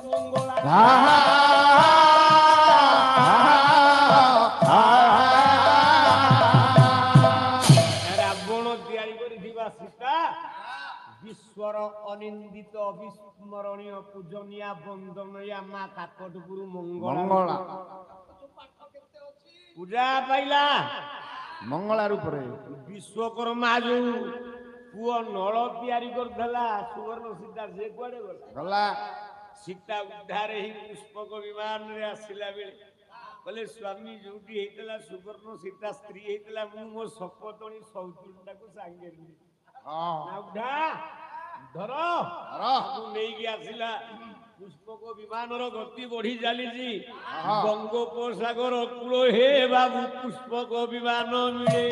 ମଙ୍ଗଳା। ବିଶ୍ୱର ଅନିନ୍ଦିତ ଅବିସ୍ମରଣୀୟ ପୂଜନୀୟା ବନ୍ଦନୀୟା ମା କାକଟପୁର ମଙ୍ଗଳା ପୂଜା ପାଇଲା ମଙ୍ଗଳା ରୂପରେ ବିଶ୍ୱକର୍ମା ଯୋଉ ପୁଅ ନଳ ତିଆରି କରିଥିଲା ସୁବର୍ଣ୍ଣ ସୀତା ସେ କୁଆଡେ ଗଲା ଗଲା ସୀତା ଉଦ୍ଧାର ହେଇ ପୁଷ୍ପକ ବିମାନରେ ଆସିଲା ବେଳେ କହିଲେ ସ୍ୱାମୀ ଯୋଉଠି ହେଇଥିଲା ସୁବର୍ଣ୍ଣ ସୀତା ସ୍ତ୍ରୀ ହେଇଥିଲା ମୁଁ ମୋ ଶପଥଣୀ ସୌତୁଣୀଟାକୁ ସାଙ୍ଗରେ ନେଇ ଉଠା ଧର ତାକୁ ନେଇକି ଆସିଲା ପୁଷ୍ପକ ବିମାନର ଗତି ବଢି ଚାଲିଛି ବଙ୍ଗୋପସାଗର କୂଳ ହେ ବାବୁ ପୁଷ୍ପକ ବିମାନ ମିଳେ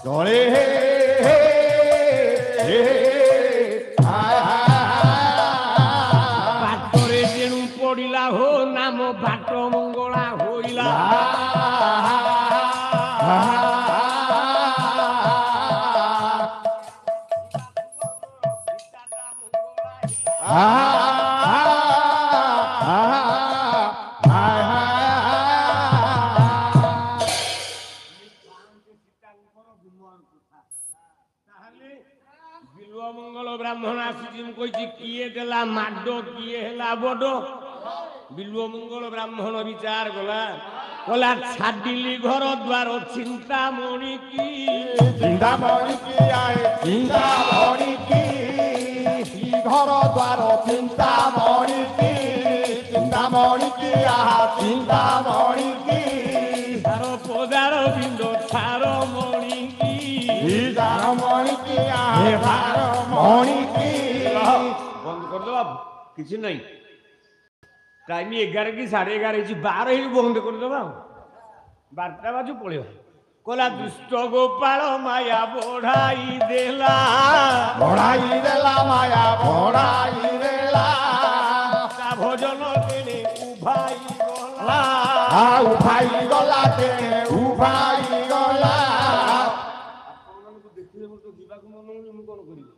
ଜଳେ ବାଟରେ ତେଣୁ ପଡିଲା ହୋ ନାମ ବାଟ ମଙ୍ଗଳା ହୋଇଲା ବିଲ୍ୱମଙ୍ଗଳ ବ୍ରାହ୍ମଣ ଆସିଛି ମୁଁ କହିଛି କିଏ ଦେଲା ମାଡ କିଏ ହେଲା ବଡ ବିଲ୍ୱମଙ୍ଗଳ ବ୍ରାହ୍ମଣ ବିଚାର କଲା କଲା ଛାଡ଼ିଲି ଘର ଦ୍ୱାର ଚିନ୍ତାମଣି କି ଚିନ୍ତାମଣି କି ଆଏ ଚିନ୍ତାମଣି କି ଘର ଦ୍ୱାର ଚିନ୍ତାମଣି କି ଚିନ୍ତାମଣି କି ଆହା ଚିନ୍ତାମଣି କି ତାର ପଦାର ବିନ୍ଦ ଛାର ମଣି କି ଚିନ୍ତାମଣି କି ଆହା ମଣି କି ବନ୍ଦ କରିଦବା କିଛି ନାହିଁ ଟାଇମ 11 କି 11:30 ହେଇଛି 12 ହେଇ ବନ୍ଦ କରିଦବା 12ଟା ବାଜୁ ପଳେଇବ କହିଲା ଦୁଷ୍ଟ ଗୋପାଳ ମାୟା ବଢାଇ ଦେଲା ମାୟା ବଢାଇ ଦେଲା ତା ଭଜନ ତେଣେ ଉଭାଇ ଗଲା ଉଭାଇ ଗଲା ତେଣେ ଉଭାଇ ଗଲା ଆପଣମାନଙ୍କୁ ଦେଖିଲେ ମୋର ତ ଯିବାକୁ ମନ ହଉନି ମୁଁ କଣ କରିବି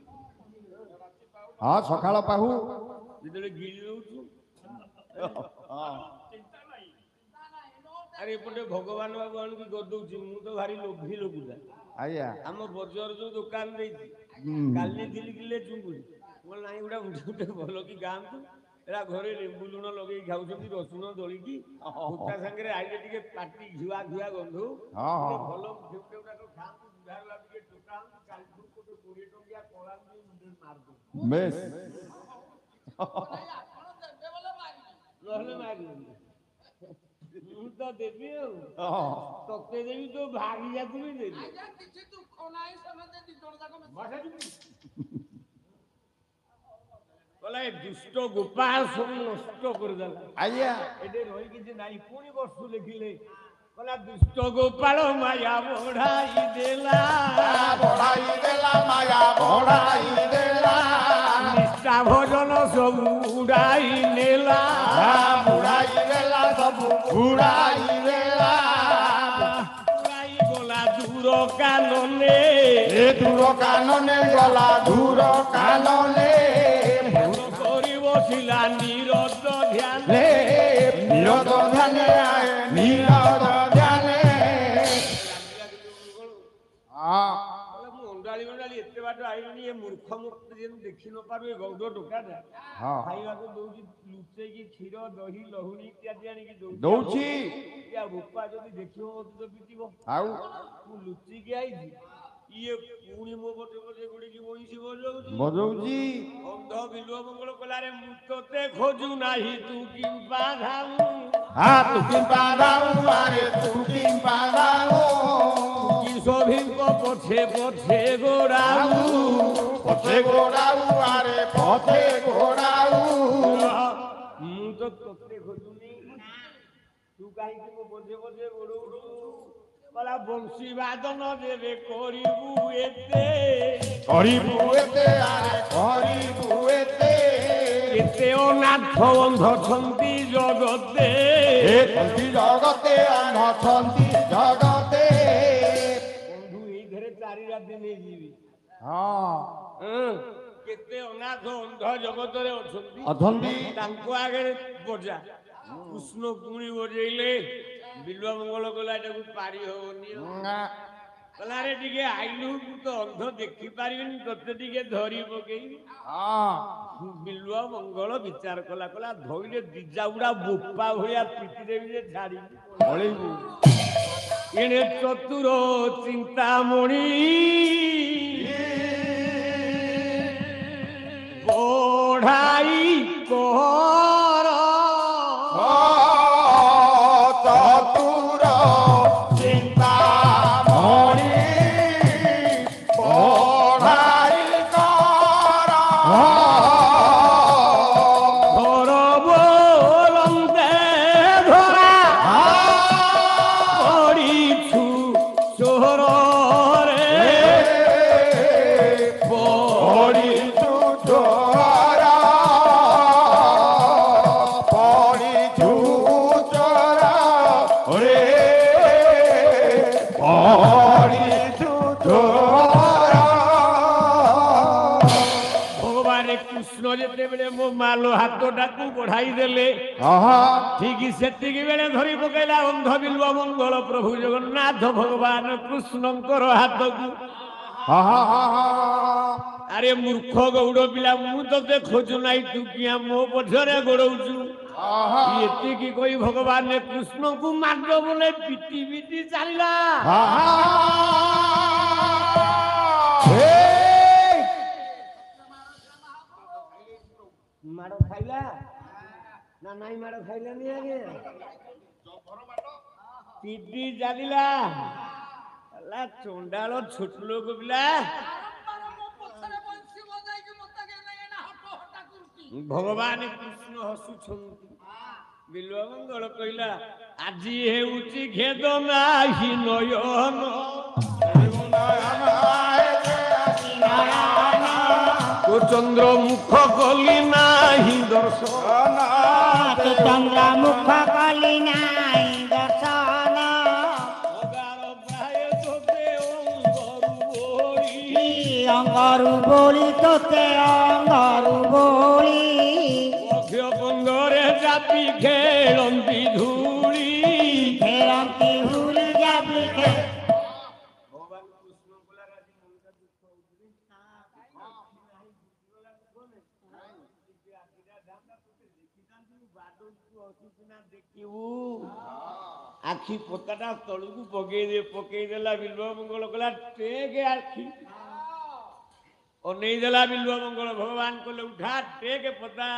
ହଁ ସକାଳ ପାହୁ ଯେତେବେଳେ ଗିଳି ଦଉଛୁ ଆରେ ଏପଟେ ଭଗବାନ ବାବୁ ଆଣିକି ଗଦଉଛି ମୁଁ ତ ଭାରି ଲୋଭୀ ଲୋକଟା ଆଜ୍ଞା ଆମ ବଜାର ଯୋଉ ଦୋକାନ ଦେଇଛି କାଲି 2 କିଲେ ଚୁଙ୍ଗୁଡି ମୁଁ ନାଇଁ ଗୁଡା ଗୋଟେ ଭଲ କି ଗାଆନ୍ତୁ ଏରା ଘରେ ଲେମ୍ବୁ ଲୁଣ ଲଗେଇ ଖାଉଛନ୍ତି ରସୁଣ ଦଳିକି ଭୁଟା ସାଙ୍ଗରେ ଆଇଲେ ଟିକେ ପାଟି ଘିଆ ଘିଆ ଗନ୍ଧୁ ଭଲ ଖାଆନ୍ତୁ ବୁଢା ଟିକେ ଟୋକାନ୍ତୁ କାଲିଠୁ ଗୋଟେ 20 ଟଙ୍କିଆ କଳା ମାରିଦଉ ବେଶ ନହେଲେ ମାରିବନି ମୁଁ ତ ଦେବି ଆଉ ତତେ ଦେବି ତ ଭାଗିଯାକୁ ବି ଦେବି କହିଲା ଏ ଦୁଷ୍ଟ ଗୋପାଳ ସବୁ ନଷ୍ଟ କରିଦେଲା ଆଜ୍ଞା ଏଠି ରହି କିଛି ନାଇଁ ପୁଣି ବର୍ଷୁ ଲେଖିଲେ କହିଲା ଦୁଷ୍ଟ ଗୋପାଳ ମାୟା ବଢାଇ ଦେଲା ମାୟା ବଢାଇ ଦେଲା ନିଷ୍ଠା ଭଜନ ସବୁ ଉଡାଇ ନେଲା ଉଡାଇ ଦେଲା ସବୁ ଉଡାଇ ଦେଲା ଉଡାଇ ଗଲା ଦୂର କାନନେ ଦୂର କାନନେ ଗଲା ଦୂର କାନନେ କରି ବସିଲା ନିରତ ଧ୍ୟାନ ନିରତ ଧ୍ୟାନେ ନିରତ ଧ୍ୟାନେ ମୁଁ ଅଣ୍ଡାଳି ଅଣ୍ଡାଳି ଏତେ ବାଟ ଆଇଲୁଣି ଏ ମୂର୍ଖ ମୂର୍ଖ ଯେମିତି ଦେଖି ନ ପାରୁ ଏ ଗୌଡ଼ ଟୋକାଟା ଖାଇବାକୁ ଦଉଛି ଲୁଚେଇକି କ୍ଷୀର ଦହି ଲହୁଣୀ ଇତ୍ୟାଦି ଆଣିକି ଦଉଛି ବୋପା ଯଦି ଦେଖିବ ମତେ ତ ପିଟିବ ଆଉ ମୁଁ ଲୁଚିକି ଆଇଛି ଇଏ ପୁଣି ମୋ ପଟେ ପଟେ ଗୁଡିକି ବଇଁଶୀ ବଜଉଛି ଅନ୍ଧ ବିଲ୍ୱମଙ୍ଗଳ କଲାରେ ମୁଁ ତତେ ଖୋଜୁ ନାହିଁ ତୁ କିମ୍ପା ଧାଉ ତୁ କିମ୍ପା ଧାଉ ଆରେ ତୁ କିମ୍ପା ଧାଉ କିଶୋଭୀଙ୍କ ପଛେ ପଛେ ଗୋଡାଉ ଆରେ ପଛେ ଗୋଡାଉ ମୁଁ ତ ତତେ ଖୋଜୁନି ତୁ କାହିଁକି ମୋ ପଛେ ପଛେ ଗୋଡଉଛୁ କଲା ବଂଶୀ ବାଦନ ଦେବେ କରିବୁ ଏତେ ଆରେ କରିବୁ କେତେ ଅନାଥ ଅନ୍ଧ ଛନ୍ତି ଜଗତେ ଜଗତେ ଅଛନ୍ତି ଜଗତେ ବନ୍ଧୁ ଏଇଥିରେ 4 ରାତି ନେଇଯିବି କେତେ ଅନାଥ ଅନ୍ଧ ଜଗତରେ ଅଛନ୍ତି ଅଛନ୍ତି ତାଙ୍କ ଆଗରେ ବଜା କୃଷ୍ଣ ପୁଣି ବଜେଇଲେ ବିଲୁଆ ମଙ୍ଗଳ କଲା ଏଟାକୁ ପାରି ହବନି କହିଲା ରେ ଟିକେ ଆଇଲୁ ତ ଅନ୍ଧ ଦେଖିପାରିବିନି ତତେ ଟିକେ ଧରି ପକେଇବି ବିଲୁଆ ମଙ୍ଗଳ ବିଚାର କଲା କଲା ଧଇଲେ ଦିଜାଉଡା ବୋପା ଭଳିଆ ପିଟି ଦେବି ଯେ ଛାଡ଼ିବି ଏଣେ ଚତୁର ଚିନ୍ତାମଣି ପଢ଼ାଇ କର ଚତୁର ଚିନ୍ତାମଣି ପଢ଼ାଇ କର ଧର ବୋଲନ୍ତେ ଧରା ପଡ଼ିଛୁ ଚୋରରେ ପଡ଼ିଛୁ ଚୋର ପଡ଼ିଛୁ ଚୋର ରେ ପଡ଼ିଛୁ ଚୋର ଭଗବାନ କୃଷ୍ଣ ଯେତେବେଳେ ମୋ ମାଲ ହାତଟାକୁ ବଢାଇ ଦେଲେ ଠିକ ସେତିକି ବେଳେ ଧରି ପକେଇଲା ଅନ୍ଧ ବିଲୁଆ ମଙ୍ଗଳ ପ୍ରଭୁ ଜଗନ୍ନାଥ ଭଗବାନ କୃଷ୍ଣଙ୍କର ହାତକୁ ଆରେ ମୂର୍ଖ ଗୌଡ଼ ପିଲା ମୁଁ ତତେ ଖୋଜୁ ନାହିଁ ତୁ କିଆ ମୋ ପଛରେ ଗୋଡ଼ଉଛୁ ଏତିକି କହି ଭଗବାନ କୃଷ୍ଣଙ୍କୁ ମାର୍ଗ ବୋଲେ ପିଟି ପିଟି ଚାଲିଲା ମାଡ଼ ଖାଇଲା ନା ନାଇଁ ମାଡ଼ ଖାଇଲାନି ଆଜ୍ଞା ପିଟି ଚାଲିଲା ଚଣ୍ଡାଳ ଛୋଟ ଲୋକ ପିଲା ଭଗବାନ କୃଷ୍ଣ ହସୁଛନ୍ତି ବିଲୁଆ ମଙ୍ଗଳ କହିଲା ଆଜି ହେଉଛି ଖେଦ ନାହିଁ ନୟନ ତୋ ଚନ୍ଦ୍ର ମୁଖ କଲି ନାହିଁ ଦର୍ଶନ ଚନ୍ଦ୍ର ମୁଖ କଲି ନାହିଁ ଦର୍ଶନ ଅଙ୍ଗରୁ ବୋଳି ତୋତେ ଅଙ୍ଗରୁ ବୋଳି ବଙ୍ଗରେ ଚାପି ଖେଳନ୍ତି ଧୂଳି ଖେଳନ୍ତି ହୁଳି ଯାବି ଭଗବାନ କୃଷ୍ଣ ଦେଖିବୁ ଆଖି ପତାଟା ତଳକୁ ପକେଇଦେଲା ବିଲୁଆ ମଙ୍ଗଳ କଲା ଟେକେ ଆଖି ଅନେଇ ଦେଲା ବିଲୁଆ ମଙ୍ଗଳ ଭଗବାନ କହିଲେ ଉଠା ଟେକେ ପତା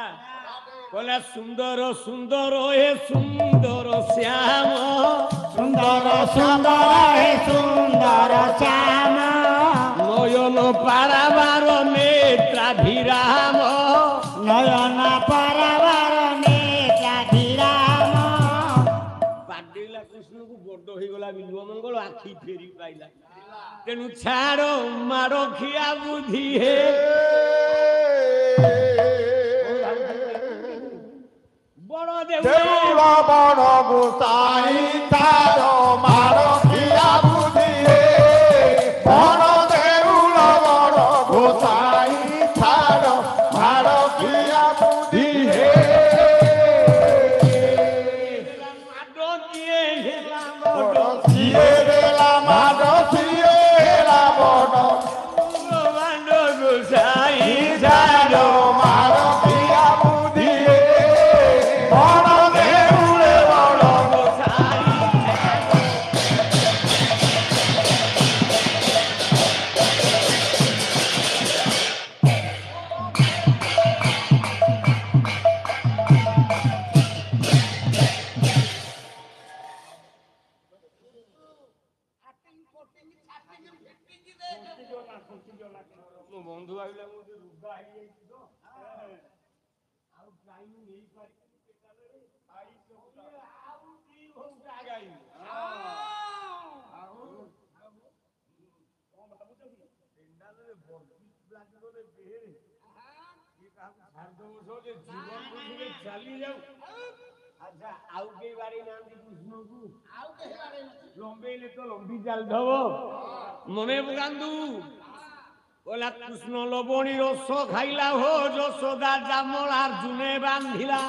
କହିଲା ସୁନ୍ଦର ସୁନ୍ଦର ହେ ସୁନ୍ଦର ଶ୍ୟାମ ସୁନ୍ଦର ସୁନ୍ଦର ହେ ସୁନ୍ଦର ଶ୍ୟାମ ନୟନ ପାରାବାର ନେତ୍ରାଭିରାମ ନୟନ ପରବାର ନେତ୍ରାଭିରାମ ପାଡିଲା କୃଷ୍ଣକୁ ବଡ ହେଇଗଲା ବିଲୁଆ ମଙ୍ଗଳ ଆଖି ଫେରି ପାଇଲା ତେଣୁ ଛାଡ଼ ମାଡ଼ ଖିଆ ବୁଦ୍ଧି ହେ ବଡ ଦେଉଳ ବଡ଼ ଗୋସାଇ ତାର ମାର ଖିଆ ବୁଦ୍ଧି ବଣ ଦେଉଳ ବଡ଼ ଗୋସାଇ ତାର ମାର ଖିଆ ବୁଦ୍ଧି ମାଡ଼ କିଏ ହେଲା ସିଏ ଦେଲା ମାର ସିଏ ହେଲା ବଡ଼ ମାଡ଼ ଗୋସାଇ ତାର ମାର ଖିଆ ବୁଦ୍ଧି ବଣ ଦେଉଳ ବଡ଼ ମୋ ବନ୍ଧୁ ଭାବିଲା ମୁଁ ରୁଗା ହେଇଯାଇଛି ତ ଆଉ ଟାଇମ ଚାଲି ଯାଉ ଆଚ୍ଛା ଆଉ କେହି ବାଡି ନାହାନ୍ତି କୃଷ୍ଣକୁ ଲମ୍ବେଇଲେ ତ ଲମ୍ବି ଚାଲିଥବ ମନେ ପକାନ୍ତୁ बोला कृष्ण लबणी रस खाइला हो यशोदा जामलार जुने बांधिला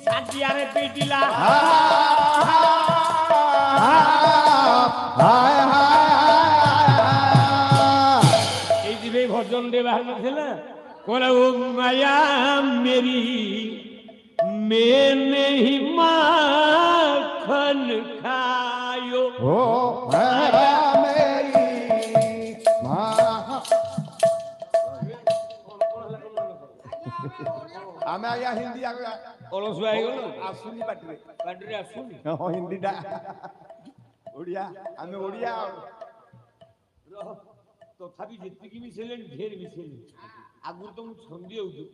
ছাটিয়ারে পিটিলা এই দিবে ভজন দে বাহানা ছেলে কোলা ও মায়া মেরি মে নেহি মাখন খায়ো ओ माया मेरी ଆମେ ଆଜ୍ଞା ହିନ୍ଦୀ ଅଳସୁଆ ହେଇଗଲ ଆସୁନି ପାଟିରେ ପାଟିରେ ଆସୁନି ହଁ ହିନ୍ଦୀଟା ଓଡ଼ିଆ ଆମେ ଓଡ଼ିଆ ରହ ତଥାପି ଯେତିକି ମିଶେଇଲେଣି ଢେର ମିଶେଇଲେଣି ଆଗରୁ ତ ମୁଁ ଛନ୍ଦି ହଉଛୁ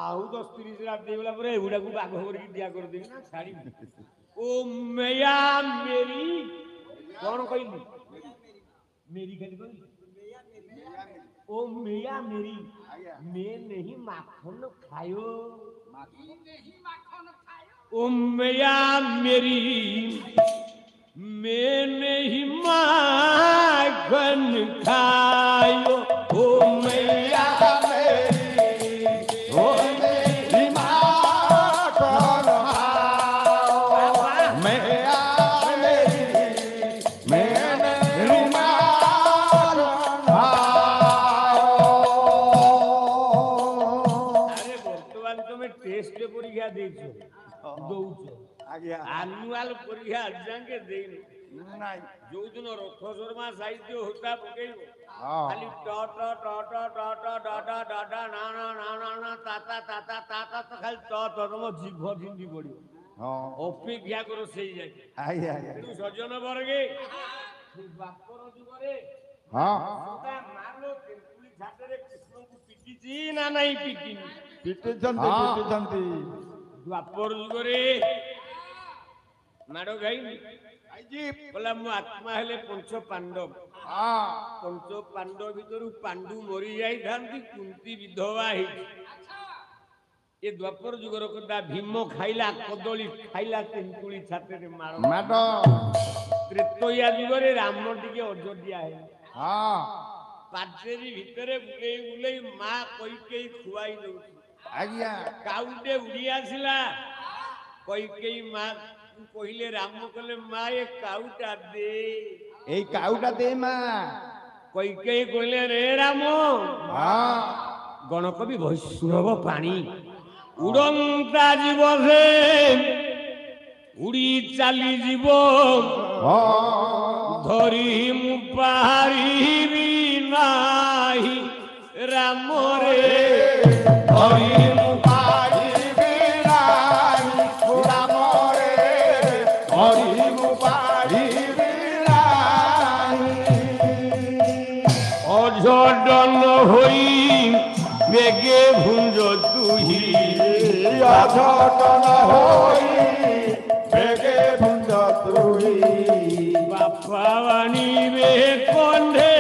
ଆଉ 10-30 ରାତି ହେଇଗଲା ପରେ ଏଗୁଡାକୁ ବାଘ କରିକି ଦିଆ କରିଦେବି ନା ଛାଡ଼ିବି ଓ ମେୟା ମେରି କଣ କହିଲି मेरी खाली कहली ओ मेया मेरी मैं नहीं माखन खायो ओ मेया मेरी मैं नहीं माखन खायो ओ मैया आनुआल परीक्षा जाके देनी जो दिन रथ शर्मा साहित्य होता पकेइबो खाली ट ट ट ट ट ट ड ड ड ड ना ना ना ना ना ता ता ता ता ता ता तो खाली ट ट तम जीभ भिंडी पड़ियो हां अपेक्षा करो सेई जाय आया तू सजन वर्गे बापर जुगरे हां सुता मारलो तेंकुली छाटरे कृष्ण को पिटिची ना नहीं पिटिनी पिटिचंती द्वापर जुगरे माडो गाई आईजी बोला मु आत्मा हेले पंच पांडव हां पंच पांडव भितरु पांडु मरी जाई थांती कुंती विधवा हे ए द्वापर जुगर कदा भीम खाइला कदली खाइला तेंतुली छाते रे माडो त्रेतया जुगरे राम टिके अयोध्या हे हां पाचेरी भितरे बुलेई बुलेई मा कइकेई खुआई दउ आज्ञा काउटे उड़ी आसिला कइकेई मा कहले राम कहले माँ ये काउटा दे ए काउटा दे माँ कई कहले रे राम हाँ गणकवि वैष्णव पानी उड़ंता जीव से उड़ी चली जीव धरी मु पारिबी नाही राम रे धरी मु पारिबी नाही राम অজডন হই বেগে ভুঞ্জ তুহি অজডন হই বেগে ভুঞ্জ তুহি বাপা বাণীবে কন্ধে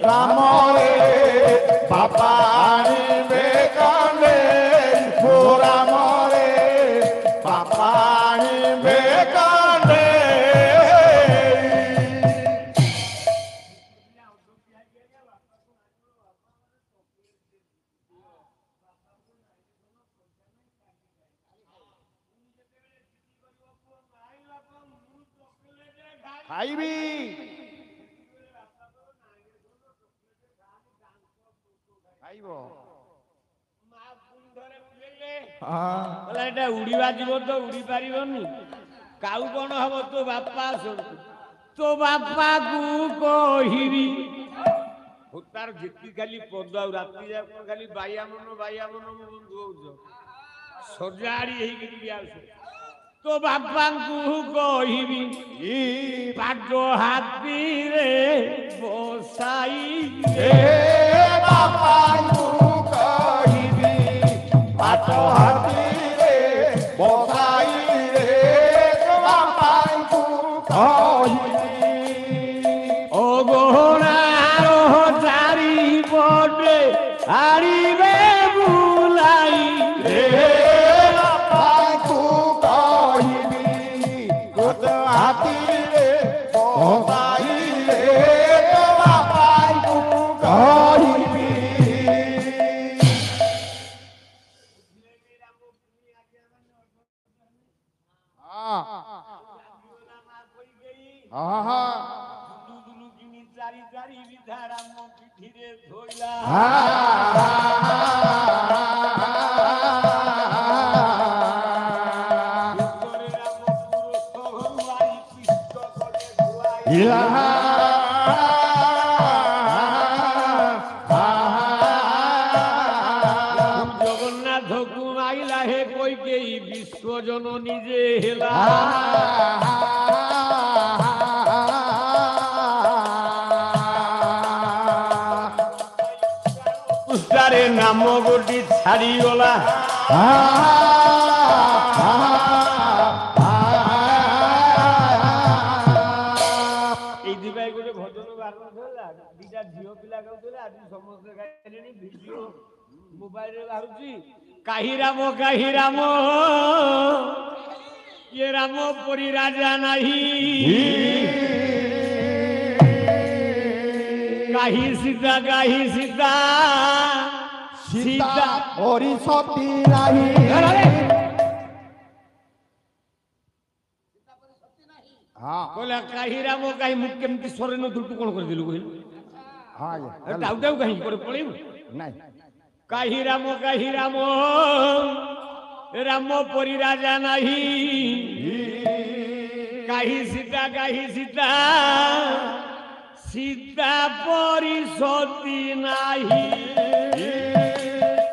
রাম রে বাপা আনিবে কন্ধে রাম রে বাপা আনিবে কন্ধে खाइबी खाइबो बोला एटा उड़ीबा जीव तो उड़ी पारिबनी काउ कोन हबो तो बापा तो बापा को कहिबी हुतार जिति खाली पद आ राती जा खाली बाया मन बंधु हो सजाड़ी हेई कि आसे तो बापा को कहिबी पाट हाथी रे बसाई रे बापा को कहिबी पाट हाथी रे बसाई रे बापा को कहिबी ओ गोनारो चारि पटे आड़ीबे बुलाई रे हाथी रे দুলু কিনি চারি চারি বিধা রাম পিঠিরে ধইলা ভিতরে রাম পুরো সহবাই কৃষ্ণ করে জগন্নাথ ঘুমাইলা হে কইকেই বিশ্বজন নিজে হেলা পুষ্টারে নাম গোটি ছাড়িগলা এই দিবাই গোটে ভজন বারণ ହେଲା ଦିଟା ଝିଅ ପିଲା ଗାଉଥିଲେ ଆଜି ସମସ୍ତେ ଗାଇଲେଣି ଭିଡିଓ ମୋବାଇଲରେ ବାହାରୁଛି କାହିଁ ରାମ ଇଏ ରାମ ପରି ରାଜା ନାହିଁ କାହିଁ ସୀତା ସୀତା ওরি সতী নাহি କହିଲା କାହିଁ ରାମ କାହିଁ ମୁଁ କେମିତି ସ୍ୱରରେ ନଥିଲୁ ତୁ କଣ କରିଦେଲୁ କହିଲୁ ଟାଉ ଟାଉ କାହିଁକି ପରେ ପଳେଇବୁ নাই କାହିଁ ରାମ ରାମ ପରି ରାଜା ନାହିଁ କାହିଁ ସୀତା ସୀତା ପରି ସତୀ ନାହିଁ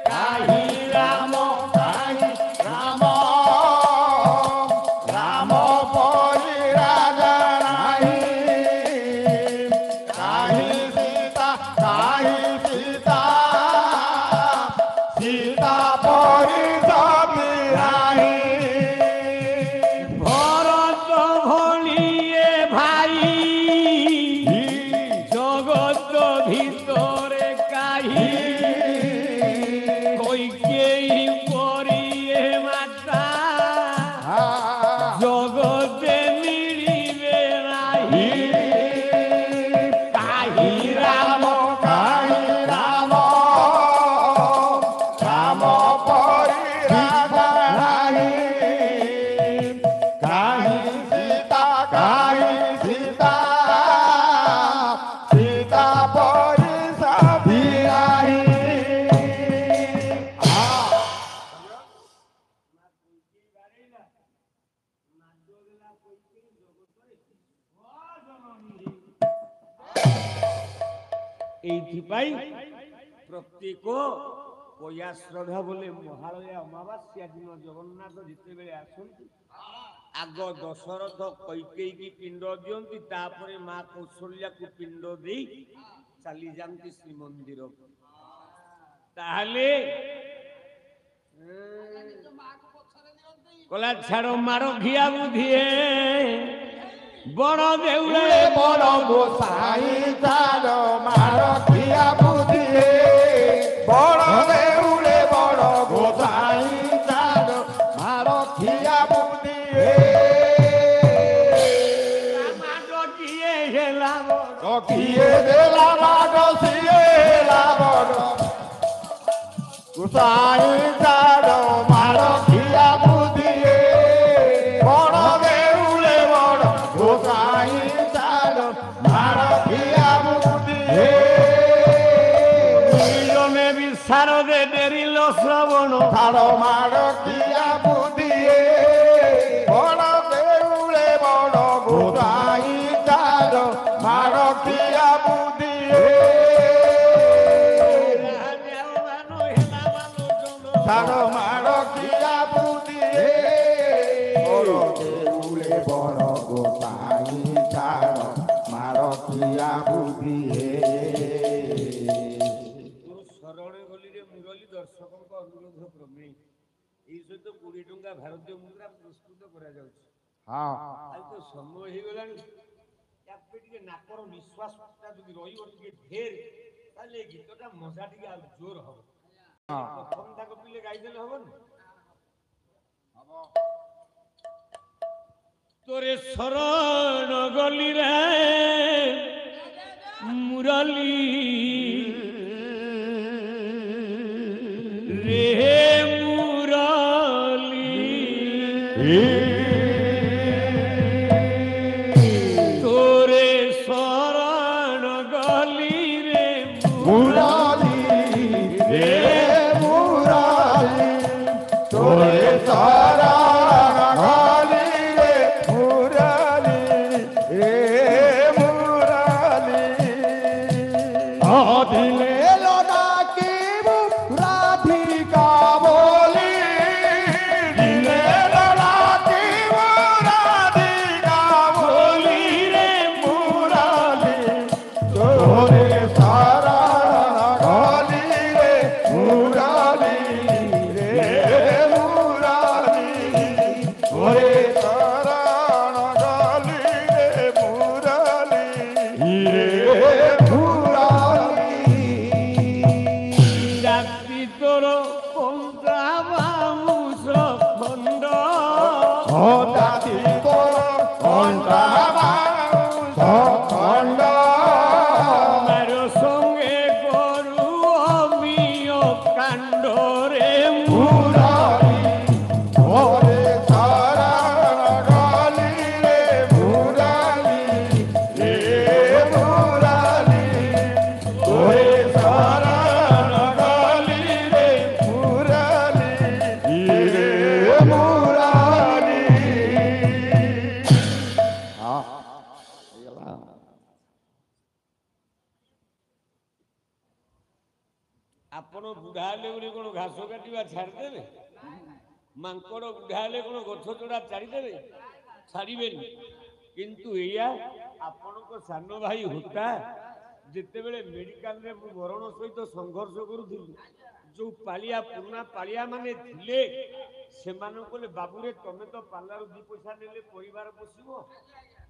କାହିଁ ରାମ রাম রাম পরি রাজা নাহি কাহি সীতা সীতা পরি সতী নাহি ভরত ভলিয়ে ভাই জগত ভিতরে কাহি কইকেই পরিয়ে মাতা জগতে মিলিবে নাহি কাহি রাম রাম পরি রাজা নাহি কাহি সীতা সীতা পরি সতী নাহি এইথিপাই প্রত্যেক পয়া শ্রদ্ধা বলে মহালয়া অমাবাস্যা দিন জগন্নাথ যেতবে আসନ୍ତି আগ দশরথ কৈকেয়ী পিণ্ড দিয়ନ୍ତି তাপরে মা কৌশল্যাକୁ পিণ্ড দেই চালি যাନ୍ତି শ্রীমন্দির তাহলে কলা ছাড় মারো ঘিয়া বুধিয়ে বড় দেউলে বড় গোসাই তার মার খিয়া বুঝিয়ে বড় দেউলে বড় গোসাই তার মার খিয়া বুঝিয়ে কিয়ে দেলা মাড সিয়ে লাবড় গোসাই তার মার খিয়া বুঝিয়ে বড় দেউলে বড় গোসাই তার মার খিয়া বুঝিয়ে মিলনে বিশারদে ডেরিল শ্রবণ তার মার খিয়া বুঝিয়ে বড় দেউলে বড় গোসাই তার মার খিয়া বুঝিয়ে তার মার খিয়া বুঝিয়ে বড় দেউলে বড় গোসাই তার মার খিয়া বুঝিয়ে শরণে গলিরে মুরলী দর্শকଙ୍କ অনুରୋଧ କ୍ରମେ এই ସହିତ 20 ଟଙ୍କା ଭାରତୀୟ ମୁଦ୍ରା ପ୍ରସ୍ତୁତ କରାଯାଉଛି ହଁ ଆଉ ତ ସମୟ ହେଇଗଲାଣି ଏବେ ଟିକେ ନାକର ନିଶ୍ୱାସଟା ଯଦି ରହିବ ଟିକେ ଢେର ତାହେଲେ ଏ ଗୀତଟା ମଜା ଟିକେ ଆଉ ଜୋର ହବ ପ୍ରଥମ ତାକ ପିଲେ ଗାଇଦେଲେ ହବନି তোরে শরণ গলি রে মুরলী রে মুরলী ওরে শরণ গলি রে মুরালি রে মুরালি রাত্রি তোর কন্টা বাউস খন্ড ও দাতি তোর কণ্ঠা বাউস খণ্ড আমার সঙ্গে গরু অমিয় কাণ্ড রে মুরালি ওরে শরণ গলি রে মুরালি রে মুরালি ওরে শরণ গলি রে মুরালি রে মুরালি ଆପଣ ବୁଢା ହେଲେ ବୋଲି କଣ ଘାସ କାଟିବା ଛାଡ଼ିଦେବେ? ମାଙ୍କଡ ବୁଢା ହେଲେ କଣ ଗଛ ଚଢା ଛାଡ଼ିଦେବେ? ଛାଡ଼ିବେନି। କିନ୍ତୁ ଏଇଆ ଆପଣଙ୍କ ସାନ ଭାଇ ହୁତା ଯେତେବେଳେ ମେଡିକାଲରେ ମୁଁ ମରଣ ସହିତ ସଂଘର୍ଷ କରୁଥିଲି, ଯୋଉ ପାଳିଆ ପୁରୁଣା ପାଳିଆ ମାନେ ଥିଲେ ସେମାନଙ୍କୁ କହିଲେ ବାବୁରେ ତମେ ତ ପାଲାରୁ 2 ପଇସା ନେଲେ ପରିବାର ପୋଷିବ।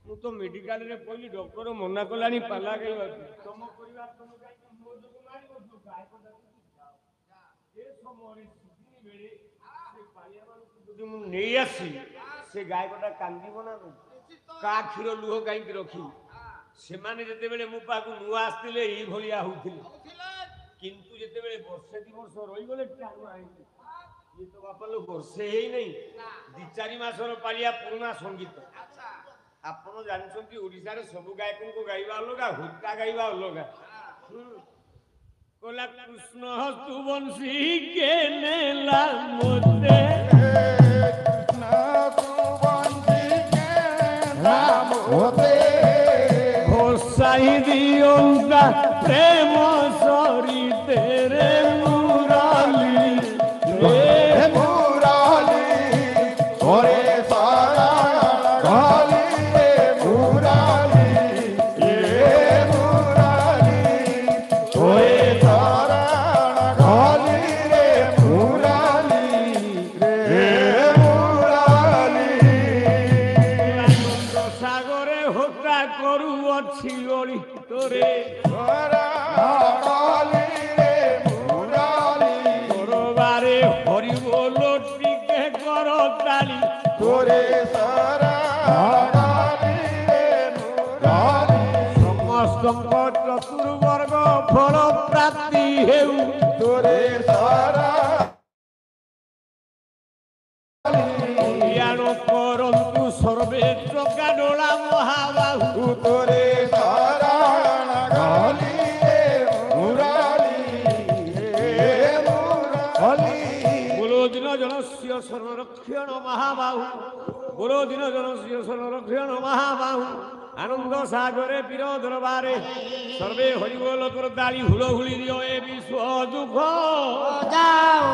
ମୁଁ ତ ମେଡିକାଲରେ କହିଲି ଡକ୍ଟର ମନା କଲାଣି ପାଲା ଗାଇବାକୁ। ତମ ପରିବାର ତମ ଗାଇକି ମୋ ଯୋଗୁଁ ମାରିବ ଯୋଉ ଗାୟକଟା ଏ ସମୟରେ ସିଜିନି ବେଳେ ସେ ପାଳିଆମାନଙ୍କୁ ଯଦି ମୁଁ ନେଇ ଆସି ସେ ଗାୟକଟା କାନ୍ଦିବ ନା କା କ୍ଷୀର ଲୁହ କାହିଁକି ରଖିବି? ସେମାନେ ଯେତେବେଳେ ମୋ ପାଖକୁ ନୂଆ ଆସିଥିଲେ ଏଇଭଳିଆ ହଉଥିଲେ, କିନ୍ତୁ ଯେତେବେଳେ ବର୍ଷେ 2 ବର୍ଷ ରହିଗଲେ ଟାଣୁଆ ହେଇଥିଲେ। ଇଏ ତ ବାପା ଲୋକ ବର୍ଷେ ହେଇନାହିଁ, 2-4 ମାସର ପାଳିଆ ପୁରୁଣା ସଙ୍ଗୀତ। ଆପଣ ଜାଣିଛନ୍ତି ଓଡ଼ିଶାରେ ସବୁ ଗାୟକଙ୍କୁ ଗାଇବା ଅଲଗା, ହୁତା ଗାଇବା ଅଲଗା। କହିଲା କୃଷ୍ଣ ହସ୍ତୁ ବଂଶୀ କେ ନେଲା ମୋତେ ঘোষাই দিয়ন্তা প্রেম সরিতে রে মুরালি রে মুরালি ওরে শরণ গলি রে মুরালি রে মুরালি ওরে শরণ গলি রে মুরালি রে মুরালি আনন্দ সাগরে হোতা করুଅছি ওড়ি তোরে গলি রে মুরালি করবারে হরি বল টিকে কর তালি তোরে শরণ গলি রে মুরালি সমস্তଙ୍କ চতুর্বর্গ ফল প্রাপ্তি হেউ তোরে শরণ জ্ঞান করন্তু সর্বে চকা ডোলা মহাবাহু তোরে শরণ গলি রে মুরালি রে মুরালি বলো দিন জনস্য সংরক্ষণ মহাবাহু বলো দিন জনস্য সংরক্ষণ মহাবাহু আনন্দ সাগরে বীর দরবারে সর্বে হরিবোল তোর দাড়ি হুড়ো হুড়ি দিও এ বিশ্ব দুঃখ যাও